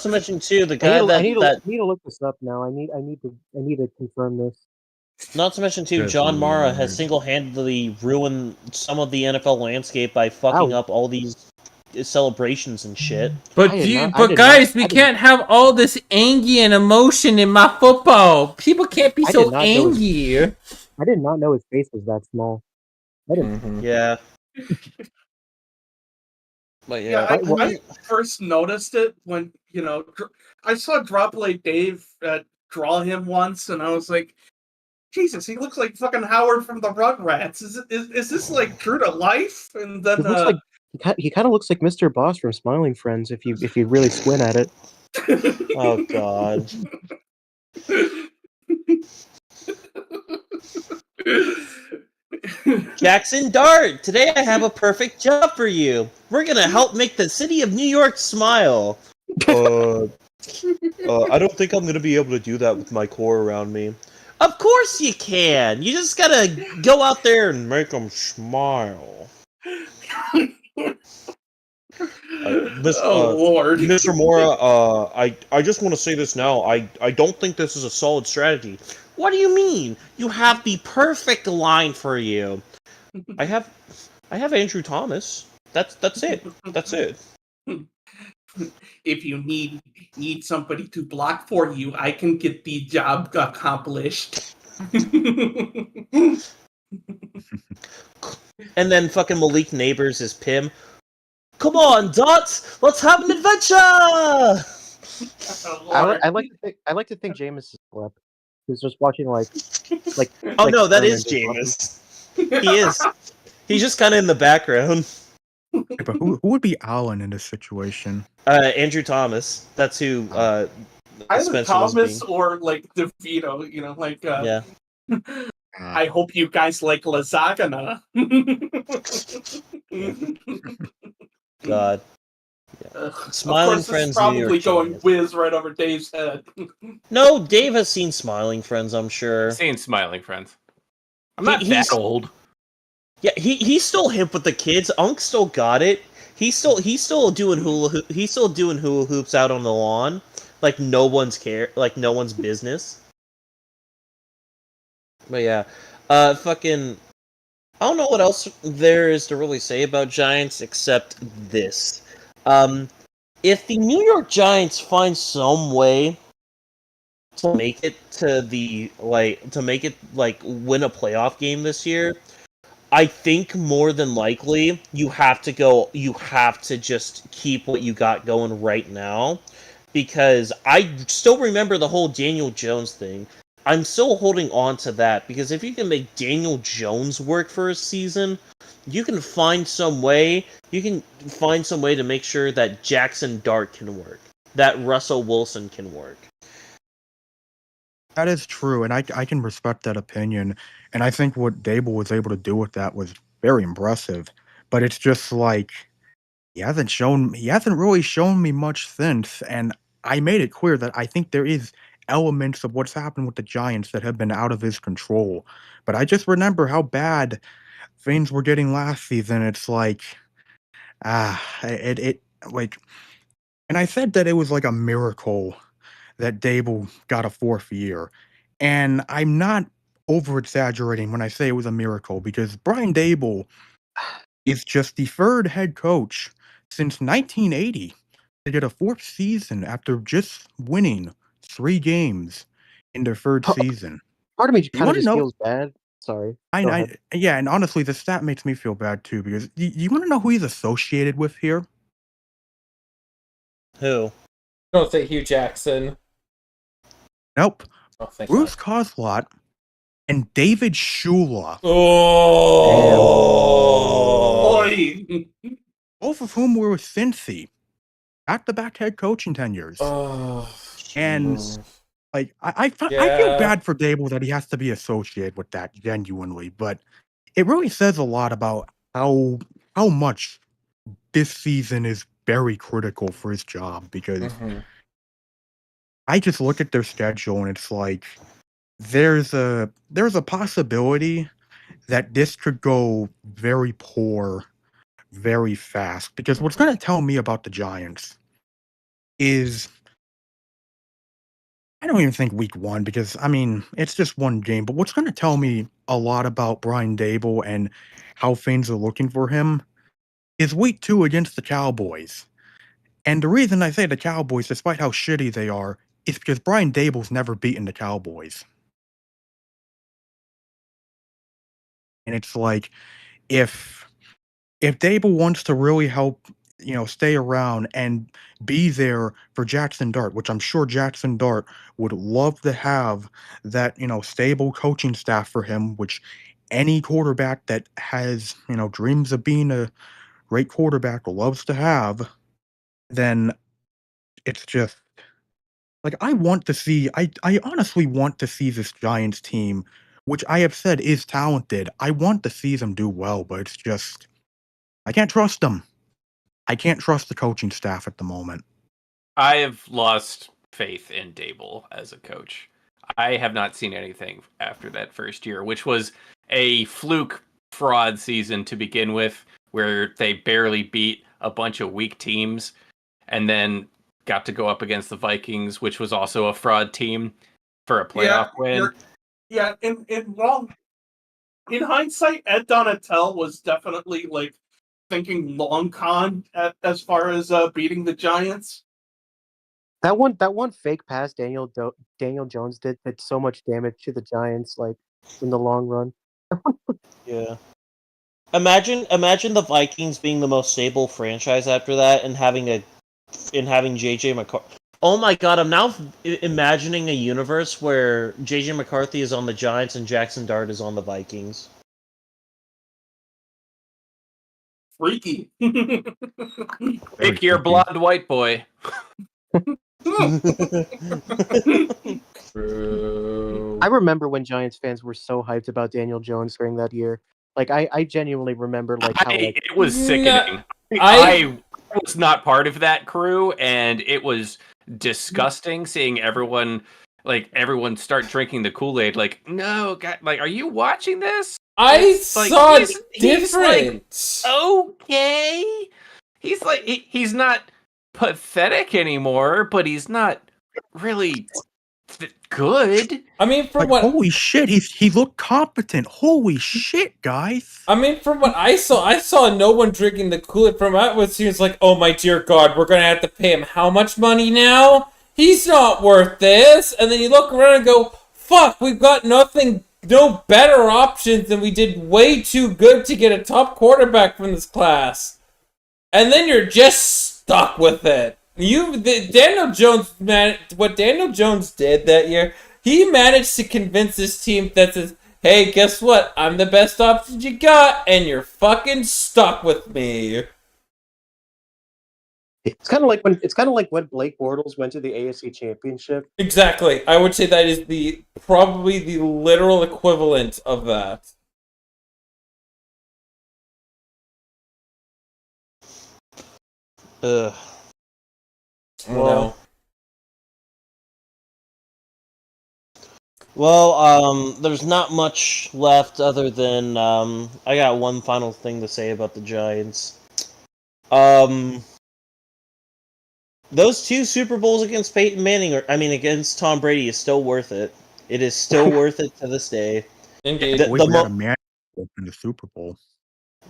to mention too the guy I need that to look this up now. I need to confirm this. Not to mention too, John Mara has single-handedly ruined some of the NFL landscape by fucking up all these celebrations and shit. But guys, we can't have all this angry and emotion in my football. People can't be so angry. I did not know his face was that small. I didn't. Yeah. But Yeah, yeah, I first noticed it when, I saw Drawplaydave draw him once, and I was like, Jesus, he looks like fucking Howard from the Rugrats. Is this like true to life? And then It looks like he kind of looks like Mr. Boss from Smiling Friends if you really squint at it. oh god. Jackson Dart, today I have a perfect job for you. We're gonna help make the city of New York smile. I don't think I'm gonna be able to do that with my core around me. Of course you can. You just gotta go out there and make them smile. Lord. Mr. Mora, I just want to say this now. I don't think this is a solid strategy. What do you mean? You have the perfect line for you. I have Andrew Thomas. That's it. That's it. If you need somebody to block for you, I can get the job accomplished. And then fucking Malik Neighbors is Pim. Come on, Dot! Let's have an adventure! I like to think Jameis is slept. He's just watching like. Oh like no, that Spider-Man is just Jameis. He is. He's just kind of in the background. Yeah, but who would be Allen in this situation? Andrew Thomas. That's who. Either Spencer was Thomas being. or like DeVito, Yeah. I hope you guys like lasagna. God. Of Smiling course, this Friends, is probably New York going Giants. whiz right over Dave's head. No, Dave has seen Smiling Friends, I'm sure. Seen Smiling Friends. I'm not He's that old. Yeah, he's still hip with the kids. Unk still got it. He's still doing hula hoops out on the lawn, like no one's business. But yeah, fucking, I don't know what else there is to really say about Giants except this. If the New York Giants find some way to make it win a playoff game this year, I think more than likely you have to just keep what you got going right now, because I still remember the whole Daniel Jones thing. I'm still holding on to that, because if you can make Daniel Jones work for a season, you can find some way to make sure that Jackson Dart can work, that Russell Wilson can work. That is true, and I can respect that opinion. And I think what Dable was able to do with that was very impressive. But it's just like he hasn't really shown me much since. And I made it clear that I think there is elements of what's happened with the Giants that have been out of his control. But I just remember how bad things were getting last season. It's like it like, and I said that it was like a miracle that Dable got a 4th year. And I'm not over-exaggerating when I say it was a miracle, because Brian Dable is just the 3rd head coach since 1980 to get a 4th season after just winning 3 games in their 3rd season. Part of me You kind of wanna just know feels bad. Sorry. Go I ahead. yeah, and honestly, the stat makes me feel bad too, because you wanna know who he's associated with here? Who? Don't say Hugh Jackson. Nope. Oh, thank Bruce God. Kozlot and David Shula. Oh. Oi. Both of whom were with Cincy, back-to-back head coaching tenures. Oh. And like I feel bad for Dable that he has to be associated with that genuinely, but it really says a lot about how much this season is very critical for his job, because I just look at their schedule and it's like there's a possibility that this could go very poor very fast, because what's going to tell me about the Giants is I don't even think week 1, because I mean, it's just one game, but what's going to tell me a lot about Brian Dable and how things are looking for him is week 2 against the Cowboys. And the reason I say the Cowboys, despite how shitty they are, is because Brian Dable's never beaten the Cowboys. And it's like, if Dable wants to really help stay around and be there for Jackson Dart, which I'm sure Jackson Dart would love to have that, stable coaching staff for him, which any quarterback that has, dreams of being a great quarterback loves to have, then it's just like I honestly want to see this Giants team, which I have said is talented. I want to see them do well, but it's just I can't trust them. I can't trust the coaching staff at the moment. I have lost faith in Dable as a coach. I have not seen anything after that first year, which was a fluke fraud season to begin with, where they barely beat a bunch of weak teams and then got to go up against the Vikings, which was also a fraud team, for a playoff win. In hindsight, Ed Donatel was definitely like thinking long con as far as beating the Giants. That one fake pass Daniel Jones did so much damage to the Giants, like in the long run. Yeah. Imagine the Vikings being the most stable franchise after that, and having JJ McCarthy. Oh my God! I'm now imagining a universe where JJ McCarthy is on the Giants and Jackson Dart is on the Vikings. Freaky. Pick your blonde white boy. I remember when Giants fans were so hyped about Daniel Jones during that year. Like I genuinely remember how it was sickening. I was not part of that crew, and it was disgusting seeing everyone start drinking the Kool-Aid. Like, no, God, like, are you watching this? I saw it different. He's like, okay. He's like, he's not pathetic anymore, but he's not really good. I mean, from Like, what holy shit, he looked competent. Holy shit, guys. I mean, from what I saw no one drinking the Kool-Aid. From what seems like, oh my dear God, we're gonna have to pay him how much money now? He's not worth this. And then you look around and go, fuck, we've got no better options, and we did way too good to get a top quarterback from this class. And then you're just stuck with it. Daniel Jones, man, what Daniel Jones did that year, he managed to convince this team that says, hey, guess what? I'm the best option you got, and you're fucking stuck with me. It's kind of like when Blake Bortles went to the AFC Championship. Exactly. I would say that is probably the literal equivalent of that. Ugh. Well, there's not much left other than I got one final thing to say about the Giants. Those 2 Super Bowls against Peyton Manning, against Tom Brady, is still worth it. It is still worth it to this day. Indeed. We got a man in the Super Bowl.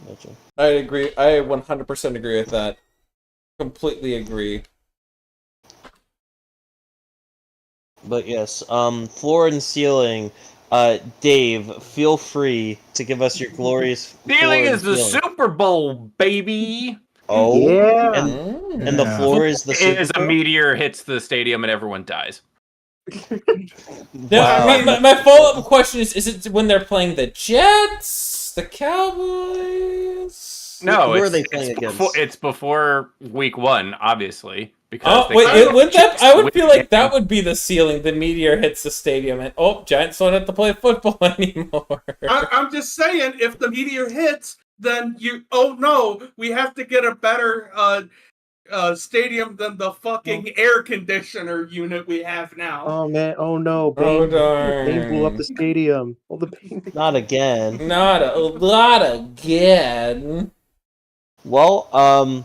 Gotcha. I agree. I 100% agree with that. Completely agree. But yes, floor and ceiling. Dave, feel free to give us your glorious. Ceiling is the Super Bowl, baby. Oh yeah, and the floor is the Super Bowl? A meteor hits the stadium and everyone dies. Now, my follow-up question is it when they're playing the Jets, the Cowboys? No, who are they playing against? It's before week 1, obviously. Because I would feel like that would be the ceiling. The meteor hits the stadium, and Giants don't have to play football anymore. I'm just saying, if the meteor hits, then we have to get a better stadium than the fucking air conditioner unit we have now. Oh man! Oh no! Bane blew up the stadium. Not again. Not again. Well,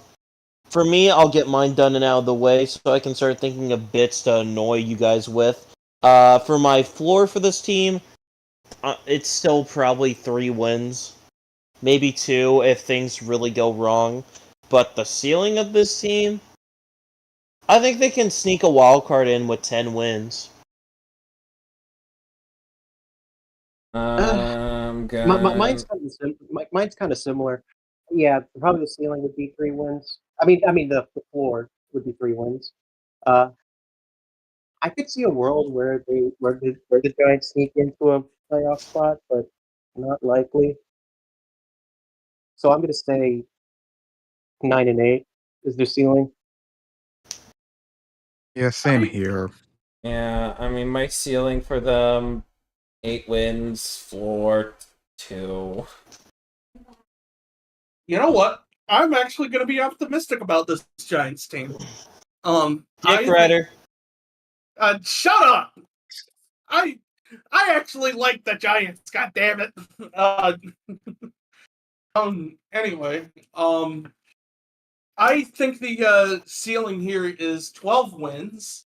for me, I'll get mine done and out of the way so I can start thinking of bits to annoy you guys with. For my floor for this team, it's still probably 3 wins. Maybe 2 if things really go wrong. But the ceiling of this team, I think they can sneak a wild card in with 10 wins. Mine's kind of similar. Yeah, probably the ceiling would be 3 wins. I mean, the floor would be 3 wins. I could see a world where the Giants sneak into a playoff spot, but not likely. So I'm going to say 9-8 is their ceiling. Yeah, same I- here. Yeah, I mean, my ceiling for them, 8 wins, floor 2. You know what? I'm actually going to be optimistic about this Giants team. Dick Rider. Shut up. I actually like the Giants. God damn it. Anyway, I think the ceiling here is 12 wins,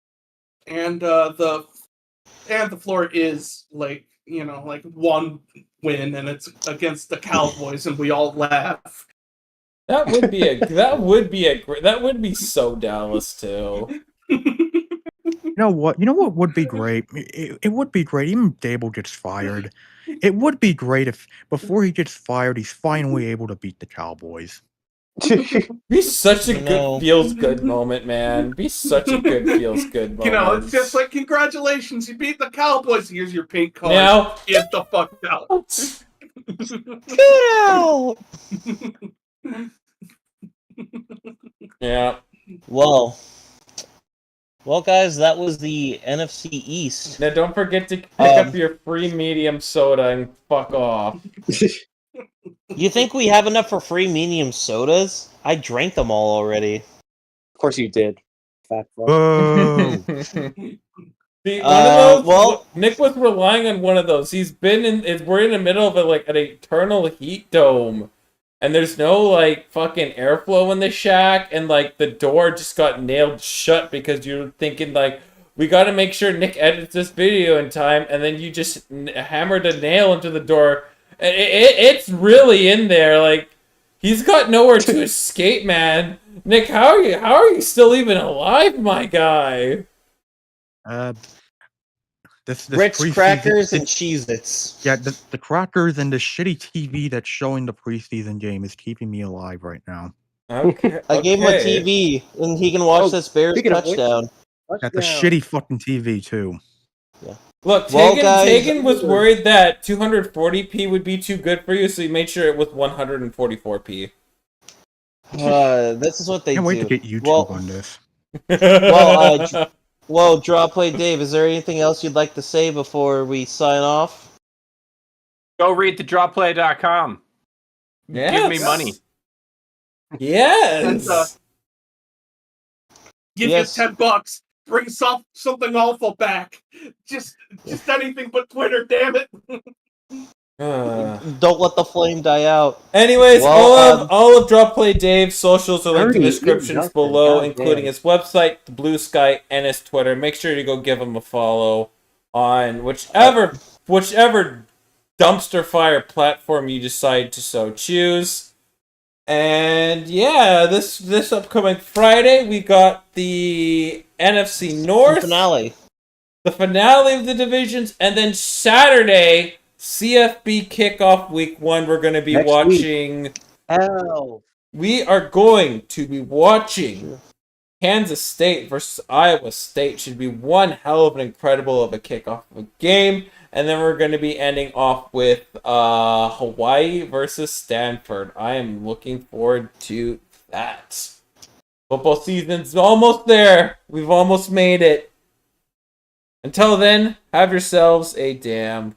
and the floor is like 1 win, and it's against the Cowboys, and we all laugh. That would be so Dallas too. You know what? You know what would be great? It would be great. Even if Dable gets fired, it would be great if before he gets fired, he's finally able to beat the Cowboys. Be such a No. good feels good moment, man. Be such a good feels good moment. It's just like, congratulations, you beat the Cowboys. Here's your pink card. Now Get the fuck out. Get out! Yeah. Well, guys, that was the NFC East. Now don't forget to pick up your free medium soda and fuck off. You think we have enough for free medium sodas? I drank them all already. Of course you did. Fat fuck. Whoa! See, one of those. well- Nick was relying on one of those. He's been in. We're in the middle of an eternal heat dome, and there's no like fucking airflow in the shack, and like the door just got nailed shut because you're thinking like, we got to make sure Nick edits this video in time, and then you just hammered a nail into the door. And it's really in there. Like, he's got nowhere to escape, man. Nick, how are you still even alive, my guy? This Ritz preseason- crackers and Cheez-Its. Yeah, the crackers and the shitty TV that's showing the preseason game is keeping me alive right now. Okay. I gave him a okay. TV, and he can watch this Bears speaking of which- touchdown. Got the shitty fucking TV too. Look, Well, guys- Taegan was worried that 240p would be too good for you, so he made sure it was 144p. This is what they Can't do. wait to get YouTube well, on this. well, Drawplaydave, is there anything else you'd like to say before we sign off? Go read the drawplay.com. Yes. Give me money. Yes. And, give Yes. you $10. Bring something awful back. Just anything but Twitter, damn it. Don't let the flame die out. Anyways, Well, all of Drop Play Dave's socials are linked in the 30 descriptions Justin, below, goddamn. including his website, the Blue Sky, and his Twitter. Make sure to go give him a follow on whichever dumpster fire platform you decide to so choose. And yeah, this upcoming Friday we got the NFC North Finale. the finale of the divisions, and then Saturday, CFB kickoff week 1, we're going to be Next watching... Hell. We are going to be watching Kansas State versus Iowa State. Should be one hell of an incredible of a kickoff of a game. And then we're going to be ending off with Hawaii versus Stanford. I am looking forward to that. Football season's almost there. We've almost made it. Until then, have yourselves a damn